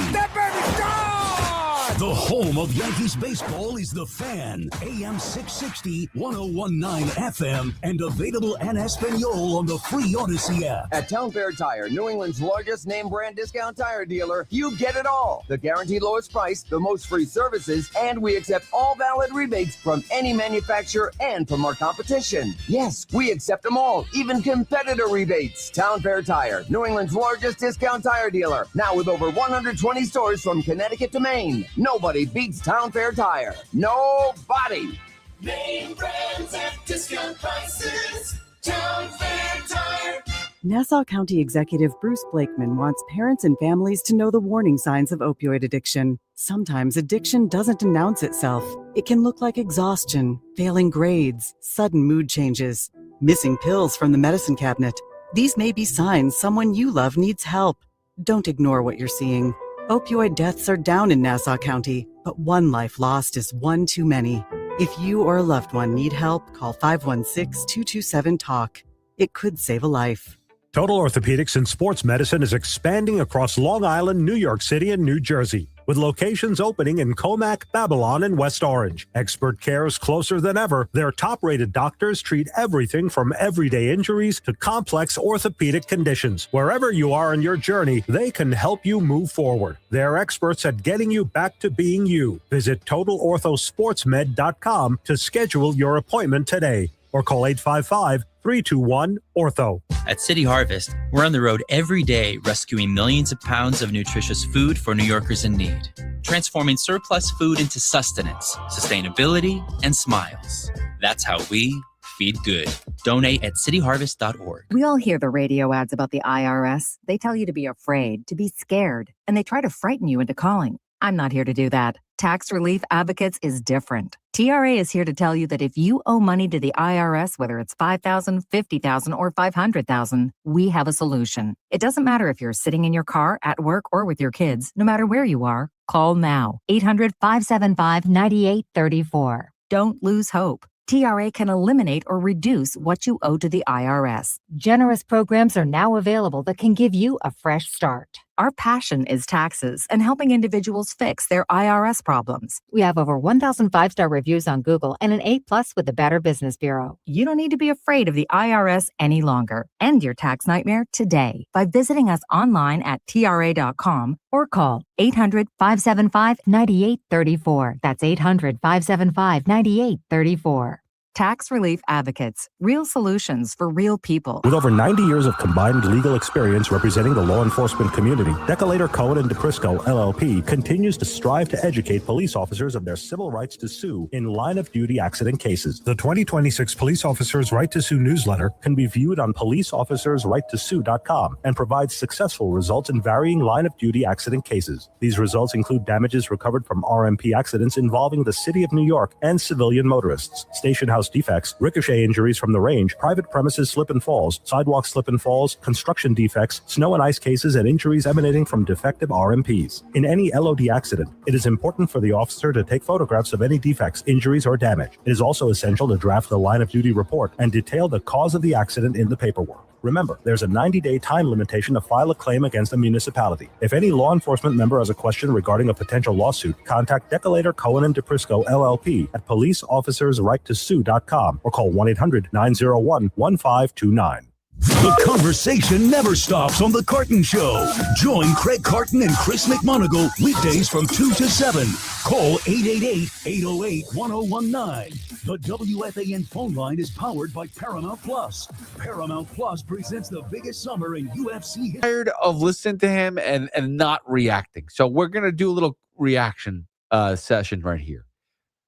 The home of Yankees baseball is the Fan. AM 660, 1019 FM, and available en Espanol on the free Odyssey app. At Town Fair Tire, New England's largest name brand discount tire dealer, you get it all. The guaranteed lowest price, the most free services, and we accept all valid rebates from any manufacturer and from our competition. Yes, we accept them all, even competitor rebates. Town Fair Tire, New England's largest discount tire dealer, now with over 120 stores from Connecticut to Maine. Nobody beats Town Fair Tire. Nobody. Name brands at discount prices. Town Fair Tire. Nassau County Executive Bruce Blakeman wants parents and families to know the warning signs of opioid addiction. Sometimes addiction doesn't announce itself. It can look like exhaustion, failing grades, sudden mood changes, missing pills from the medicine cabinet. These may be signs someone you love needs help. Don't ignore what you're seeing. Opioid deaths are down in Nassau County, but one life lost is one too many. If you or a loved one need help, call 516-227-TALK. It could save a life. Total Orthopedics and Sports Medicine is expanding across Long Island, New York City, and New Jersey, with locations opening in Comac, Babylon, and West Orange. Expert care is closer than ever. Their top-rated doctors treat everything from everyday injuries to complex orthopedic conditions. Wherever you are in your journey, they can help you move forward. They're experts at getting you back to being you. Visit TotalOrthoSportsMed.com to schedule your appointment today, or call 855-321-ORTHO. At City Harvest, we're on the road every day rescuing millions of pounds of nutritious food for New Yorkers in need, transforming surplus food into sustenance, sustainability, and smiles. That's how we feed good. Donate at cityharvest.org. We all hear the radio ads about the IRS. They tell you to be afraid, to be scared, and they try to frighten you into calling. I'm not here to do that. Tax Relief Advocates is different. TRA is here to tell you that if you owe money to the IRS, whether it's $5,000, $50,000, or $500,000, we have a solution. It doesn't matter if you're sitting in your car, at work, or with your kids. No matter where you are, call now. 800-575-9834. Don't lose hope. TRA can eliminate or reduce what you owe to the IRS. Generous programs are now available that can give you a fresh start. Our passion is taxes and helping individuals fix their IRS problems. We have over 1,000 5-star reviews on Google and an A+ with the Better Business Bureau. You don't need to be afraid of the IRS any longer. End your tax nightmare today by visiting us online at TRA.com or call 800-575-9834. That's 800-575-9834. Tax Relief Advocates. Real solutions for real people. With over 90 years of combined legal experience representing the law enforcement community, Decolator Cohen & DePrisco, LLP, continues to strive to educate police officers of their civil rights to sue in line-of-duty accident cases. The 2026 Police Officers' Right to Sue newsletter can be viewed on policeofficersrighttosue.com and provides successful results in varying line-of-duty accident cases. These results include damages recovered from RMP accidents involving the City of New York and civilian motorists, station house defects, ricochet injuries from the range, private premises slip and falls, sidewalk slip and falls, construction defects, snow and ice cases, and injuries emanating from defective RMPs. In any LOD accident, it is important for the officer to take photographs of any defects, injuries, or damage. It is also essential to draft the line-of-duty report and detail the cause of the accident in the paperwork. Remember, there's a 90-day time limitation to file a claim against a municipality. If any law enforcement member has a question regarding a potential lawsuit, contact Decolator Cohen & DePrisco, LLP at policeofficersrighttosue.com or call 1-800-901-1529. The conversation never stops on The Carton Show. Join Craig Carton and Chris McMonagle weekdays from 2 to 7. Call 888-808-1019. The WFAN phone line is powered by Paramount Plus. Paramount Plus presents the biggest summer in UFC history. Tired of listening to him and not reacting. So we're going to do a little reaction session right here.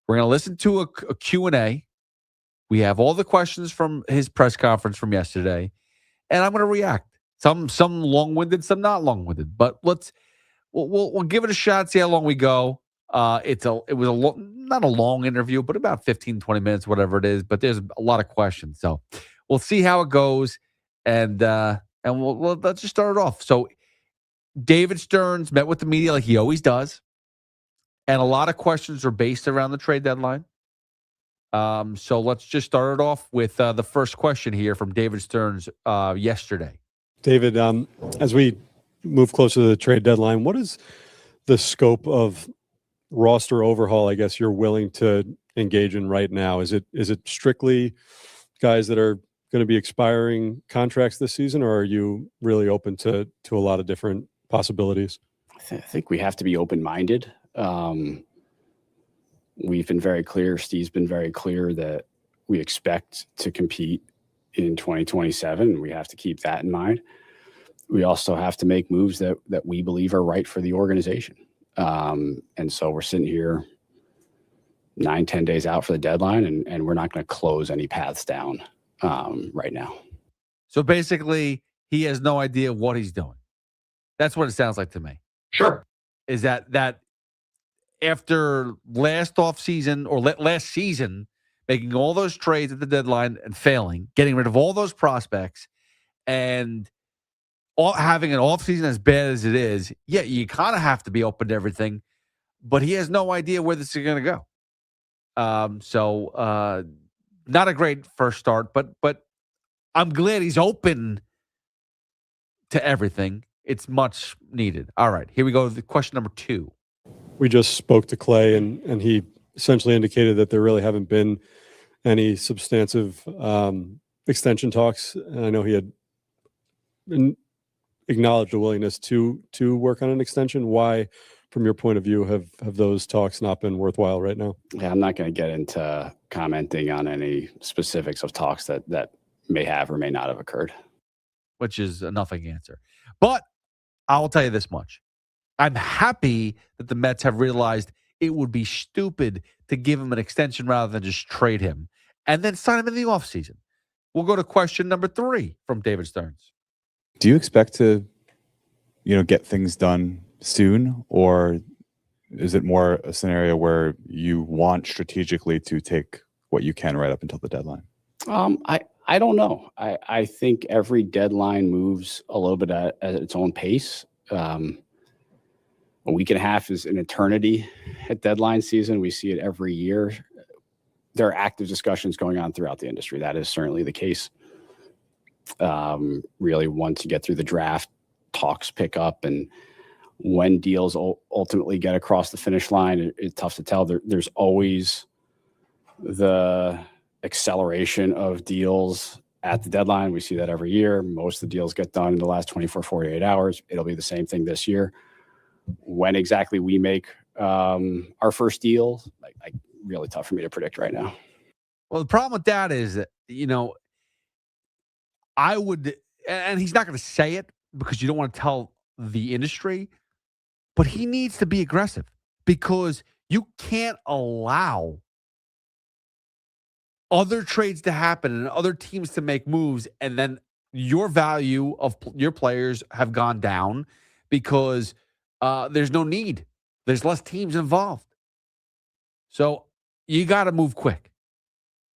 We're going to listen to a Q&A. We have all the questions from his press conference from yesterday, and I'm going to react. Some long-winded, some not long-winded. But we'll give it a shot, see how long we go. It was not a long interview, but about 15, 20 minutes, whatever it is. But there's a lot of questions, so we'll see how it goes, and let's just start it off. So David Stearns met with the media like he always does, And a lot of questions are based around the trade deadline. So let's just start it off with the first question here from David Stearns yesterday. David, as we move closer to the trade deadline, what is the scope of roster overhaul, I guess, you're willing to engage in right now? Is it strictly guys that are going to be expiring contracts this season, or are you really open to a lot of different possibilities? I think we have to be open-minded. We've been very clear, Steve's been very clear that we expect to compete in 2027. We have to keep that in mind. We also have to make moves that we believe are right for the organization. And so we're sitting here 9-10 days out for the deadline, and we're not going to close any paths down right now. So basically, he has no idea what he's doing. That's what it sounds like to me. Sure. Is that after last offseason or last season, making all those trades at the deadline and failing, getting rid of all those prospects, and having an offseason as bad as it is, yeah, you kind of have to be open to everything, but he has no idea where this is going to go. So not a great first start, but I'm glad he's open to everything. It's much needed. All right, here we go. The question number 2. We just spoke to Clay, and he essentially indicated that there really haven't been any substantive extension talks. And I know he had acknowledged a willingness to work on an extension. Why, from your point of view, have those talks not been worthwhile right now? Yeah, I'm not going to get into commenting on any specifics of talks that may have or may not have occurred. Which is a nothing answer. But I'll tell you this much. I'm happy that the Mets have realized it would be stupid to give him an extension rather than just trade him and then sign him in the offseason. We'll go to question number 3 from David Stearns. Do you expect to, get things done soon, or is it more a scenario where you want strategically to take what you can right up until the deadline? I don't know. I think every deadline moves a little bit at its own pace. A week and a half is an eternity at deadline season. We see it every year. There are active discussions going on throughout the industry. That is certainly the case. Really, once you get through the draft, talks pick up, and when deals ultimately get across the finish line, it's tough to tell. There's always the acceleration of deals at the deadline. We see that every year. Most of the deals get done in the last 24, 48 hours. It'll be the same thing this year. When exactly we make our first deal, really tough for me to predict right now. Well, the problem with that is that, I would, and he's not going to say it because you don't want to tell the industry, but he needs to be aggressive because you can't allow other trades to happen and other teams to make moves, and then your value of your players have gone down because there's no need. There's less teams involved. So you got to move quick.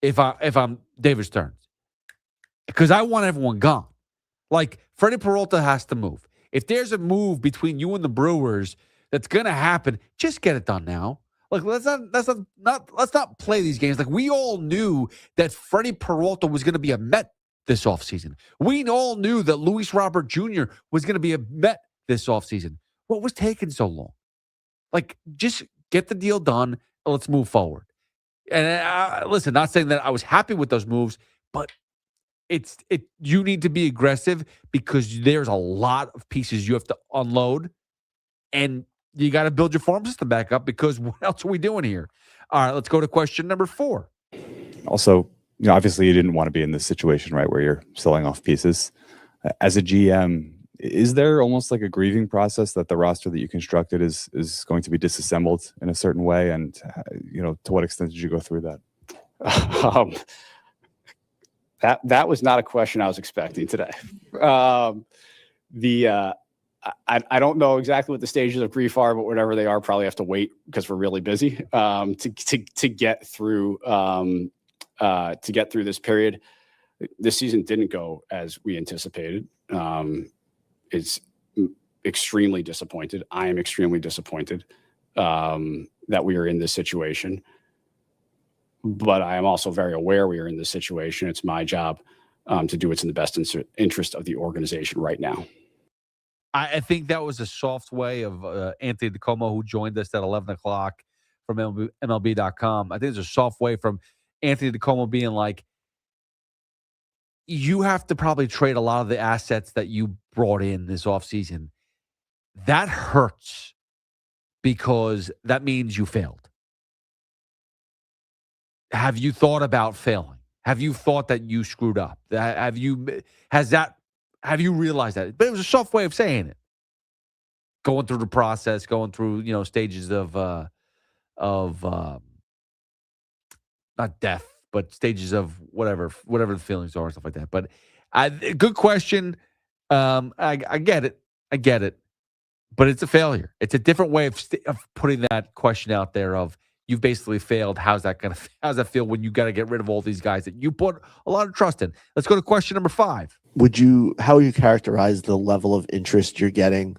If I'm David Stearns, because I want everyone gone. Like Freddie Peralta has to move. If there's a move between you and the Brewers that's going to happen, just get it done now. Like let's not play these games. Like we all knew that Freddie Peralta was going to be a Met this offseason. We all knew that Luis Robert Jr. was going to be a Met this offseason. What was taking so long? Like just get the deal done and let's move forward. And listen, not saying that I was happy with those moves, but you need to be aggressive because there's a lot of pieces you have to unload, and you got to build your farm system back up because what else are we doing here? All right, let's go to question number 4. Also, obviously you didn't want to be in this situation, right, where you're selling off pieces. As a GM, is there almost like a grieving process that the roster that you constructed is going to be disassembled in a certain way? And, to what extent did you go through that? That was not a question I was expecting today. I don't know exactly what the stages of grief are, but whatever they are, probably have to wait because we're really busy to get through this period. This season didn't go as we anticipated. It's extremely disappointed. I am extremely disappointed. that we are in this situation. But I am also very aware we are in this situation. It's my job to do what's in the best interest of the organization right now. I think that was a soft way of Anthony DiComo, who joined us at 11 o'clock from MLB.com. I think it's a soft way from Anthony DiComo being like, you have to probably trade a lot of the assets that you brought in this offseason. That hurts because that means you failed. Have you thought about failing? Have you thought that you screwed up? Have you realized that? But it was a soft way of saying it. Going through the process, going through, stages of not death, but stages of whatever the feelings are and stuff like that. But good question. I get it. But it's a failure. It's a different way of putting that question out there of, you've basically failed. How's that feel when you got to get rid of all these guys that you put a lot of trust in? Let's go to question number 5. How would you characterize the level of interest you're getting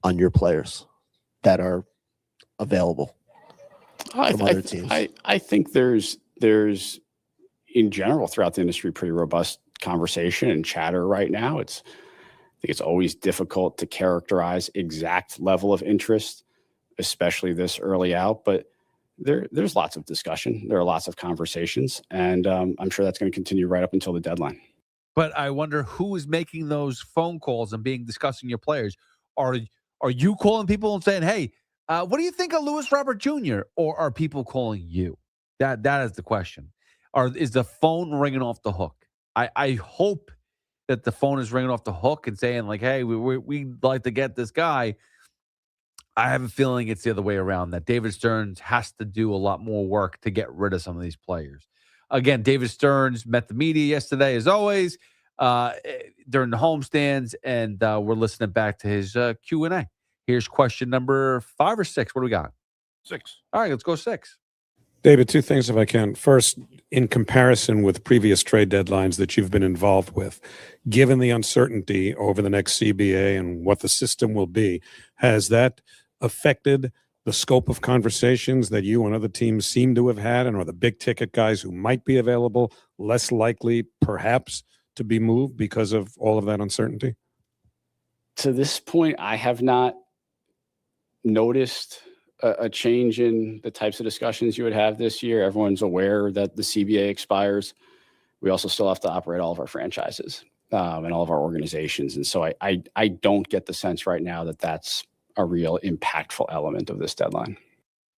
on your players that are available from other teams? I think there's in general throughout the industry pretty robust conversation and chatter right now. I think it's always difficult to characterize exact level of interest, especially this early out, but there's lots of discussion. There are lots of conversations, and I'm sure that's going to continue right up until the deadline. But I wonder who is making those phone calls and discussing your players. Are you calling people and saying, hey, what do you think of Lewis Robert Jr.? Or are people calling you? That is the question. Is the phone ringing off the hook? I hope that the phone is ringing off the hook and saying, like, hey, we'd like to get this guy. I have a feeling it's the other way around, that David Stearns has to do a lot more work to get rid of some of these players. Again, David Stearns met the media yesterday, as always, during the homestands, and we're listening back to his Q&A. Here's question number 5 or 6. What do we got? 6. All right, let's go 6. David, 2 things if I can. First, in comparison with previous trade deadlines that you've been involved with, given the uncertainty over the next CBA and what the system will be, has that affected the scope of conversations that you and other teams seem to have had? And are the big ticket guys who might be available less likely perhaps to be moved because of all of that uncertainty? To this point, I have not noticed a change in the types of discussions you would have this year. Everyone's aware that the CBA expires. We also still have to operate all of our franchises and all of our organizations. And so I don't get the sense right now that that's a real impactful element of this deadline.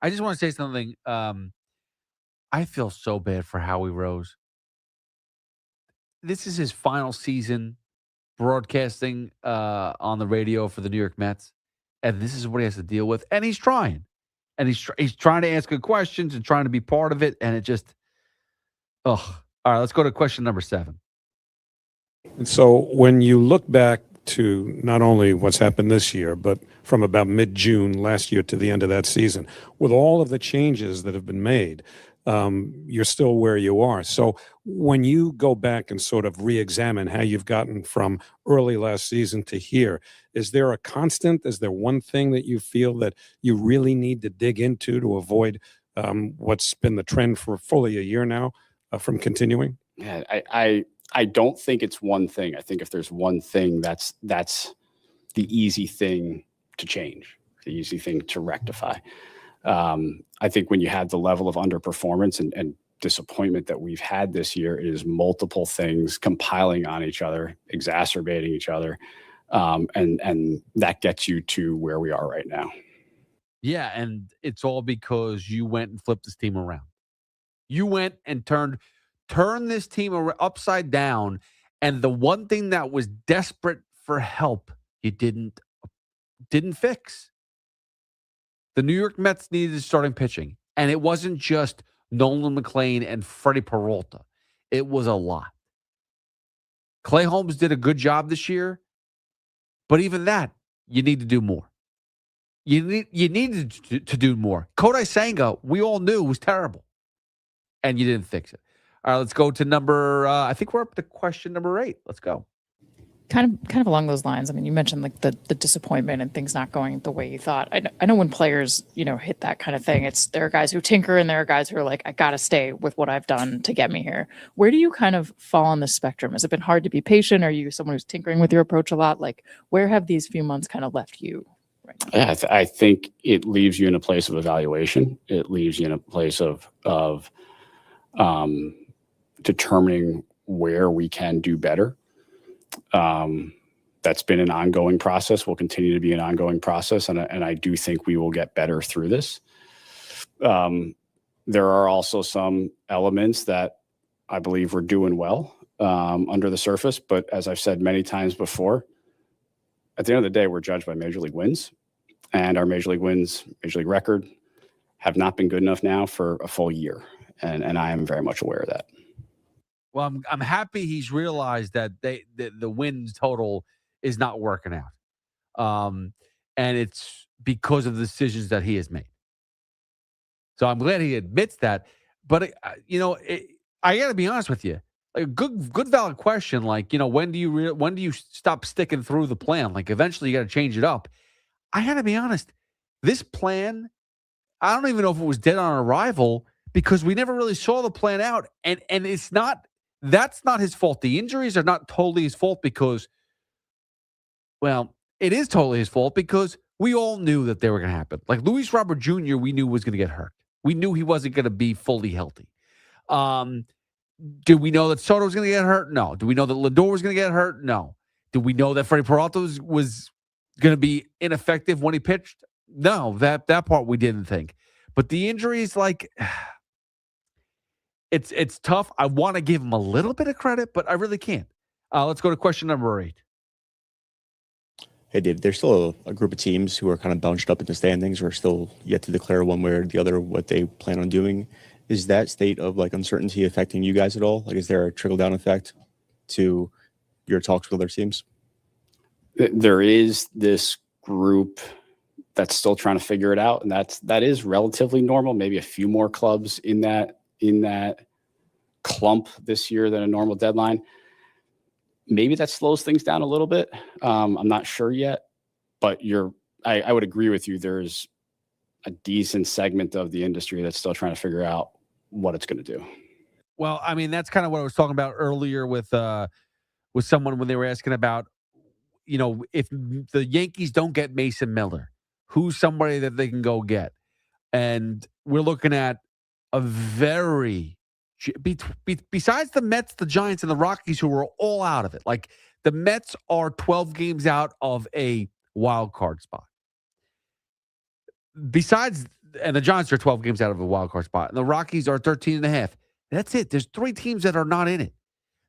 I just want to say something. I feel so bad for Howie Rose. This is his final season broadcasting on the radio for the New York Mets. And this is what he has to deal with. And he's trying. And he's trying to ask good questions and trying to be part of it. And it just, All right, let's go to question number 7. And so when you look back to not only what's happened this year, but from about mid-June last year to the end of that season, with all of the changes that have been made, you're still where you are. So when you go back and sort of re-examine how you've gotten from early last season to here, is there a constant? Is there one thing that you feel that you really need to dig into to avoid what's been the trend for fully a year now from continuing? Yeah, I don't think it's one thing. I think if there's one thing, that's the easy thing to change, the easy thing to rectify. I think when you have the level of underperformance and disappointment that we've had this year, it is multiple things compiling on each other, exacerbating each other. And that gets you to where we are right now. Yeah, and it's all because you went and flipped this team around. You went and turned this team upside down, and the one thing that was desperate for help, you didn't fix. The New York Mets needed starting pitching, and it wasn't just Nolan McLean and Freddie Peralta. It was a lot. Clay Holmes did a good job this year, but even that, you need to do more. You needed to do more. Kodai Senga, we all knew was terrible, and you didn't fix it. All right, let's go to I think we're up to question number 8. Let's go. Kind of along those lines. I mean, you mentioned like the disappointment and things not going the way you thought. I know when players, hit that kind of thing, there are guys who tinker and there are guys who are like, I got to stay with what I've done to get me here. Where do you kind of fall on the spectrum? Has it been hard to be patient? Are you someone who's tinkering with your approach a lot? Like, where have these few months kind of left you? Yeah, I think it leaves you in a place of evaluation. It leaves you in a place of determining where we can do better. That's been an ongoing process, will continue to be an ongoing process. And I do think we will get better through this. There are also some elements that I believe we're doing well under the surface. But as I've said many times before, at the end of the day, we're judged by Major League wins. And our Major League wins, Major League record, have not been good enough now for a full year. And I am very much aware of that. Well, I'm happy he's realized that the wins total is not working out, and it's because of the decisions that he has made. So I'm glad he admits that. But I got to be honest with you, like a good valid question. Like when do you stop sticking through the plan? Like eventually you got to change it up. I got to be honest. This plan, I don't even know if it was dead on arrival because we never really saw the plan out, and it's not. That's not his fault. The injuries are not totally his fault because, well, it is totally his fault because we all knew that they were going to happen. Like Luis Robert Jr., we knew was going to get hurt. We knew he wasn't going to be fully healthy. Did we know that Soto was going to get hurt? No. Do we know that Lindor was going to get hurt? No. Did we know that Freddie Peralta was going to be ineffective when he pitched? No. That part we didn't think. But the injuries, like... It's tough. I want to give him a little bit of credit, but I really can't. Let's go to question number 8. Hey, Dave, there's still a group of teams who are kind of bunched up in the standings or still yet to declare one way or the other what they plan on doing. Is that state of like uncertainty affecting you guys at all? Like, is there a trickle-down effect to your talks with other teams? There is this group that's still trying to figure it out, and that is relatively normal. Maybe a few more clubs in that clump this year than a normal deadline. Maybe that slows things down a little bit. I'm not sure yet, but I would agree with you. There's a decent segment of the industry that's still trying to figure out what it's going to do. Well, I mean, that's kind of what I was talking about earlier with someone when they were asking about, if the Yankees don't get Mason Miller, who's somebody that they can go get? And we're looking at a very besides the Mets, the Giants, and the Rockies, who are all out of it. Like the Mets are 12 games out of a wild card spot. And the Giants are 12 games out of a wild card spot, and the Rockies are 13 and a half. That's it. There's 3 teams that are not in it.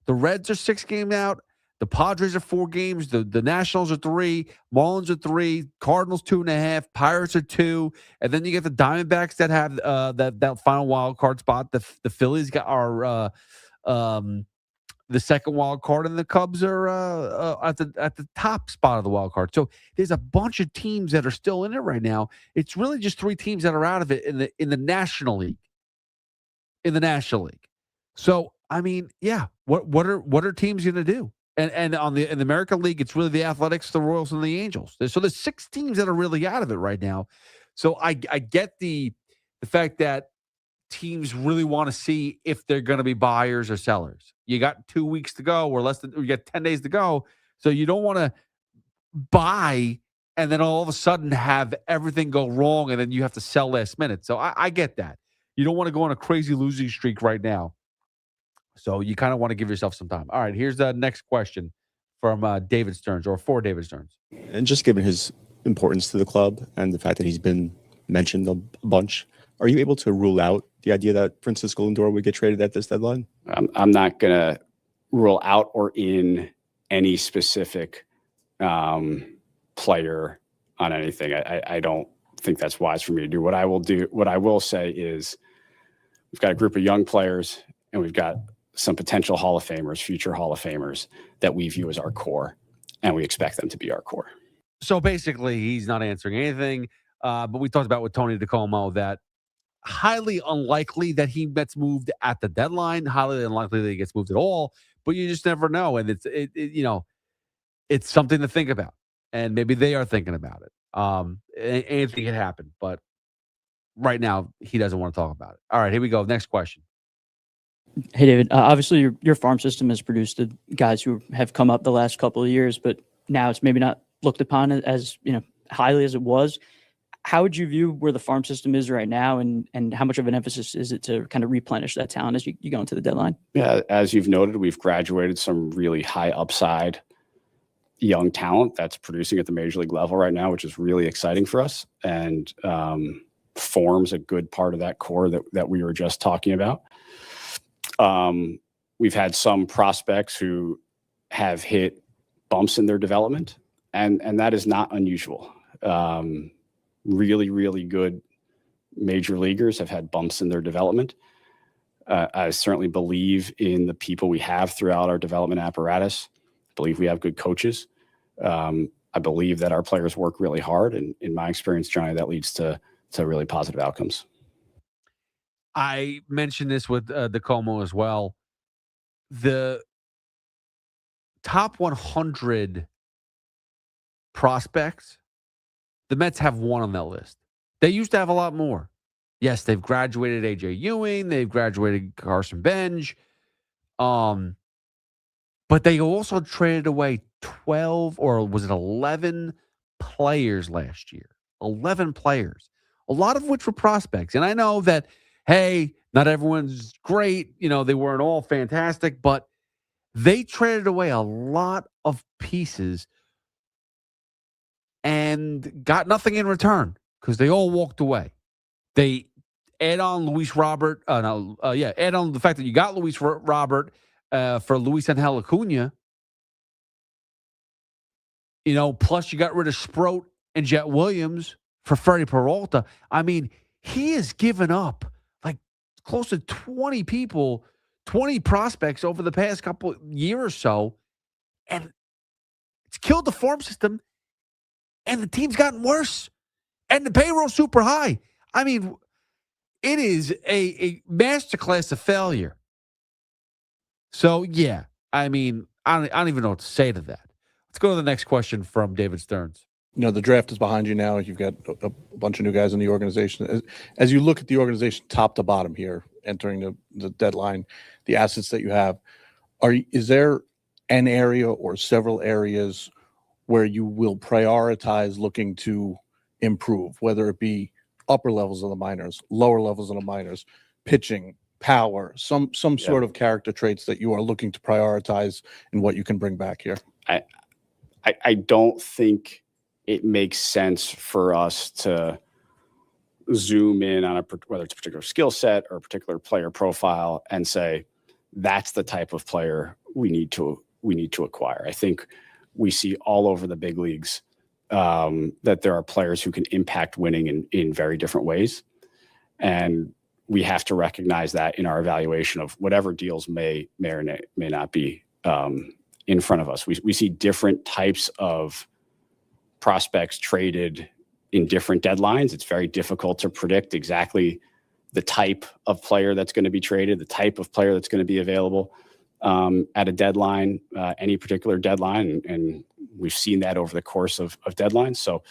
The Reds are 6 games out. The Padres are 4 games. The Nationals are 3. Marlins are 3. Cardinals 2.5. Pirates are 2. And then you get the Diamondbacks that have that final wild card spot. The Phillies are the second wild card, and the Cubs are at the top spot of the wild card. So there's a bunch of teams that are still in it right now. It's really just 3 teams that are out of it in the National League. In the National League. So I mean, yeah. What are teams going to do? And in the American League, it's really the Athletics, the Royals, and the Angels. So there's 6 teams that are really out of it right now. So I get the fact that teams really want to see if they're going to be buyers or sellers. You got 2 weeks to go, or you got 10 days to go. So you don't want to buy and then all of a sudden have everything go wrong and then you have to sell last minute. So I get that. You don't want to go on a crazy losing streak right now. So you kind of want to give yourself some time. All right, here's the next question from David Stearns, or for David Stearns. And just given his importance to the club and the fact that he's been mentioned a bunch, are you able to rule out the idea that Francisco Lindor would get traded at this deadline? I'm not going to rule out or in any specific player on anything. I don't think that's wise for me to do. What I will say is we've got a group of young players, and we've got some potential Hall of Famers, future Hall of Famers that we view as our core, and we expect them to be our core. So basically, he's not answering anything. But we talked about with Tony DeComo that highly unlikely that he gets moved at the deadline, highly unlikely that he gets moved at all, but you just never know. And it's something to think about. And maybe they are thinking about it. Anything can happen, but right now he doesn't want to talk about it. All right, here we go. Next question. Hey, David. Obviously, your farm system has produced the guys who have come up the last couple of years, but now it's maybe not looked upon as highly as it was. How would you view where the farm system is right now, and how much of an emphasis is it to kind of replenish that talent as you go into the deadline? Yeah, as you've noted, we've graduated some really high upside young talent that's producing at the major league level right now, which is really exciting for us and forms a good part of that core that we were just talking about. We've had some prospects who have hit bumps in their development, and that is not unusual. Really, really good major leaguers have had bumps in their development. I certainly believe in the people we have throughout our development apparatus. I believe we have good coaches. I believe that our players work really hard, and in my experience, Johnny, that leads to really positive outcomes. I mentioned this with DeComo as well. The top 100 prospects, the Mets have one on that list. They used to have a lot more. Yes, they've graduated A.J. Ewing. They've graduated Carson Benj. But they also traded away 12 or was it 11 players last year. 11 players. A lot of which were prospects. And I know that, hey, not everyone's great. They weren't all fantastic, but they traded away a lot of pieces and got nothing in return because they all walked away. They add on Luis Robert. Add on the fact that you got Luis Robert for Luis Angel Acuna. Plus you got rid of Sproat and Jet Williams for Freddie Peralta. I mean, he has given up like close to 20 people, 20 prospects over the past couple years or so, and it's killed the farm system, and the team's gotten worse, and the payroll's super high. I mean, it is a masterclass of failure. So, yeah, I mean, I don't even know what to say to that. Let's go to the next question from David Stearns. The draft is behind you now. You've got a bunch of new guys in the organization. As you look at the organization top to bottom here, entering the deadline, the assets that you have, is there an area or several areas where you will prioritize looking to improve, whether it be upper levels of the minors, lower levels of the minors, pitching, power, some sort of character traits that you are looking to prioritize in what you can bring back here? I don't think it makes sense for us to zoom in on whether it's a particular skill set or a particular player profile and say that's the type of player we need to acquire. I think we see all over the big leagues that there are players who can impact winning in very different ways, and we have to recognize that in our evaluation of whatever deals may or may not be in front of us. We see different types of prospects traded in different deadlines. It's very difficult to predict exactly the type of player that's going to be traded, the type of player that's going to be available at a deadline, any particular deadline. And we've seen that over the course of deadlines. So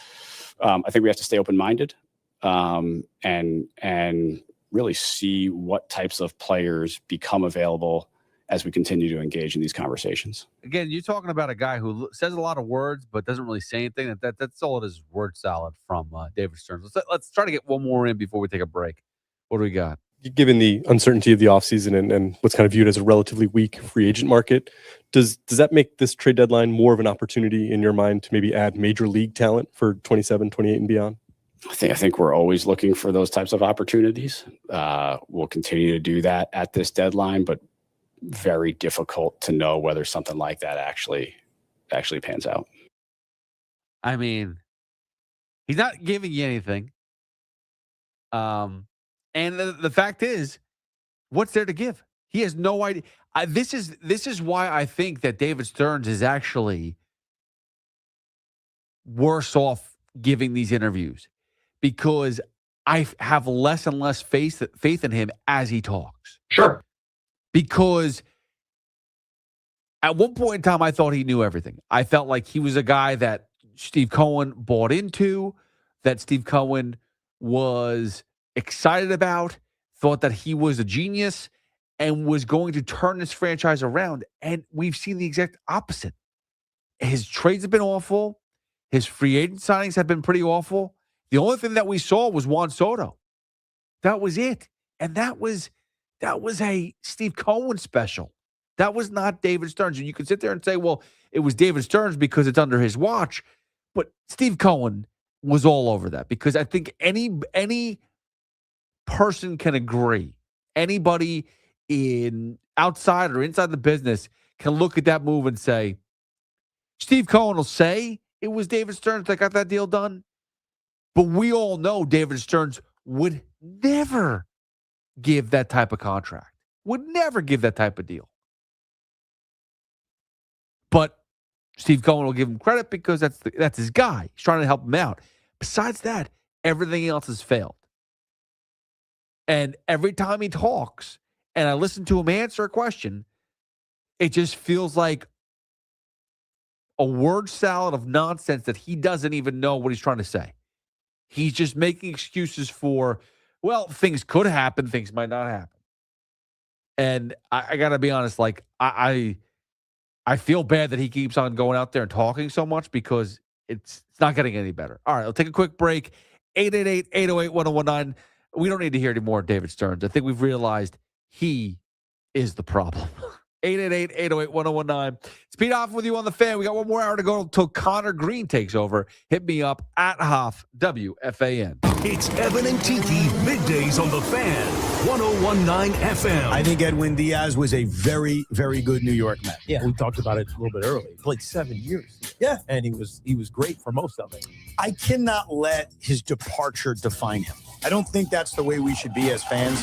I think we have to stay open-minded and really see what types of players become available as we continue to engage in these conversations. Again, you're talking about a guy who says a lot of words but doesn't really say anything. That's all it is, word salad from David Stearns. Let's try to get one more in before we take a break. What do we got? Given the uncertainty of the offseason and what's kind of viewed as a relatively weak free agent market, does that make this trade deadline more of an opportunity in your mind to maybe add major league talent for 27, 28 and beyond? I think we're always looking for those types of opportunities. We'll continue to do that at this deadline, but very difficult to know whether something like that actually pans out. I mean, he's not giving you anything. And the fact is, what's there to give? He has no idea. This is why I think that David Stearns is actually worse off giving these interviews, because I have less and less faith in him as he talks. Sure. Because At one point in time, I thought he knew everything. I felt like he was a guy that Steve Cohen bought into, that Steve Cohen was excited about, thought that he was a genius, and was going to turn this franchise around. And we've seen the exact opposite. His trades have been awful. His free agent signings have been pretty awful. The only thing that we saw was Juan Soto. That was it. And that was a Steve Cohen special. That was not David Stearns. And you can sit there and say, well, it was David Stearns because it's under his watch. But Steve Cohen was all over that, because I think any person can agree. Anybody outside or inside the business can look at that move and say, Steve Cohen will say it was David Stearns that got that deal done. But we all know David Stearns would never give that type of contract, would never give that type of deal. But Steve Cohen will give him credit because that's his guy. He's trying to help him out. Besides that, everything else has failed. And every time he talks and I listen to him answer a question, it just feels like a word salad of nonsense that he doesn't even know what he's trying to say. He's just making excuses for, well, things could happen, things might not happen. And I got to be honest, like, I feel bad that he keeps on going out there and talking so much, because it's not getting any better. All right, I'll take a quick break. 888-808-1019. We don't need to hear any more of David Stearns. I think we've realized he is the problem. 888-808-1019. It's Pete Hoff with you on the Fan. We got one more hour to go until Connor Green takes over. Hit me up at Hoff, WFAN. It's Evan and Tiki, middays on the Fan, 101.9 FM. I think Edwin Diaz was a very, very good New York Met. Yeah, we talked about it a little bit earlier. He played 7 years. Yeah, and he was great for most of it. I cannot let his departure define him. I don't think that's the way we should be as fans.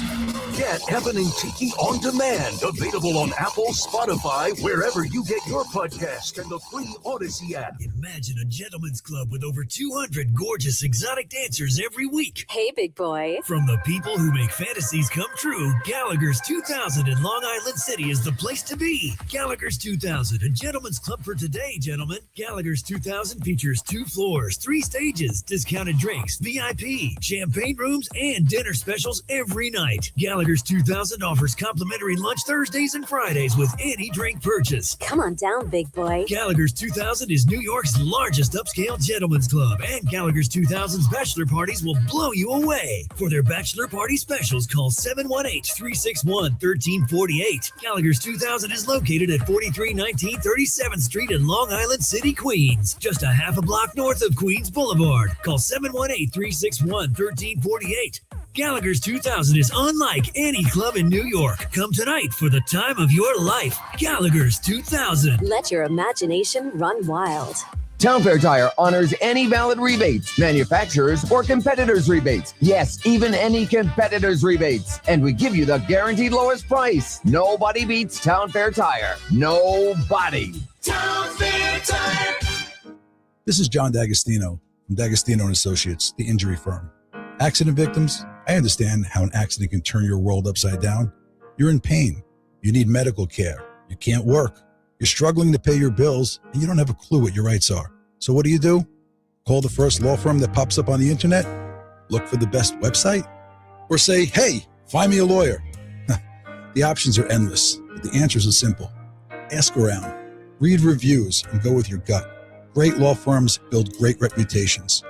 Get Evan and Tiki on demand. Available on Apple, Spotify, wherever you get your podcast, and the free Odyssey app. Imagine a gentleman's club with over 200 gorgeous exotic dancers every week. Hey, big boy. From the people who make fantasies come true, Gallagher's 2000 in Long Island City is the place to be. Gallagher's 2000, a gentleman's club for today, gentlemen. Gallagher's 2000 features 2 floors, 3 stages, discounted drinks, VIP, champagne rooms, and dinner specials every night. Gallagher's 2000 offers complimentary lunch Thursdays and Fridays with any drink purchase. Come on down, big boy. Gallagher's 2000 is New York's largest upscale gentleman's club, and Gallagher's 2000's bachelor parties will blow you away. For their bachelor party specials, call 718-361-1348. Gallagher's 2000 is located at 4319 37th Street in Long Island City, Queens, just a half a block north of Queens Boulevard. Call 718-361-1348. Gallagher's 2000 is unlike any club in New York. Come tonight for the time of your life. Gallagher's 2000. Let your imagination run wild. Town Fair Tire honors any valid rebates, manufacturers or competitors' rebates. Yes, even any competitors' rebates. And we give you the guaranteed lowest price. Nobody beats Town Fair Tire. Nobody. Town Fair Tire. This is John D'Agostino from D'Agostino & Associates, the injury firm. Accident victims, I understand how an accident can turn your world upside down. You're in pain. You need medical care. You can't work. You're struggling to pay your bills, and you don't have a clue what your rights are. So what do? Call the first law firm that pops up on the internet? Look for the best website? Or say, hey, find me a lawyer. The options are endless, but the answers are simple. Ask around, read reviews, and go with your gut. Great law firms build great reputations.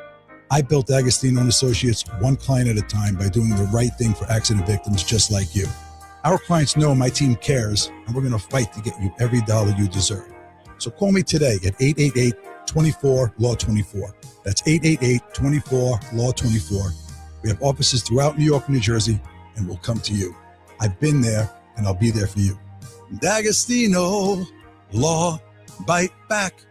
I built D'Agostino & Associates one client at a time by doing the right thing for accident victims just like you. Our clients know my team cares, and we're going to fight to get you every dollar you deserve. So call me today at 888-24-LAW-24. That's 888-24-LAW-24. We have offices throughout New York and New Jersey, and we'll come to you. I've been there, and I'll be there for you. D'Agostino Law, bite back.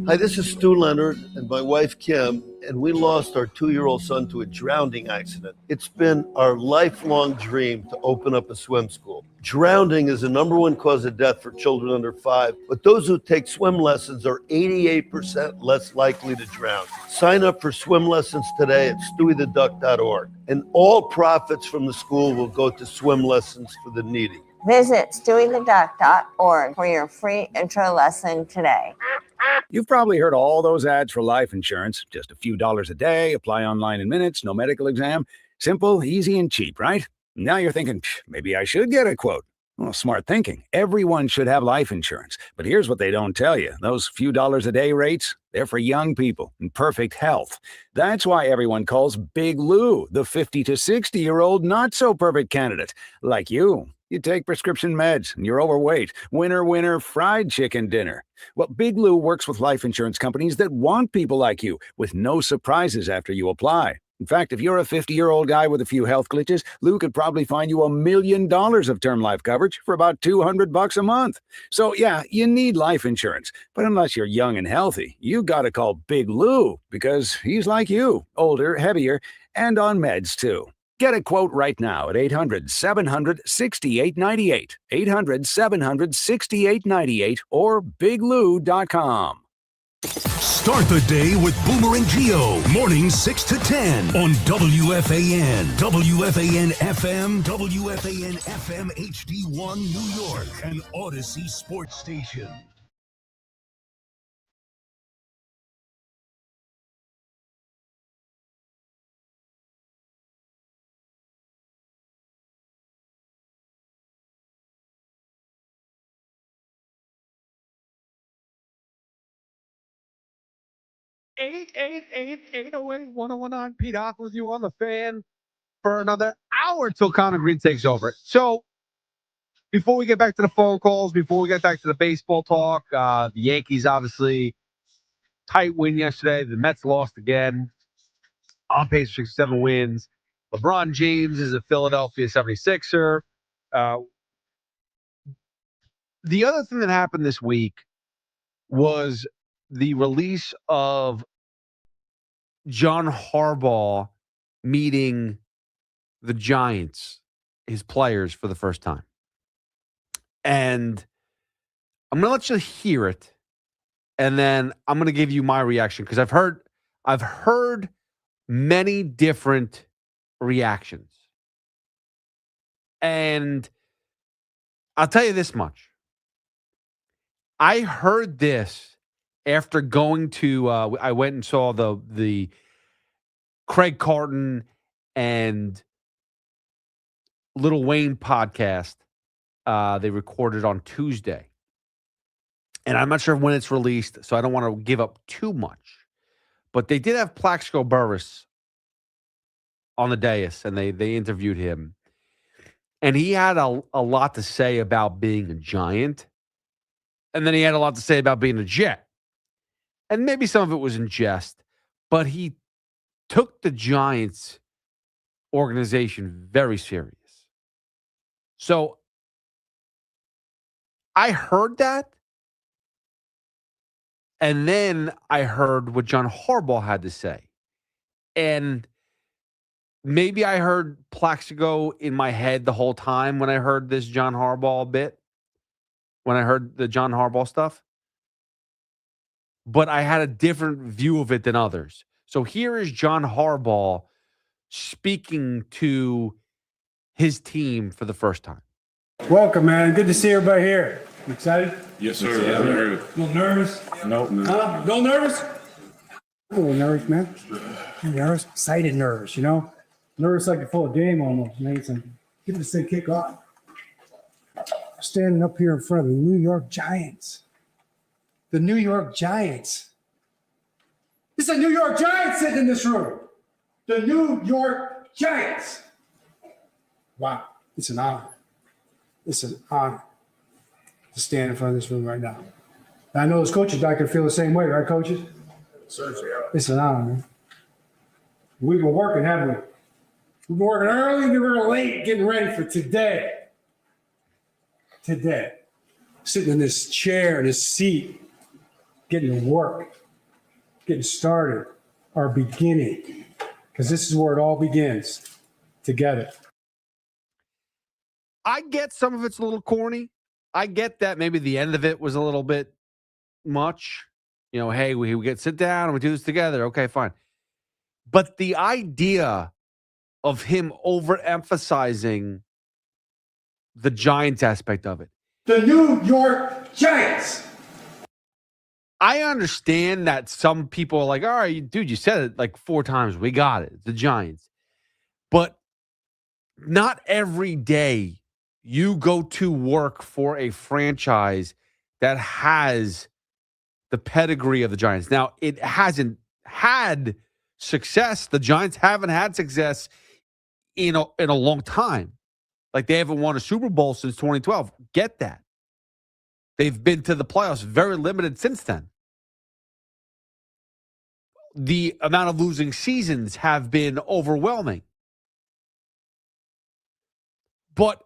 Hi, this is Stu Leonard and my wife Kim, and we lost our 2-year-old son to a drowning accident. It's been our lifelong dream to open up a swim school. Drowning is the #1 cause of death for children under 5, but those who take swim lessons are 88% less likely to drown. Sign up for swim lessons today at stewietheduck.org, and all profits from the school will go to swim lessons for the needy. Visit stewietheduck.org for your free intro lesson today. You've probably heard all those ads for life insurance. Just a few dollars a day, apply online in minutes, no medical exam. Simple, easy, and cheap, right? Now you're thinking, maybe I should get a quote. Well, smart thinking. Everyone should have life insurance. But here's what they don't tell you. Those few dollars a day rates, they're for young people in perfect health. That's why everyone calls Big Lou the 50 to 60-year-old not-so-perfect candidate. Like you. You take prescription meds, and you're overweight. Winner, winner, fried chicken dinner. Well, Big Lou works with life insurance companies that want people like you, with no surprises after you apply. In fact, if you're a 50-year-old guy with a few health glitches, Lou could probably find you $1 million of term life coverage for about $200 a month. So, yeah, you need life insurance. But unless you're young and healthy, you gotta call Big Lou, because he's like you, older, heavier, and on meds, too. Get a quote right now at 800-700-6898, 800-700-6898, or biglou.com. Start the day with Boomer and Geo, mornings 6 to 10 on WFAN, WFAN FM, WFAN FM HD1 New York, and Odyssey Sports Station. Eight, 1019 Pete Hock with you on the Fan for another hour till Connor Green takes over. So before we get back to the phone calls, before we get back to the baseball talk, the Yankees obviously tight win yesterday. The Mets lost again. On pace for 7 wins. LeBron James is a Philadelphia 76er. The other thing that happened this week was the release of John Harbaugh meeting the Giants, his players, for the first time. And I'm going to let you hear it, and then I'm going to give you my reaction, because I've heard many different reactions. And I'll tell you this much. I heard this after going to I went and saw the Craig Carton and Lil Wayne podcast. They recorded on Tuesday. And I'm not sure when it's released, so I don't want to give up too much. But they did have Plaxico Burress on the dais, and they interviewed him. And he had a lot to say about being a Giant. And then he had a lot to say about being a Jet. And maybe some of it was in jest, but he took the Giants organization very serious. So I heard that, and then I heard what John Harbaugh had to say. And maybe I heard Plaxico in my head the whole time when I heard this John Harbaugh bit, when I heard the John Harbaugh stuff. But I had a different view of it than others. So here is John Harbaugh speaking to his team for the first time. Welcome, man. Good to see everybody here. You excited? Yes, sir. Yeah, I'm nervous. A little nervous? Nope. Huh? A little nervous? A little nervous, man. Nervous? Excited nervous, you know? Nervous like you're full of game almost, man. So give this thing kick off. Standing up here in front of the New York Giants. The New York Giants. It's a New York Giants sitting in this room. The New York Giants. Wow. It's an honor. It's an honor to stand in front of this room right now. And I know as coaches, I can feel the same way, right, coaches? It's an honor, man. We've been working, haven't we? We've been working early and we were late getting ready for today. Today. Sitting in this chair, in this seat, getting to work, getting started, are beginning, because this is where it all begins together. I get some of it's a little corny. I get that maybe the end of it was a little bit much. You know, hey, we get sit down and we do this together. Okay, fine. But the idea of him overemphasizing the Giants aspect of it. The New York Giants. I understand that some people are like, all right, dude, you said it like 4 times. We got it. The Giants. But not every day you go to work for a franchise that has the pedigree of the Giants. Now, it hasn't had success. The Giants haven't had success in a long time. Like, they haven't won a Super Bowl since 2012. Get that. They've been to the playoffs, very limited since then. The amount of losing seasons have been overwhelming. But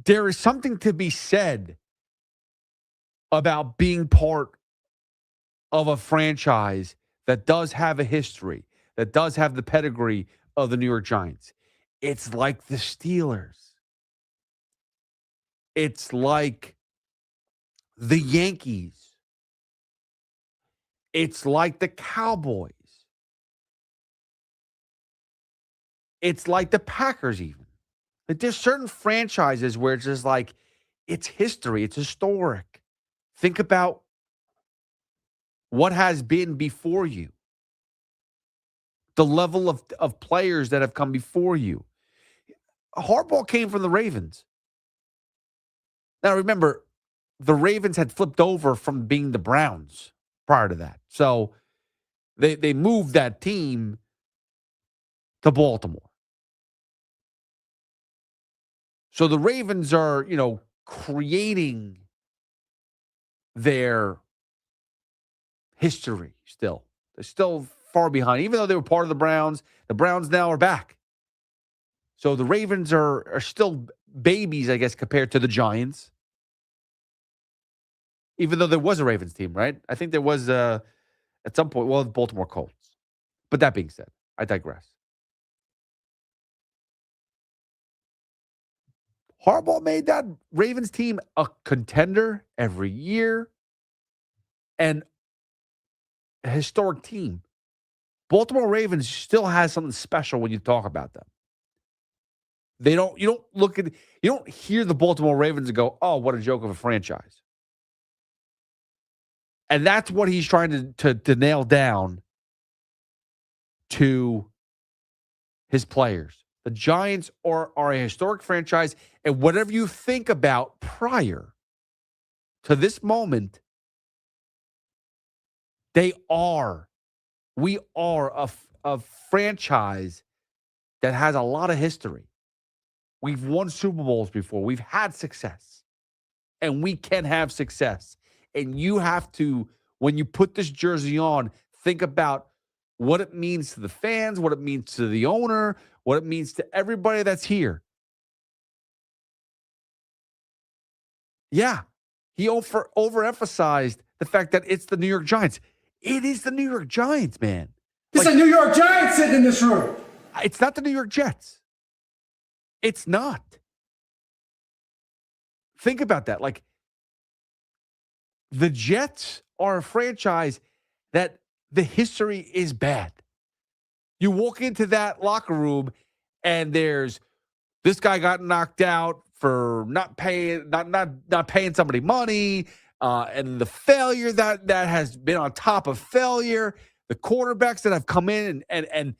there is something to be said about being part of a franchise that does have a history, that does have the pedigree of the New York Giants. It's like the Steelers. It's like the Yankees. It's like the Cowboys. It's like the Packers even. Like, there's certain franchises where it's just like, it's history. It's historic. Think about what has been before you. The level of players that have come before you. Harbaugh came from the Ravens. Now, remember, the Ravens had flipped over from being the Browns prior to that. So they moved that team to Baltimore. So the Ravens are, creating their history still. They're still far behind. Even though they were part of the Browns now are back. So the Ravens are still babies, I guess, compared to the Giants. Even though there was a Ravens team, right? I think there was at some point, the Baltimore Colts. But that being said, I digress. Harbaugh made that Ravens team a contender every year and a historic team. Baltimore Ravens still has something special when you talk about them. You don't hear the Baltimore Ravens and go, oh, what a joke of a franchise. And that's what he's trying to nail down to his players. The Giants are a historic franchise, and whatever you think about prior to this moment, we are a franchise that has a lot of history. We've won Super Bowls before. We've had success, and we can have success. And you have to, when you put this jersey on, think about what it means to the fans, what it means to the owner, what it means to everybody that's here. Yeah, he overemphasized the fact that it's the New York Giants. It is the New York Giants, man. It's a New York Giants sitting in this room. It's not the New York Jets. It's not. Think about that. Like, the Jets are a franchise that the history is bad. You walk into that locker room and there's this guy got knocked out for not paying somebody money, and the failure that has been on top of failure. The quarterbacks that have come in and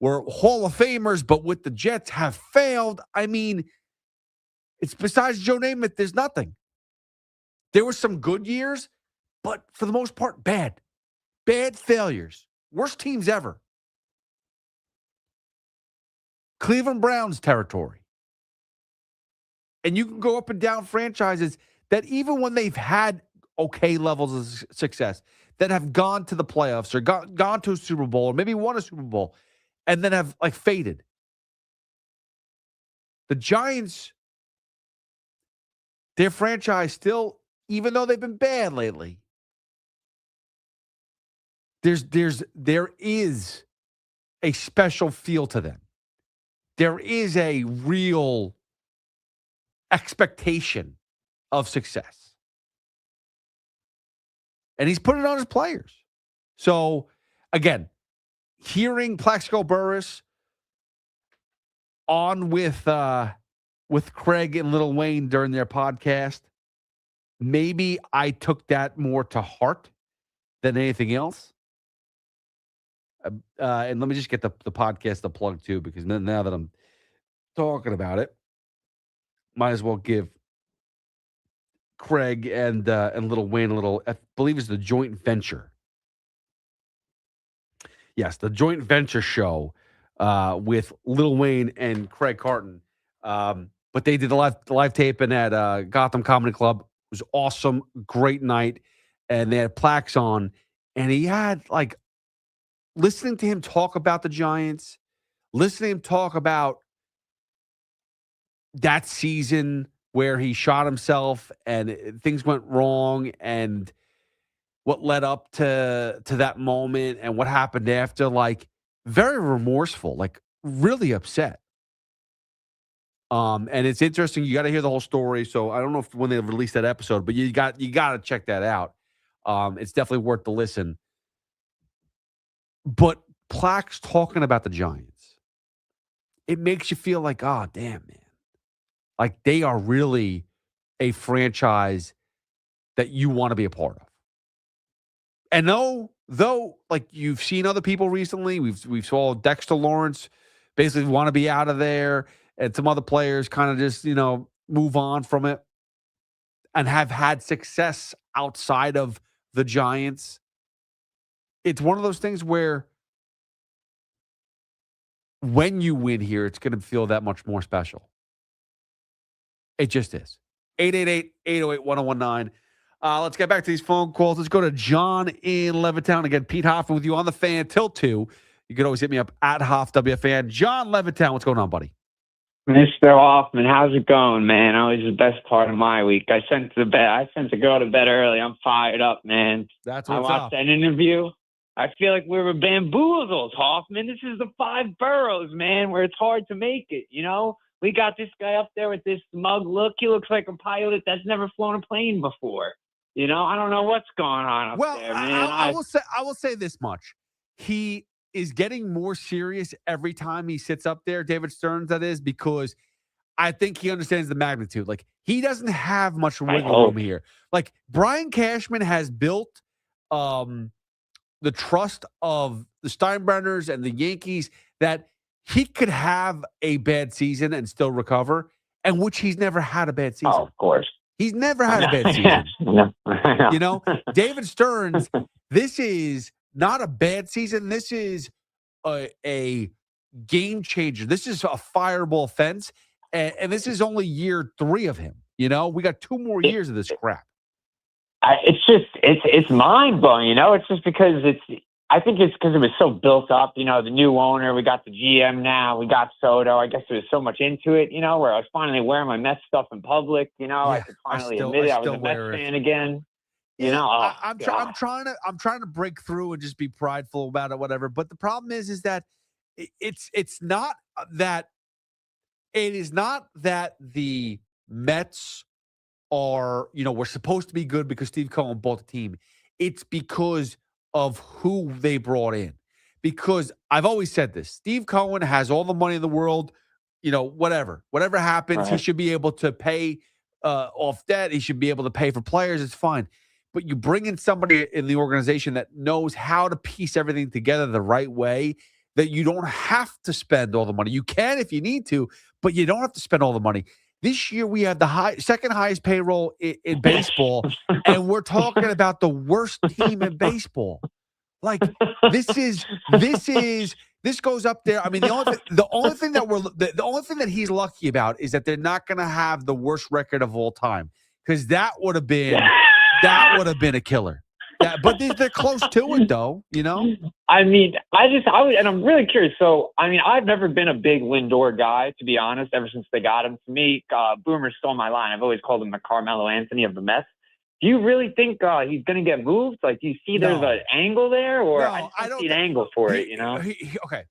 were Hall of Famers, but with the Jets have failed. I mean, it's besides Joe Namath, there's nothing. There were some good years, but for the most part, bad. Bad failures. Worst teams ever. Cleveland Browns territory. And you can go up and down franchises that even when they've had okay levels of success, that have gone to the playoffs or gone to a Super Bowl or maybe won a Super Bowl and then have faded. The Giants, their franchise still, even though they've been bad lately, there is a special feel to them. There is a real expectation of success. And he's put it on his players. So, again, hearing Plaxico Burress on with Craig and Lil Wayne during their podcast, maybe I took that more to heart than anything else. And let me just get the podcast to plug too, because now that I'm talking about it, might as well give Craig and Lil Wayne a little, I believe it's the joint venture. Yes, the joint venture show with Lil Wayne and Craig Carton. But they did the live taping at Gotham Comedy Club. It was awesome, great night. And they had Plax on, and he had listening to him talk about the Giants, listening to him talk about that season where he shot himself and things went wrong and what led up to that moment and what happened after, very remorseful, really upset. And it's interesting. You got to hear the whole story. So I don't know when they released that episode, but you got to check that out. It's definitely worth the listen. But Plax talking about the Giants, it makes you feel like, oh, damn, man. They are really a franchise that you want to be a part of. And though you've seen other people recently, we've saw Dexter Lawrence basically want to be out of there, and some other players kind of just, move on from it and have had success outside of the Giants. It's one of those things where when you win here, it's going to feel that much more special. It just is. 888-808-1019. Let's get back to these phone calls. Let's go to John in Levittown. Again, Pete Hoffman with you on the Fan till 2. You can always hit me up at Hoff WFAN. John Levittown, what's going on, buddy? Mr. Hoffman, how's it going, man? Always the best part of my week. I sent to go to bed early. I'm fired up, man. That's I what's watched up. that interview. I feel like we were bamboozled, Hoffman. This is the 5 boroughs, man, where it's hard to make it, We got this guy up there with this smug look. He looks like a pilot that's never flown a plane before. I don't know what's going on up there, man. I will say this much. He is getting more serious every time he sits up there, David Stearns, that is, because I think he understands the magnitude. He doesn't have much wiggle room here. Brian Cashman has built the trust of the Steinbrenners and the Yankees that he could have a bad season and still recover, and which he's never had a bad season. Oh, of course. He's never had a bad season. David Stearns, this is not a bad season. This is a game changer. This is a fireable offense, and this is only year 3 of him. We got 2 more years of this crap. It's mind blowing. It's just because I think it's because it was so built up. The new owner, we got the GM now, we got Soto. I guess there was so much into it. Where I was finally wearing my Mets stuff in public. I could finally admit I was a Mets fan again. I'm trying to break through and just be prideful about it, whatever. But the problem is that it's not that the Mets are, we're supposed to be good because Steve Cohen bought the team. It's because of who they brought in. Because I've always said this, Steve Cohen has all the money in the world, whatever happens, He should be able to pay off debt. He should be able to pay for players. It's fine. But you bring in somebody in the organization that knows how to piece everything together the right way, that you don't have to spend all the money. You can if you need to, but you don't have to spend all the money. This year we have the second highest payroll in baseball, and we're talking about the worst team in baseball. This goes up there. I mean, the only thing that he's lucky about is that they're not going to have the worst record of all time, because that would have been a killer. But they're close to it, though. I mean, and I'm really curious. So, I mean, I've never been a big Lindor guy, to be honest, ever since they got him. To me, Boomer stole my line. I've always called him the Carmelo Anthony of the Mets. Do you really think he's going to get moved? Like, do you see there's No. an angle there, or No, I don't see an angle for it? You know. Okay.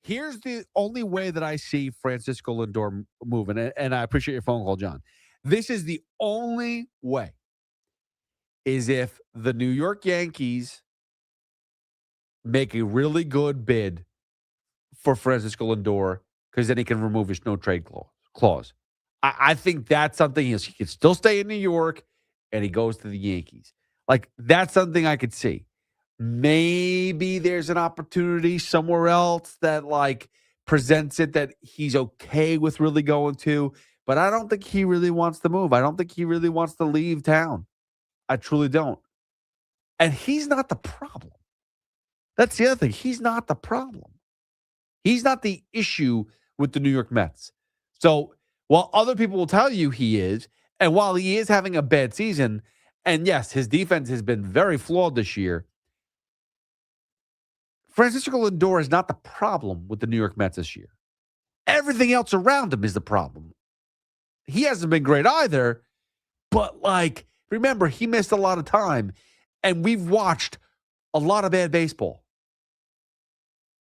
Here's the only way that I see Francisco Lindor moving, and I appreciate your phone call, John. This is the only way, is if the New York Yankees make a really good bid for Francisco Lindor, because then he can remove his no-trade clause. I think that's something he can still stay in New York, and he goes to the Yankees. Like, that's something I could see. Maybe there's an opportunity somewhere else that, like, presents it that he's okay with really going to, but I don't think he really wants to move. I don't think he really wants to leave town. I truly don't. And he's not the problem. That's the other thing. He's not the problem. He's not the issue with the New York Mets. So while other people will tell you he is, and while he is having a bad season, and yes, his defense has been very flawed this year, Francisco Lindor is not the problem with the New York Mets this year. Everything else around him is the problem. He hasn't been great either, but, like, remember, he missed a lot of time, and we've watched a lot of bad baseball.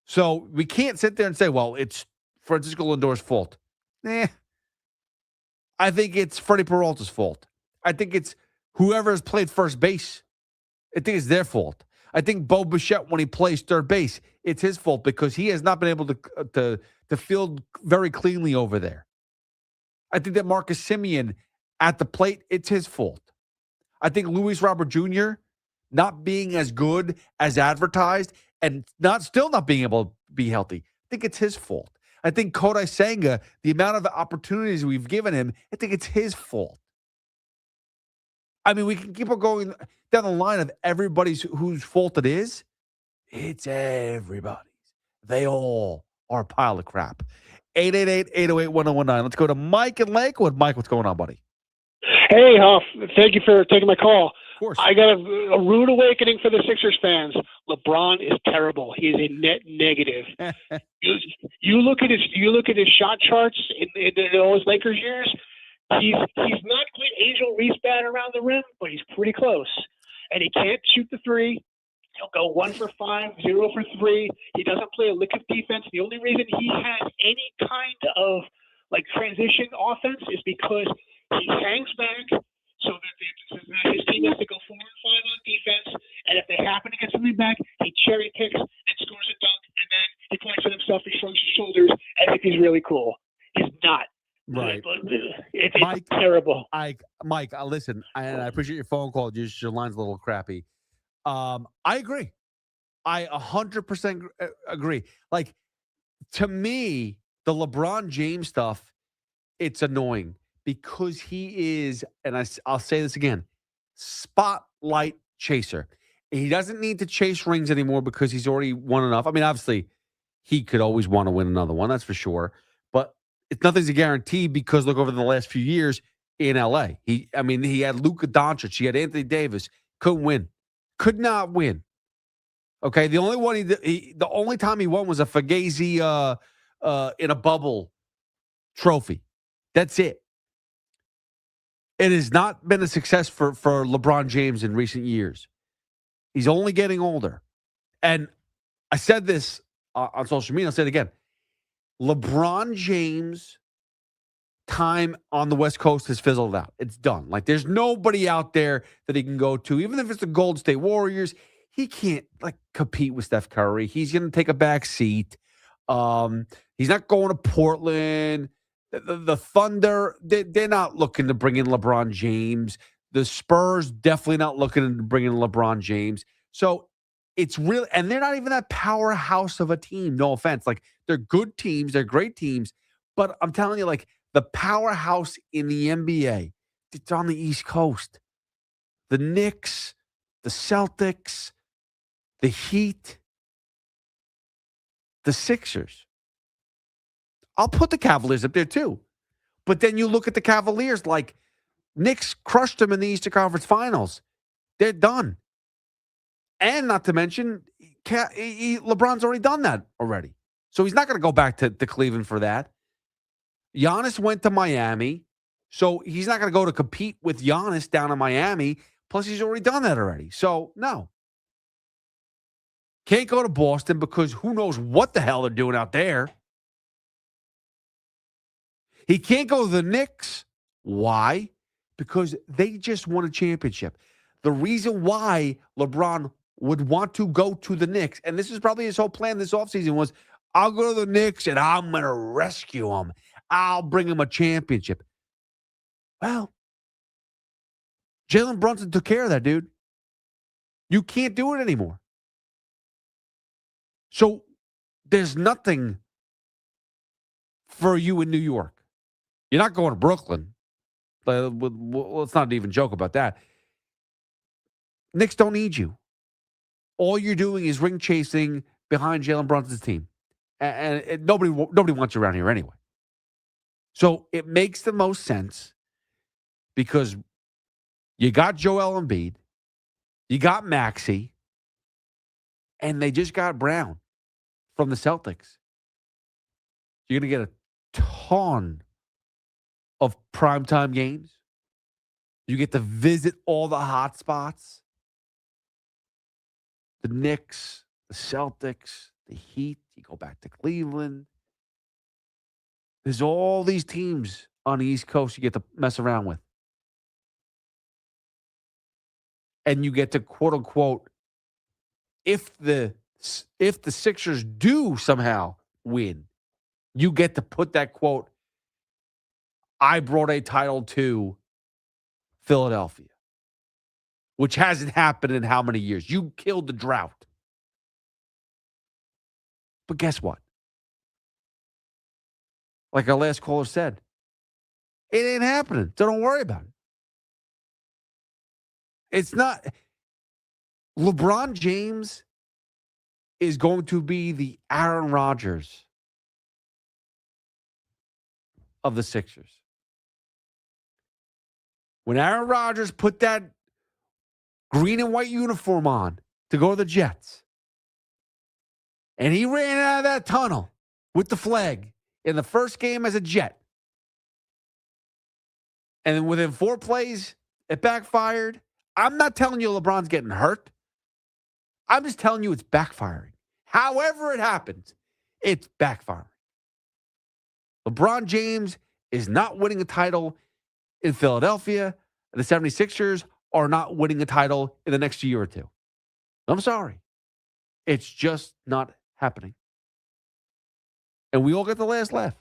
So we can't sit there and say, well, it's Francisco Lindor's fault. I think it's Freddie Peralta's fault. I think it's whoever has played first base. I think it's their fault. I think Bo Bichette, when he plays third base, it's his fault because he has not been able to field very cleanly over there. I think that Marcus Semien at the plate, it's his fault. I think Luis Robert Jr. not being as good as advertised and still not being able to be healthy, I think it's his fault. I think Kodai Senga, the amount of opportunities we've given him, I think it's his fault. I mean, we can keep on going down the line of everybody's whose fault it is. It's everybody's. They all are a pile of crap. 888-808-1019. Let's go to Mike in Lakewood. Mike, what's going on, buddy? Hey, Huff. Thank you for taking my call. Of course. I got a rude awakening for the Sixers fans. LeBron is terrible. He is a net negative. you look at his shot charts in those Lakers years. He's not quite Angel Reese bad around the rim, but he's pretty close. And he can't shoot the three. He'll go 1 for 5, 0 for 3. He doesn't play a lick of defense. The only reason he has any kind of like transition offense is because he hangs back so that his team has to go 4 and 5 on defense. And if they happen to get something back, he cherry picks and scores a dunk, and then he points at himself and shrugs his shoulders as if he's really cool. He's not. Right. It's terrible. Mike, listen, and I appreciate your phone call. Just your line's a little crappy. I agree. I 100% agree. Like, to me, the LeBron James stuff, it's annoying because he is, and I'll say this again, spotlight chaser. He doesn't need to chase rings anymore because he's already won enough. I mean, obviously, he could always want to win another one, that's for sure. But nothing's a guarantee because look over the last few years in LA. He had Luka Doncic, he had Anthony Davis, couldn't win, could not win. Okay, the only time he won was a Fugazi in a bubble trophy. That's it. It has not been a success for LeBron James in recent years. He's only getting older, and I said this on social media. I'll say it again. LeBron James' time on the West Coast has fizzled out. It's done. Like, there's nobody out there that he can go to. Even if it's the Golden State Warriors, he can't, like, compete with Steph Curry. He's going to take a back seat. He's not going to Portland. The Thunder, they're not looking to bring in LeBron James. The Spurs definitely not looking to bring in LeBron James. So it's really, and they're not even that powerhouse of a team. No offense. Like, they're good teams. They're great teams. But I'm telling you, like, the powerhouse in the NBA, it's on the East Coast. The Knicks, the Celtics, the Heat, the Sixers. I'll put the Cavaliers up there too. But then you look at the Cavaliers, like, Knicks crushed them in the Eastern Conference Finals. They're done. And not to mention, LeBron's already done that already. So he's not going to go back to Cleveland for that. Giannis went to Miami. So he's not going to go to compete with Giannis down in Miami. Plus, he's already done that already. So, no. Can't go to Boston because who knows what the hell they're doing out there. He can't go to the Knicks. Why? Because they just won a championship. The reason why LeBron would want to go to the Knicks, and this is probably his whole plan this offseason, was I'll go to the Knicks and I'm going to rescue him. I'll bring him a championship. Well, Jalen Brunson took care of that, dude. You can't do it anymore. So there's nothing for you in New York. You're not going to Brooklyn. Let's not even joke about that. Knicks don't need you. All you're doing is ring chasing behind Jalen Brunson's team. And nobody wants you around here anyway. So it makes the most sense because you got Joel Embiid, you got Maxey, and they just got Brown from the Celtics. You're going to get a ton of primetime games. You get to visit all the hot spots. The Knicks, the Celtics, the Heat. You go back to Cleveland. There's all these teams on the East Coast you get to mess around with. And you get to, quote unquote, if the Sixers do somehow win, you get to put that quote, I brought a title to Philadelphia, which hasn't happened in how many years? You killed the drought. But guess what? Like our last caller said, it ain't happening. So don't worry about it. It's not. LeBron James is going to be the Aaron Rodgers of the Sixers. When Aaron Rodgers put that green and white uniform on to go to the Jets, and he ran out of that tunnel with the flag in the first game as a Jet, and then within 4 plays, it backfired. I'm not telling you LeBron's getting hurt. I'm just telling you it's backfiring. However it happens, it's backfiring. LeBron James is not winning a title in Philadelphia. The 76ers are not winning a title in the next year or two. I'm sorry. It's just not happening. And we all get the last laugh.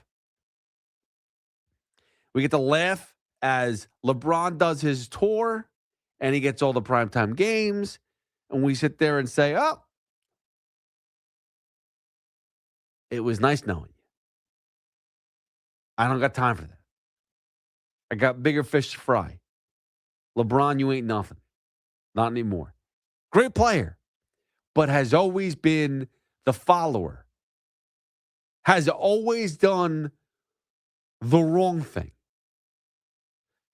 We get to laugh as LeBron does his tour and he gets all the primetime games. And we sit there and say, oh, it was nice knowing you. I don't got time for that. I got bigger fish to fry. LeBron, you ain't nothing. Not anymore. Great player, but has always been the follower. Has always done the wrong thing.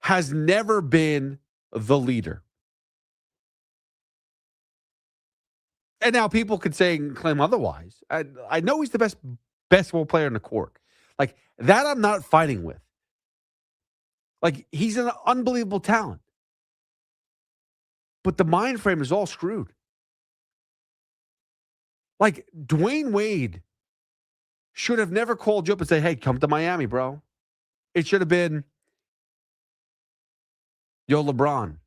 Has never been the leader. And now people could say and claim otherwise. I know he's the best basketball player in the court. Like, that I'm not fighting with. Like, he's an unbelievable talent. But the mind frame is all screwed. Like, Dwayne Wade should have never called you up and said, hey, come to Miami, bro. It should have been, yo, LeBron,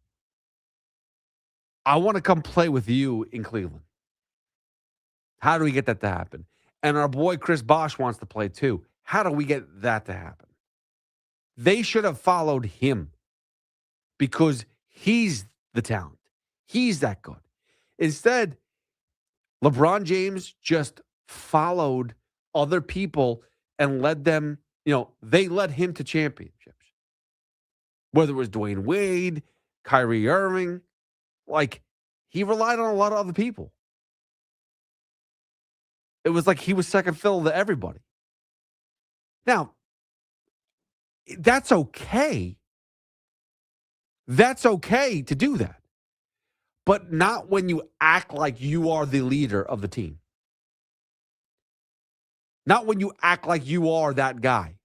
I want to come play with you in Cleveland. How do we get that to happen? And our boy Chris Bosh wants to play too. How do we get that to happen? They should have followed him because he's the talent. He's that good. Instead, LeBron James just followed other people and led them, they led him to championships. Whether it was Dwayne Wade, Kyrie Irving, he relied on a lot of other people. It was like he was second fiddle to everybody. Now, that's okay. That's okay to do that. But not when you act like you are the leader of the team. Not when you act like you are that guy.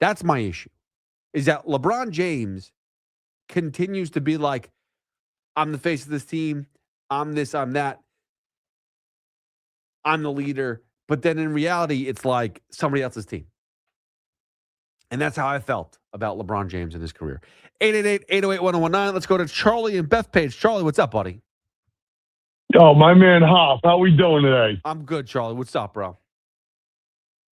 That's my issue. Is that LeBron James continues to be like, I'm the face of this team. I'm this, I'm that. I'm the leader. But then in reality, it's like somebody else's team. And that's how I felt about LeBron James in his career. 888-808-1019. Let's go to Charlie and Bethpage. Charlie, what's up, buddy? Yo, my man Hoff, how we doing today? I'm good, Charlie. What's up, bro?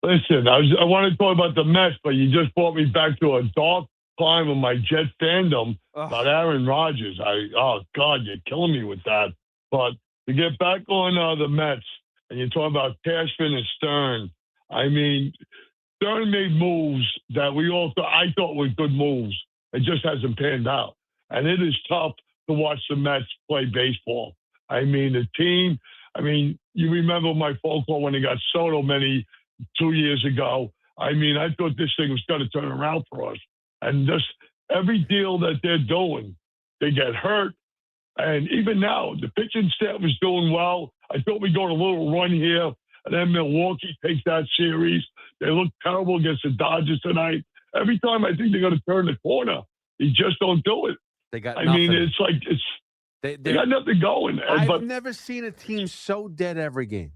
Listen, I want to talk about the Mets, but you just brought me back to a dark time of my Jet fandom about Aaron Rodgers. Oh, God, you're killing me with that. But to get back on the Mets, and you're talking about Cashman and Stearns, I mean, Stearns made moves that I thought were good moves. It just hasn't panned out. And it is tough to watch the Mets play baseball. I mean, the team, you remember my phone call when they got Soto 2 years ago. I mean, I thought this thing was going to turn around for us. And just every deal that they're doing, they get hurt. And even now, the pitching staff is doing well. I thought we'd go on a little run here. And then Milwaukee takes that series. They look terrible against the Dodgers tonight. Every time I think they're going to turn the corner, they just don't do it. They got I nothing. mean, it's like they got nothing going. I've never seen a team so dead every game.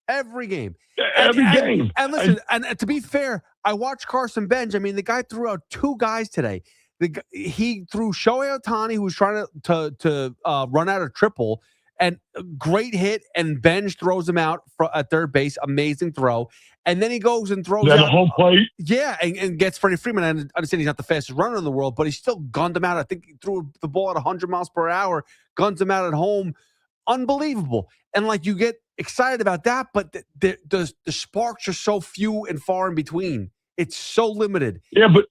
Every game. Every game. And listen, and to be fair, I watched Carson Bench. I mean, the guy threw out 2 guys today. He threw Shohei Ohtani, who was trying to run out a triple, and a great hit, and Bench throws him out at third base. Amazing throw. And then he goes and throws out a home plate. Yeah, and gets Freddie Freeman. I understand he's not the fastest runner in the world, but he still gunned him out. I think he threw the ball at 100 miles per hour, guns him out at home. Unbelievable. And like you get excited about that, but the sparks are so few and far in between. It's so limited. Yeah, but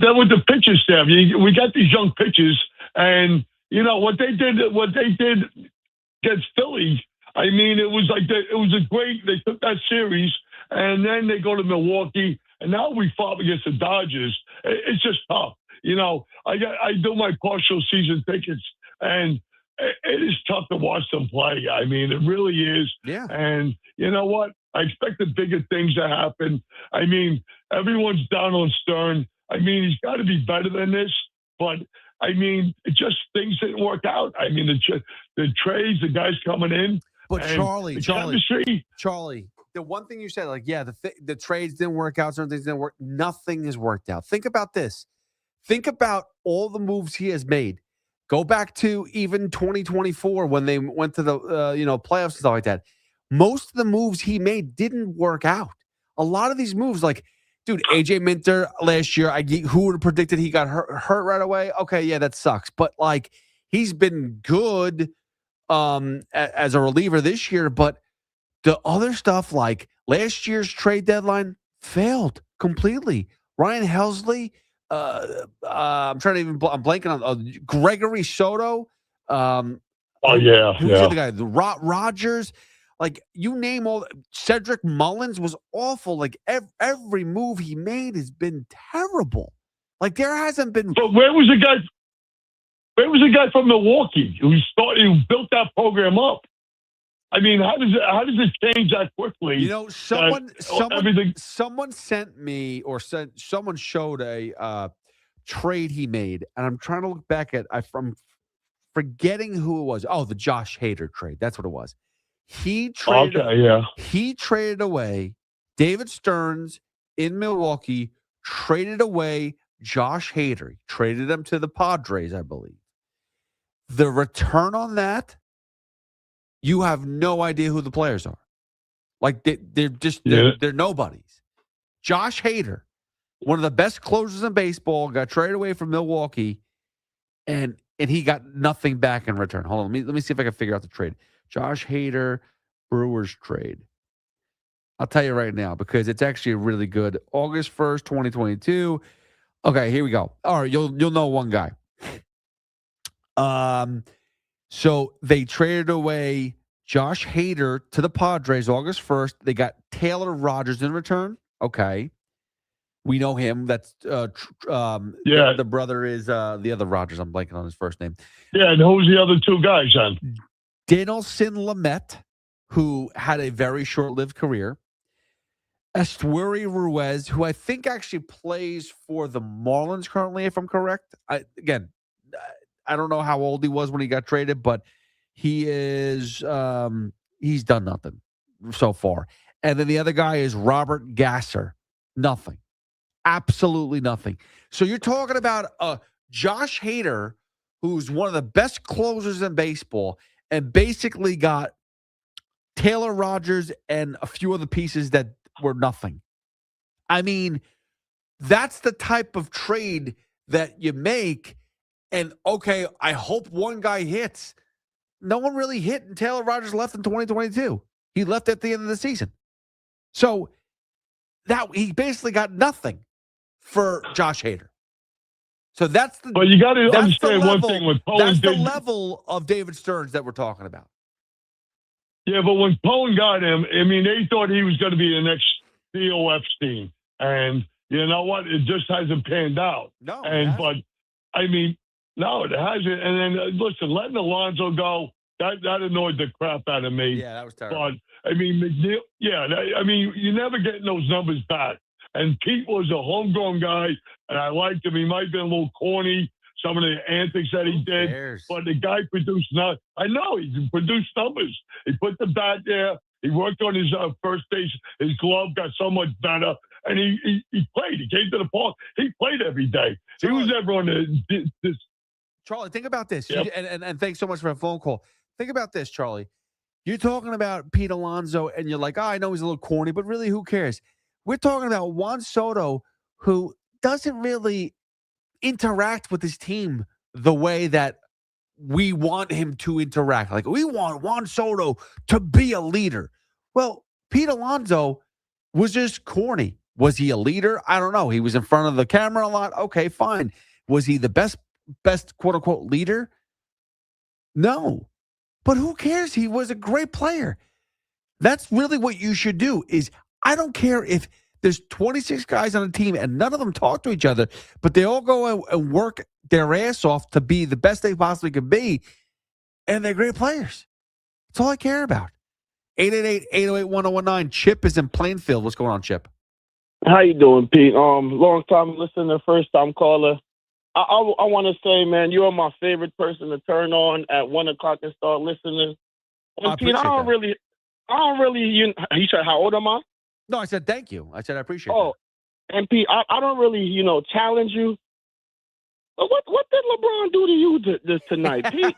then with the pitching staff, we got these young pitchers, and you know what they did against Philly. I mean, it was like it was a great. They took that series, and then they go to Milwaukee, and now we fought against the Dodgers. It's just tough. You know, I do my partial season tickets, and it is tough to watch them play. I mean, it really is. Yeah. And you know what? I expected bigger things to happen. I mean, everyone's down on Stern. I mean, he's got to be better than this, but I mean, it just things didn't work out. I mean, the trades, the guys coming in. But Charlie, chemistry. the one thing you said, like, yeah, the trades didn't work out, certain things didn't work. Nothing has worked out. Think about this. Think about all the moves he has made. Go back to even 2024 when they went to the playoffs and stuff like that. Most of the moves he made didn't work out. A lot of these moves, like, dude, AJ Minter last year, who would have predicted he got hurt right away? Okay, yeah, that sucks. But like, he's been good as a reliever this year. But the other stuff, like last year's trade deadline, failed completely. Ryan Helsley, I'm blanking on Gregory Soto. Oh yeah, who's the other guy? The Rogers. Like, you name all. Cedric Mullins was awful. Like, every move he made has been terrible. Like, there hasn't been. But where was the guy? Where was the guy from Milwaukee who built that program up? I mean, how does it change that quickly? You know, someone sent me or someone showed a trade he made, and I'm trying to look back at. I'm forgetting who it was. Oh, the Josh Hader trade. That's what it was. He traded away David Stearns in Milwaukee, traded away Josh Hader, traded him to the Padres, I believe. The return on that, you have no idea who the players are. Like, they're nobodies. Josh Hader, one of the best closers in baseball, got traded away from Milwaukee, and he got nothing back in return. Hold on, let me see if I can figure out the trade. Josh Hader, Brewers trade. I'll tell you right now because it's actually really good. August 1st, 2022. Okay, here we go. All right, you'll know one guy. So they traded away Josh Hader to the Padres August 1st. They got Taylor Rogers in return. Okay. We know him. That's the brother is the other Rogers. I'm blanking on his first name. Yeah, and who's the other 2 guys then? Dinelson Lamet, who had a very short-lived career. Esteury Ruiz, who I think actually plays for the Marlins currently, if I'm correct. I don't know how old he was when he got traded, but he is he's done nothing so far. And then the other guy is Robert Gasser. Nothing. Absolutely nothing. So you're talking about Josh Hader, who's one of the best closers in baseball, and basically got Taylor Rogers and a few other pieces that were nothing. I mean, that's the type of trade that you make. And, okay, I hope one guy hits. No one really hit, and Taylor Rogers left in 2022. He left at the end of the season. So that he basically got nothing for Josh Hader. So that's the. But you got to understand one thing with Poe. That's the level of David Stearns that we're talking about. Yeah, but when Poe got him, I mean, they thought he was going to be the next Theo Epstein, and you know what? It just hasn't panned out. No, but I mean, no, it hasn't. And then listen, letting Alonso go, that annoyed the crap out of me. Yeah, that was terrible. But I mean, McNeil, I mean, you're never getting those numbers back. And Pete was a homegrown guy, and I liked him. He might have been a little corny, some of the antics that he did, but the guy produced not. I know he produced numbers. He put the bat there. He worked on his first base. His glove got so much better, and he played. He came to the park. He played every day. He was never on this. Charlie, think about this. Yep. And thanks so much for a phone call. Think about this, Charlie. You're talking about Pete Alonso, and you're like, I know he's a little corny, but really, who cares? We're talking about Juan Soto, who doesn't really interact with his team the way that we want him to interact. Like, we want Juan Soto to be a leader. Well, Pete Alonso was just corny. Was he a leader? I don't know. He was in front of the camera a lot. Okay, fine. Was he the best quote-unquote leader? No. But who cares? He was a great player. That's really what you should do is I don't care if there's 26 guys on a team and none of them talk to each other, but they all go and work their ass off to be the best they possibly can be, and they're great players. That's all I care about. 888-808-1019. Chip is in Plainfield. What's going on, Chip? How you doing, Pete? Long time listener, first time caller. I want to say, man, you are my favorite person to turn on at 1 o'clock and start listening. And Pete, I don't really. You said how old am I? No, I said thank you. I said I appreciate. Oh, and Pete, I don't really, challenge you. But what did LeBron do to you tonight, Pete?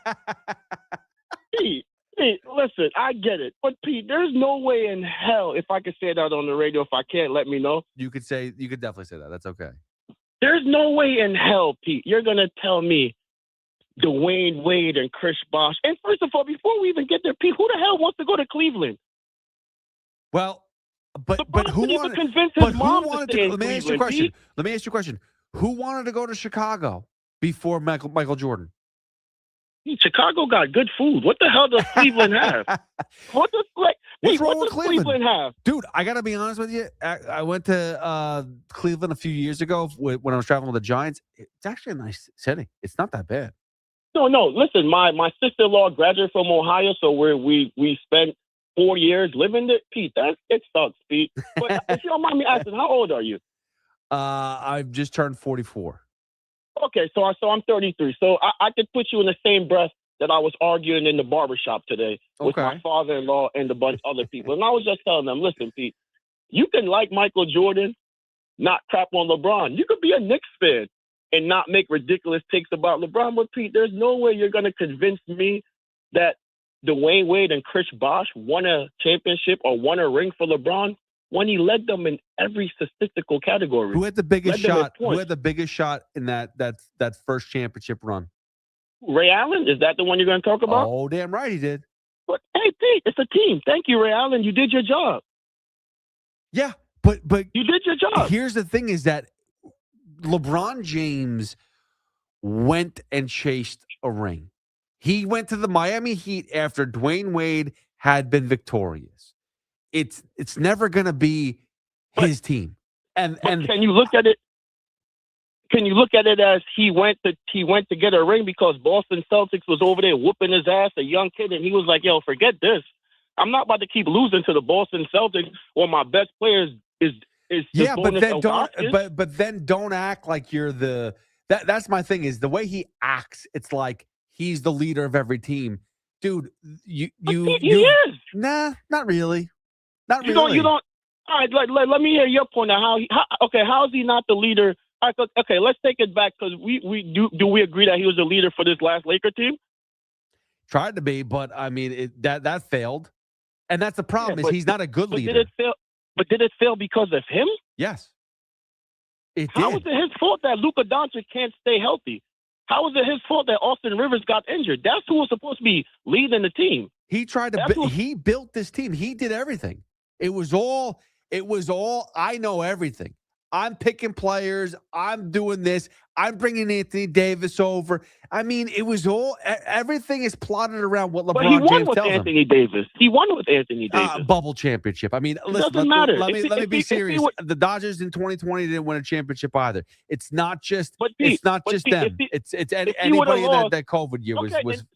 Pete, listen, I get it, but Pete, there's no way in hell if I could say that on the radio. If I can't, let me know. You could definitely say that. That's okay. There's no way in hell, Pete, you're gonna tell me Dwayne Wade and Chris Bosh. And first of all, before we even get there, Pete, who the hell wants to go to Cleveland? Well, but who wanted? Convince But his who mom wanted to stay to? in Let me ask you a Cleveland, question. Pete? Let me ask you a question. Who wanted to go to Chicago before Michael Jordan? Chicago got good food. What the hell does Cleveland have? What does Cleveland have? Dude, I got to be honest with you. I went to Cleveland a few years ago when I was traveling with the Giants. It's actually a nice city. It's not that bad. No. Listen, my sister-in-law graduated from Ohio, so we spent 4 years living there. Pete, it sucks, Pete. But if you don't mind me asking, how old are you? I've just turned 44. Okay, so I'm 33. So I could put you in the same breath that I was arguing in the barbershop today with my father-in-law and a bunch of other people. And I was just telling them, listen, Pete, you can like Michael Jordan, not crap on LeBron. You could be a Knicks fan and not make ridiculous takes about LeBron. But, Pete, there's no way you're going to convince me that Dwayne Wade and Chris Bosh won a championship or won a ring for LeBron when he led them in every statistical category. Who had the biggest shot? Who had the biggest shot in that first championship run? Ray Allen? Is that the one you're going to talk about? Oh, damn right he did. But hey, Pete, it's a team. Thank you, Ray Allen. You did your job. Yeah, but you did your job. Here's the thing: is that LeBron James went and chased a ring. He went to the Miami Heat after Dwayne Wade had been victorious. It's never going to be his team. And can you look at it? Can you look at it as he went to get a ring because Boston Celtics was over there whooping his ass, a young kid, and he was like, "Yo, forget this. I'm not about to keep losing to the Boston Celtics when my best players is." Yeah, but then don't act like you're the That's my thing is the way he acts. It's like he's the leader of every team, dude. He is. Nah, not really. Not You really. don't. All right, let me hear your point on how is he not the leader? All right, okay, let's take it back because we agree that he was the leader for this last Laker team? Tried to be, but I mean that failed, and that's the problem is he's not a good leader. Did it fail? But did it fail because of him? Yes, it How did. is it his fault that Luka Doncic can't stay healthy? How is it his fault that Austin Rivers got injured? That's who was supposed to be leading the team. He tried to. He built this team. He did everything. It was all. I know everything. I'm picking players. I'm doing this. I'm bringing Anthony Davis over. I mean, it was all. Everything is plotted around what LeBron James tells him. But he won James with tells Anthony Davis. He won with Anthony Davis. Bubble championship. I mean, listen. Doesn't matter. Let me be serious. The Dodgers in 2020 didn't win a championship either. It's not just. It's not just them. It's anybody that COVID year was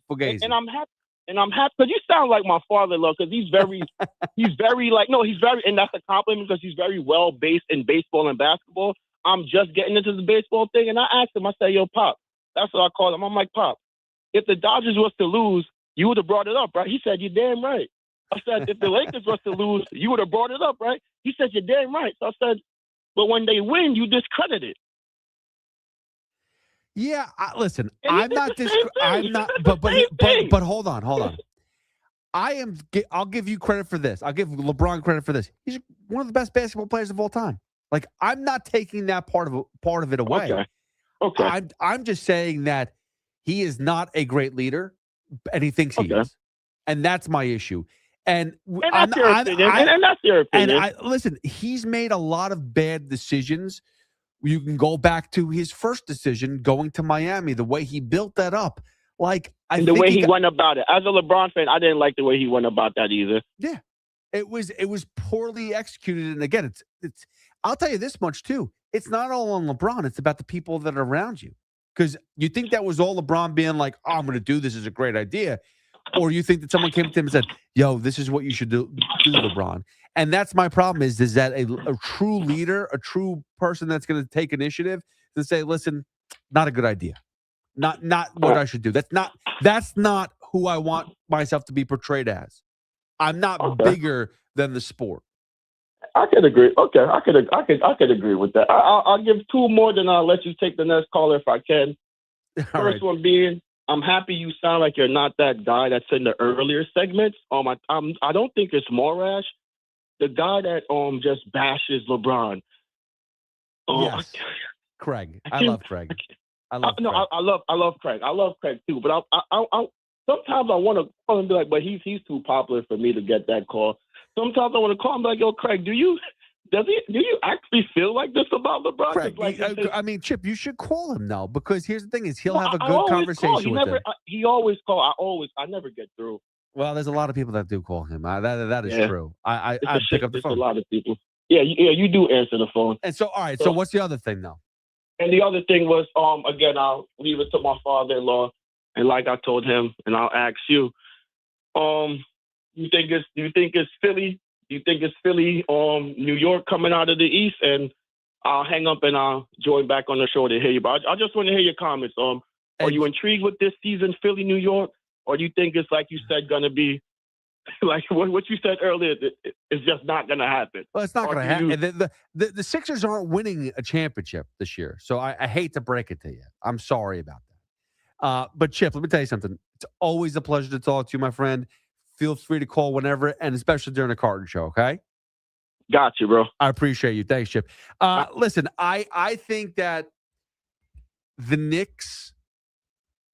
fugazi. And I'm happy. And I'm happy because you sound like my father-in-law because he's very and that's a compliment because he's very well-based in baseball and basketball. I'm just getting into the baseball thing, and I asked him, I said, yo, Pop, that's what I call him. I'm like, Pop, if the Dodgers was to lose, you would have brought it up, right? He said, you're damn right. I said, if the Lakers was to lose, you would have brought it up, right? He said, you're damn right. So I said, but when they win, you discredit it. Yeah, listen, I'm not. But hold on. I'll give you credit for this. I'll give LeBron credit for this. He's one of the best basketball players of all time. Like I'm not taking that part of it away. Okay. I'm just saying that he is not a great leader, and he thinks he is, and that's my issue. And that's your opinion. And that's your opinion. And listen, he's made a lot of bad decisions. You can go back to his first decision going to Miami, the way he built that up. And the way he went about it. As a LeBron fan, I didn't like the way he went about that either. Yeah. It was poorly executed. And again, it's I'll tell you this much too. It's not all on LeBron. It's about the people that are around you. Because you think that was all LeBron being like, oh, I'm going to do this is a great idea. Or you think that someone came to him and said, yo, this is what you should do LeBron. And that's my problem is that a true leader, a true person that's going to take initiative to say, listen, not a good idea. Not what I should do. That's not who I want myself to be portrayed as. I'm not bigger than the sport. I could agree. Okay, I could agree with that. I'll give two more, then I'll let you take the next caller if I can. First one being, I'm happy you sound like you're not that guy that's in the earlier segments. I don't think it's Morash, the guy that just bashes LeBron. Yes, Craig. I love Craig. I love Craig. I love Craig too. But I sometimes I want to call him and be like, but he's too popular for me to get that call. Sometimes I want to call him and be like, yo, Craig, do you actually feel like this about LeBron? Craig, I mean, Chip, you should call him now because here's the thing: is he'll have a good conversation with him. He always call. I never get through. Well, there's a lot of people that do call him. That is true. I pick up the phone. A lot of people. Yeah, you do answer the phone. And so, all right. So what's the other thing now? And the other thing was, again, I'll leave it to my father-in-law, and like I told him, and I'll ask you, do you think it's Philly? Do you think it's Philly, New York coming out of the East? And I'll hang up and I'll join back on the show to hear you. But I just want to hear your comments. Are you intrigued with this season, Philly, New York, or do you think it's like you said going to be like what you said earlier? It's just not going to happen. Well, it's not going to happen. The Sixers aren't winning a championship this year, so I hate to break it to you. I'm sorry about that. But Chip, let me tell you something. It's always a pleasure to talk to you, my friend. Feel free to call whenever, and especially during the Carton Show, okay? Got you, bro. I appreciate you. Thanks, Chip. Listen, I think that the Knicks,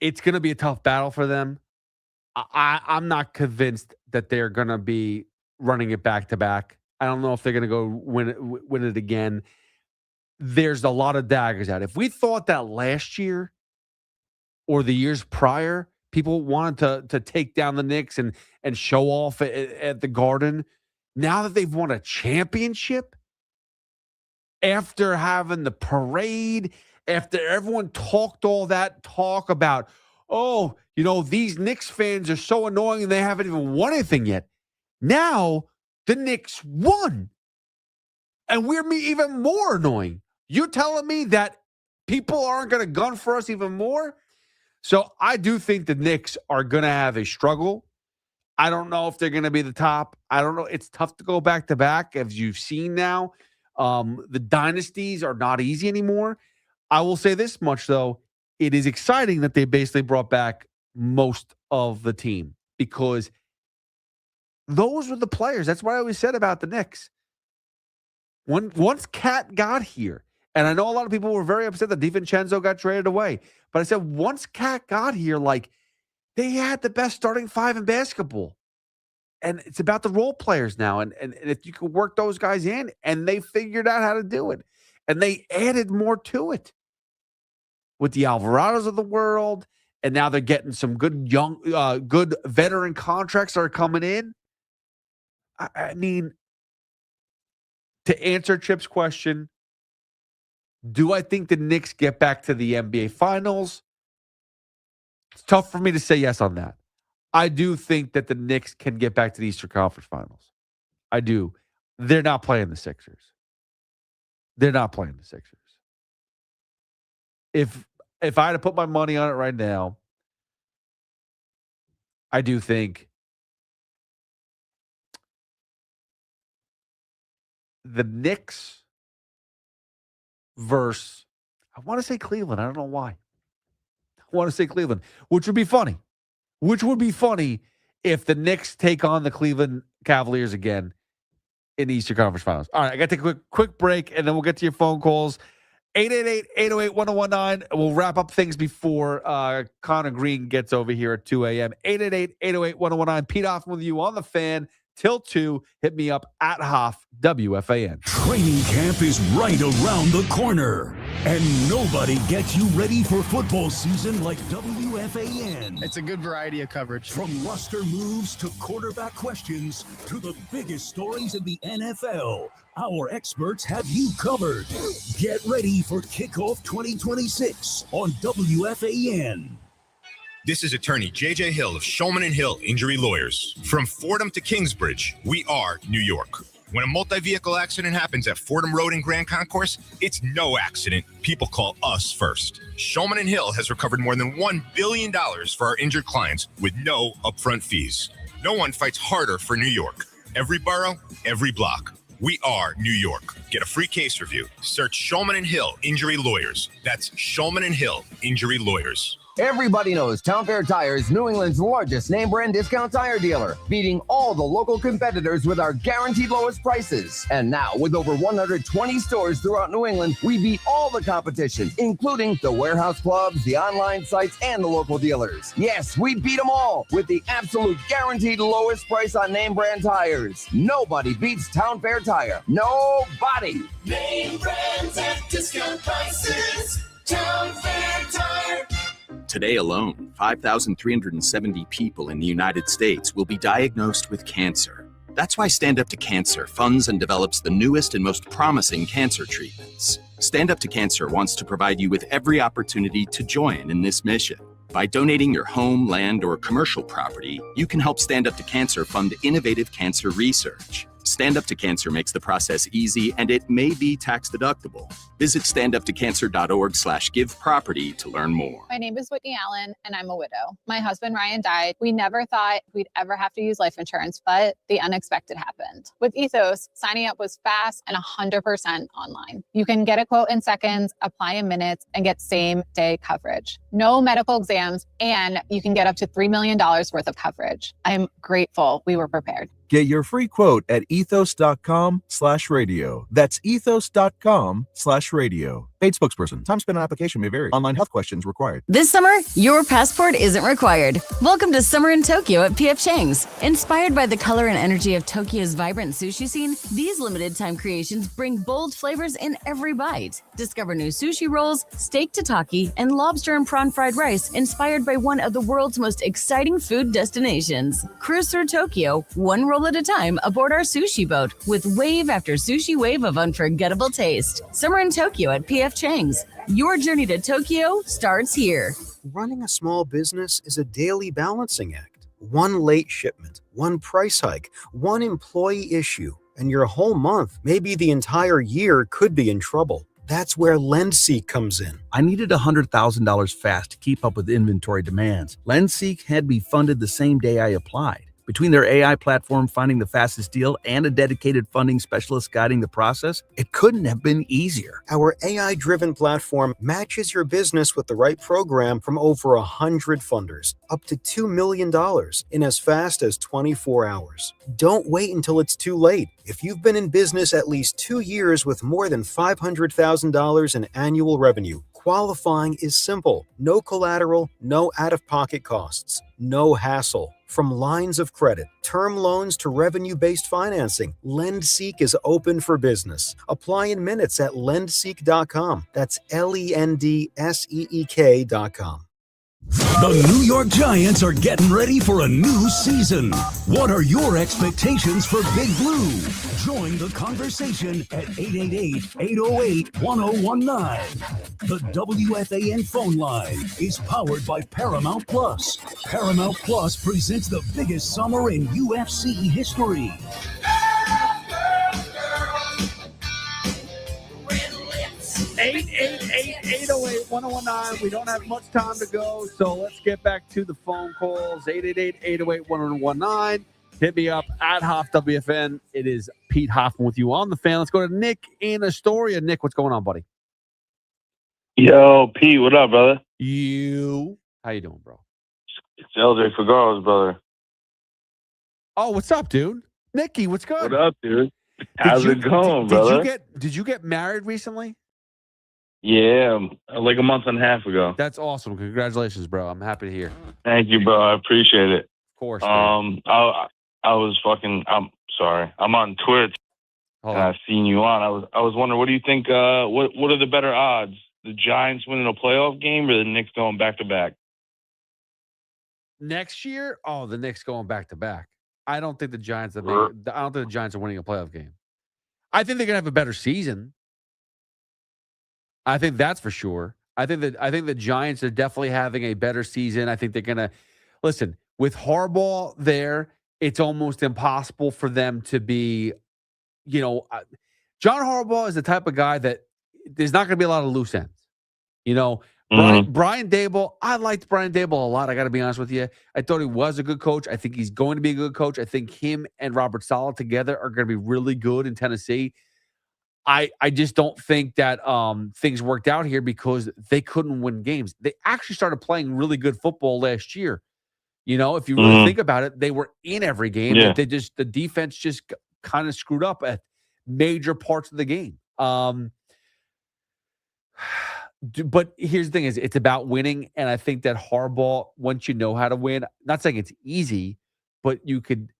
it's going to be a tough battle for them. I'm not convinced that they're going to be running it back-to-back. I don't know if they're going to go win it again. There's a lot of daggers out. If we thought that last year or the years prior, people wanted to take down the Knicks and show off at the Garden. Now that they've won a championship, after having the parade, after everyone talked all that talk about, oh, these Knicks fans are so annoying and they haven't even won anything yet. Now the Knicks won. And we're even more annoying. You're telling me that people aren't going to gun for us even more. So I do think the Knicks are going to have a struggle. I don't know if they're going to be the top. I don't know. It's tough to go back to back, as you've seen now. The dynasties are not easy anymore. I will say this much, though. It is exciting that they basically brought back most of the team, because those were the players. That's what I always said about the Knicks. Once Cat got here, and I know a lot of people were very upset that DiVincenzo got traded away, but I said once Cat got here, like, they had the best starting five in basketball. And it's about the role players now. And if you can work those guys in, and they figured out how to do it, and they added more to it with the Alvarados of the world. And now they're getting some good good veteran contracts that are coming in. I mean, to answer Chip's question, do I think the Knicks get back to the NBA Finals? It's tough for me to say yes on that. I do think that the Knicks can get back to the Eastern Conference Finals. I do. They're not playing the Sixers. They're not playing the Sixers. If I had to put my money on it right now, I do think the Knicks versus, I want to say Cleveland. I don't know why. I want to say Cleveland, which would be funny. Which would be funny if the Knicks take on the Cleveland Cavaliers again in the Eastern Conference Finals. All right, I got to take a quick break, and then we'll get to your phone calls. 888-808-1019. We'll wrap up things before Connor Green gets over here at 2 a.m. 888-808-1019. Pete Hoffman with you on the Fan till 2. Hit me up at Hoff, WFAN. Training camp is right around the corner, and nobody gets you ready for football season like WFAN. It's a good variety of coverage. From roster moves to quarterback questions to the biggest stories in the NFL, our experts have you covered. Get ready for Kickoff 2026 on WFAN. This is attorney J.J. Hill of Shulman & Hill Injury Lawyers. From Fordham to Kingsbridge, we are New York. When a multi-vehicle accident happens at Fordham Road in Grand Concourse, it's no accident. People call us first. Shulman & Hill has recovered more than $1 billion for our injured clients with no upfront fees. No one fights harder for New York. Every borough, every block. We are New York. Get a free case review. Search Shulman & Hill Injury Lawyers. That's Shulman & Hill Injury Lawyers. Everybody knows Town Fair Tire is New England's largest name brand discount tire dealer, beating all the local competitors with our guaranteed lowest prices. And now, with over 120 stores throughout New England, we beat all the competition, including the warehouse clubs, the online sites, and the local dealers. Yes, we beat them all with the absolute guaranteed lowest price on name brand tires. Nobody beats Town Fair Tire. Nobody. Name brands at discount prices. Town Fair Tire. Today alone, 5,370 people in the United States will be diagnosed with cancer. That's why Stand Up to Cancer funds and develops the newest and most promising cancer treatments. Stand Up to Cancer wants to provide you with every opportunity to join in this mission. By donating your home, land, or commercial property, you can help Stand Up to Cancer fund innovative cancer research. Stand Up to Cancer makes the process easy, and it may be tax deductible. Visit standuptocancer.org/giveproperty to learn more. My name is Whitney Allen, and I'm a widow. My husband, Ryan, died. We never thought we'd ever have to use life insurance, but the unexpected happened. With Ethos, signing up was fast and 100% online. You can get a quote in seconds, apply in minutes, and get same-day coverage. No medical exams, and you can get up to $3 million worth of coverage. I'm grateful we were prepared. Get your free quote at ethos.com/radio. That's ethos.com/radio. Paid spokesperson. Time spent on application may vary. Online health questions required. This summer, your passport isn't required. Welcome to Summer in Tokyo at P.F. Chang's. Inspired by the color and energy of Tokyo's vibrant sushi scene, these limited time creations bring bold flavors in every bite. Discover new sushi rolls, steak tataki, and lobster and prawn fried rice inspired by one of the world's most exciting food destinations. Cruise through Tokyo, one roll at a time aboard our sushi boat with wave after sushi wave of unforgettable taste. Summer in Tokyo at P.F. Chang's. Your journey to Tokyo starts here. Running a small business is a daily balancing act. One late shipment, one price hike, one employee issue, and your whole month, maybe the entire year, could be in trouble. That's where LendSeek comes in. I needed $100,000 fast to keep up with inventory demands. LendSeek had me funded the same day I applied. Between their AI platform finding the fastest deal and a dedicated funding specialist guiding the process, it couldn't have been easier. Our AI-driven platform matches your business with the right program from over 100 funders, up to $2 million in as fast as 24 hours. Don't wait until it's too late. If you've been in business at least 2 years with more than $500,000 in annual revenue, qualifying is simple. No collateral, no out-of-pocket costs, no hassle. From lines of credit, term loans to revenue-based financing, LendSeek is open for business. Apply in minutes at lendseek.com. That's LENDSEEK.com. The New York Giants are getting ready for a new season. What are your expectations for Big Blue? Join the conversation at 888-808-1019. The WFAN phone line is powered by Paramount Plus. Paramount Plus presents the biggest summer in UFC history. 888-808-1019. We don't have much time to go, so let's get back to the phone calls. 888-808-1019. Hit me up at Hoff WFN. It is Pete Hoffman with you on the fan. Let's go to Nick in Astoria. Nick, what's going on, buddy? Yo, Pete, what up, brother? How you doing, bro? It's LJ Figueroa's brother. Oh, what's up, dude? Nicky, what's good? What up, dude? How's it going, brother? Did you get married recently? Yeah, like a month and a half ago. That's awesome. Congratulations, bro. I'm happy to hear. Thank you, bro. I appreciate it. Of course. I was fucking. I'm sorry. I'm on Twitch. And I've seen you on. I was wondering, what do you think? What are the better odds? The Giants winning a playoff game or the Knicks going back to back? Next year? Oh, the Knicks going back to back. I don't think the Giants. I don't think the Giants are winning a playoff game. I think they're gonna have a better season. I think that's for sure. I think the Giants are definitely having a better season. I think they're gonna listen with Harbaugh there. It's almost impossible for them to be, John Harbaugh is the type of guy that there's not going to be a lot of loose ends. Brian Daboll, I liked Brian Daboll a lot. I got to be honest with you. I thought he was a good coach. I think he's going to be a good coach. I think him and Robert Saleh together are going to be really good in Tennessee. I just don't think that things worked out here because they couldn't win games. They actually started playing really good football last year. If you really think about it, they were in every game. Yeah. The defense just kind of screwed up at major parts of the game. But here's the thing is it's about winning. And I think that Harbaugh, once you know how to win, not saying it's easy, but you could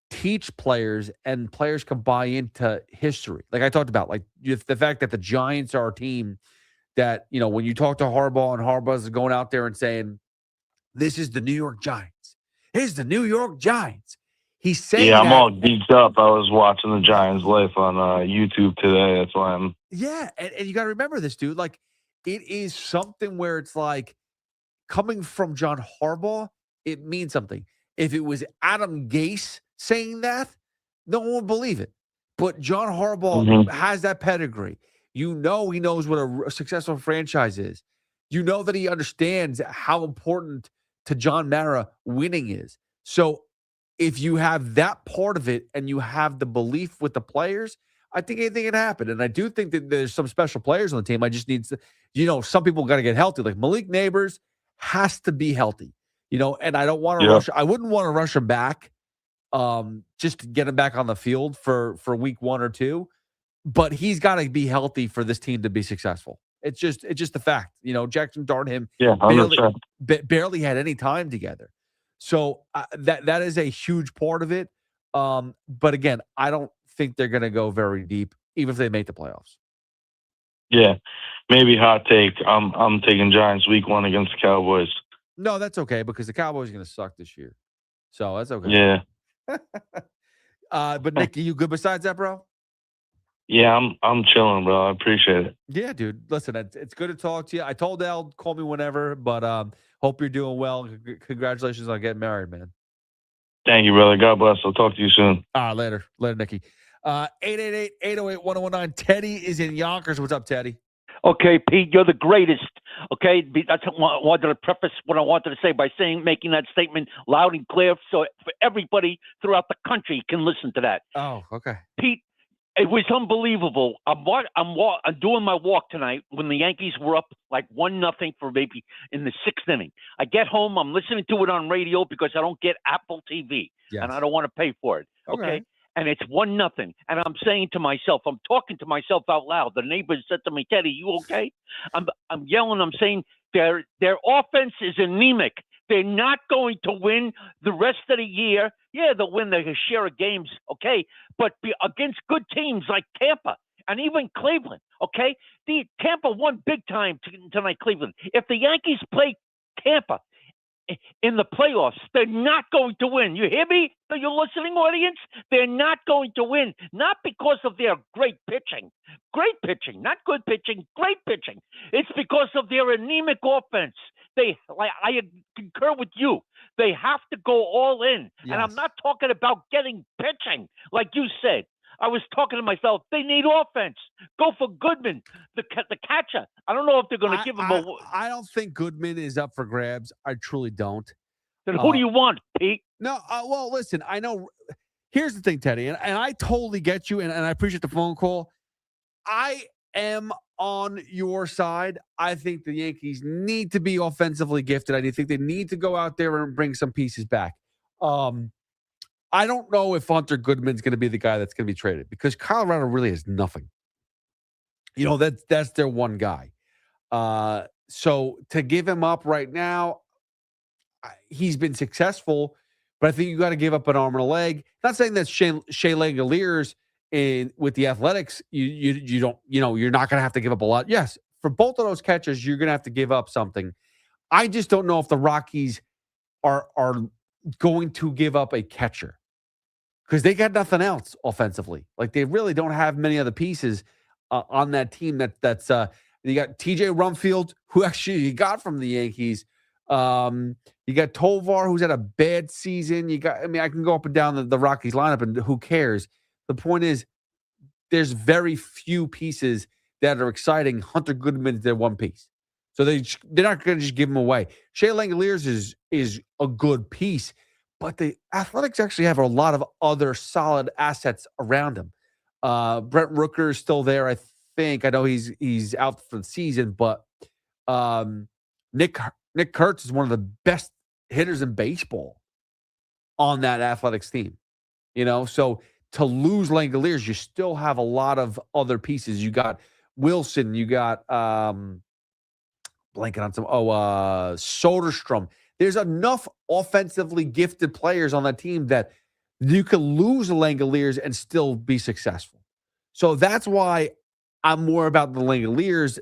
teach players and players can buy into history. Like I talked about, like the fact that the Giants are a team that, when you talk to Harbaugh and Harbaugh's going out there and saying, this is the New York Giants. Here's the New York Giants. He's saying I'm all geeked up. I was watching the Giants live on YouTube today. That's why I'm. Yeah. And you got to remember this, dude. Like it is something where it's like coming from John Harbaugh, it means something. If it was Adam Gase saying that, no one would believe it. But John Harbaugh has that pedigree. He knows what a successful franchise is. That he understands how important to John Mara winning is. So if you have that part of it and you have the belief with the players, I think anything can happen. And I do think that there's some special players on the team. I just need to, some people got to get healthy. Like Malik Neighbors has to be healthy, and I don't want to rush. I wouldn't want to rush him back just to get him back on the field for week 1 or 2. But he's got to be healthy for this team to be successful. It's just a fact. Jackson Dart him barely had any time together. So that is a huge part of it. But again, I don't think they're going to go very deep, even if they make the playoffs. Yeah, maybe hot take. I'm taking Giants week 1 against the Cowboys. No, that's okay because the Cowboys are going to suck this year. So that's okay. Yeah. But Nick, you good besides that, bro? Yeah, I'm chilling, bro. I appreciate it. Yeah, dude. Listen, it's good to talk to you. I told Al, call me whenever, but hope you're doing well. Congratulations on getting married, man. Thank you, brother. God bless. I'll talk to you soon. Later, Nicky. 888-808-1019. Teddy is in Yonkers. What's up, Teddy? Okay, Pete, you're the greatest. Okay, that's what I wanted to preface what I wanted to say by making that statement loud and clear, so for everybody throughout the country can listen to that. Oh, okay. Pete, it was unbelievable. I'm doing my walk tonight when the Yankees were up like 1-0 for maybe in the 6th inning. I get home, I'm listening to it on radio because I don't get Apple TV, and I don't want to pay for it. Okay. And it's 1-0. And I'm saying to myself, I'm talking to myself out loud. The neighbors said to me, Teddy, you okay? I'm yelling, I'm saying their offense is anemic. They're not going to win the rest of the year. Yeah, they'll win their share of games, okay? But against good teams like Tampa and even Cleveland, okay? The Tampa won big time tonight, Cleveland. If the Yankees play Tampa in the playoffs, they're not going to win. You hear me? Your listening audience? They're not going to win. Not because of their great pitching. Great pitching, not good pitching, great pitching. It's because of their anemic offense. I concur with you. They have to go all in. Yes. And I'm not talking about getting pitching, like you said. I was talking to myself. They need offense. Go for Goodman, the catcher. I don't know if they're going to give him a. I don't think Goodman is up for grabs. I truly don't. Then who do you want, Pete? No, well, listen. I know. Here's the thing, Teddy, and I totally get you, and I appreciate the phone call. I am on your side. I think the Yankees need to be offensively gifted. I think they need to go out there and bring some pieces back. I don't know if Hunter Goodman's going to be the guy that's going to be traded because Colorado really has nothing. You know, that's their one guy. So to give him up right now, he's been successful, but I think you got to give up an arm and a leg. Not saying that Shea Langoliers with the Athletics, you don't, you're not going to have to give up a lot. Yes, for both of those catchers, you're going to have to give up something. I just don't know if the Rockies are going to give up a catcher because they got nothing else offensively. Like they really don't have many other pieces on that team. That's you got TJ Rumfield, who actually you got from the Yankees. You got Tovar, who's had a bad season. I can go up and down the Rockies lineup, and who cares? The point is, there's very few pieces that are exciting. Hunter Goodman's their one piece. So they're not going to just give him away. Shea Langoliers is a good piece, but the Athletics actually have a lot of other solid assets around him. Brent Rooker is still there, I think. I know he's out for the season, but Nick Kurtz is one of the best hitters in baseball on that Athletics team. So to lose Langoliers, you still have a lot of other pieces. You got Wilson, you got blanking on some Soderstrom. There's enough offensively gifted players on that team that you can lose Langoliers and still be successful. So that's why I'm more about the Langoliers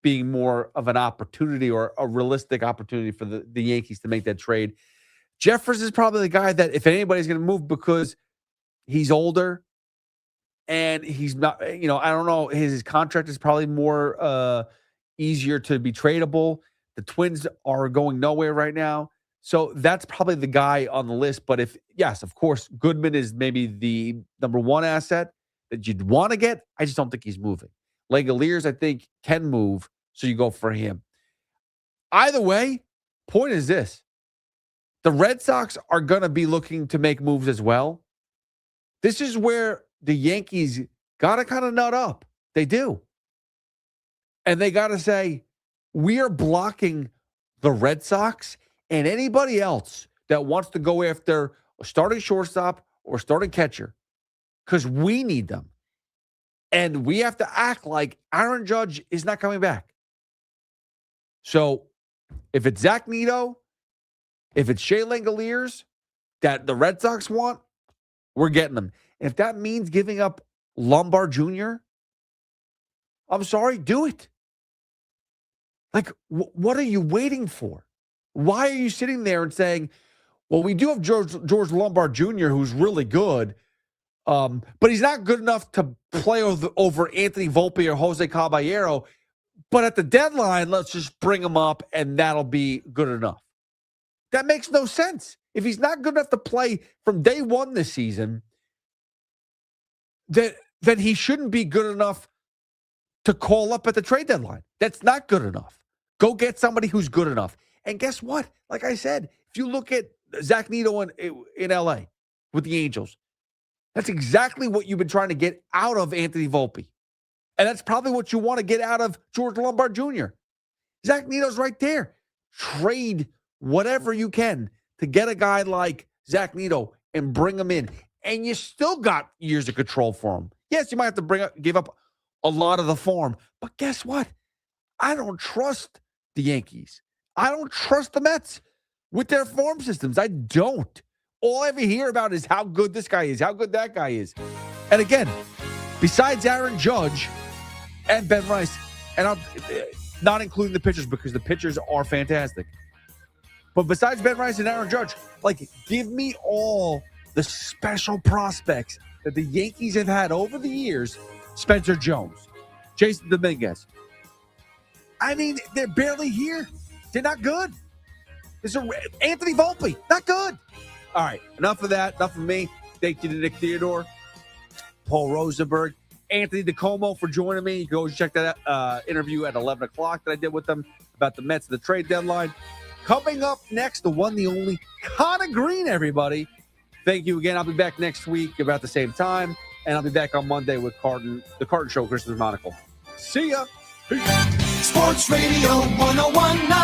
being more of an opportunity or a realistic opportunity for the Yankees to make that trade. Jeffers is probably the guy that if anybody's going to move because he's older and he's not, I don't know, his contract is probably more easier to be tradable. The Twins are going nowhere right now. So that's probably the guy on the list. But yes, of course, Goodman is maybe the number one asset that you'd want to get. I just don't think he's moving. Langoliers, I think, can move. So you go for him. Either way, point is this. The Red Sox are going to be looking to make moves as well. This is where the Yankees got to kind of nut up. They do. And they got to say, we are blocking the Red Sox and anybody else that wants to go after a starting shortstop or starting catcher because we need them. And we have to act like Aaron Judge is not coming back. So if it's Zach Neto, if it's Shea Langoliers that the Red Sox want, we're getting them. And if that means giving up Lombard Jr., I'm sorry, do it. Like, what are you waiting for? Why are you sitting there and saying, well, we do have George Lombard Jr., who's really good, but he's not good enough to play over Anthony Volpe or Jose Caballero. But at the deadline, let's just bring him up, and that'll be good enough. That makes no sense. If he's not good enough to play from day one this season, then he shouldn't be good enough to call up at the trade deadline. That's not good enough. Go get somebody who's good enough. And guess what? Like I said, if you look at Zach Neto in L.A. with the Angels, that's exactly what you've been trying to get out of Anthony Volpe. And that's probably what you want to get out of George Lombard Jr. Zach Neto's right there. Trade whatever you can to get a guy like Zach Neto and bring him in. And you still got years of control for him. Yes, you might have to give up a lot of the farm. But guess what? I don't trust the Yankees. I don't trust the Mets with their farm systems. I don't. All I ever hear about is how good this guy is, how good that guy is. And again, besides Aaron Judge and Ben Rice, and I'm not including the pitchers because the pitchers are fantastic. But besides Ben Rice and Aaron Judge, like, give me all the special prospects that the Yankees have had over the years. Spencer Jones, Jason Dominguez. I mean, they're barely here. They're not good. Anthony Volpe, not good. All right, enough of that. Enough of me. Thank you to Nick Theodore, Paul Rosenberg, Anthony DeComo for joining me. You can always check that interview at 11 o'clock that I did with them about the Mets, the trade deadline. Coming up next, the one, the only, Connor Green, everybody. Thank you again. I'll be back next week about the same time, and I'll be back on Monday with the Carton Show, Christmas Monocle. See ya. Peace. Sports Radio 101.9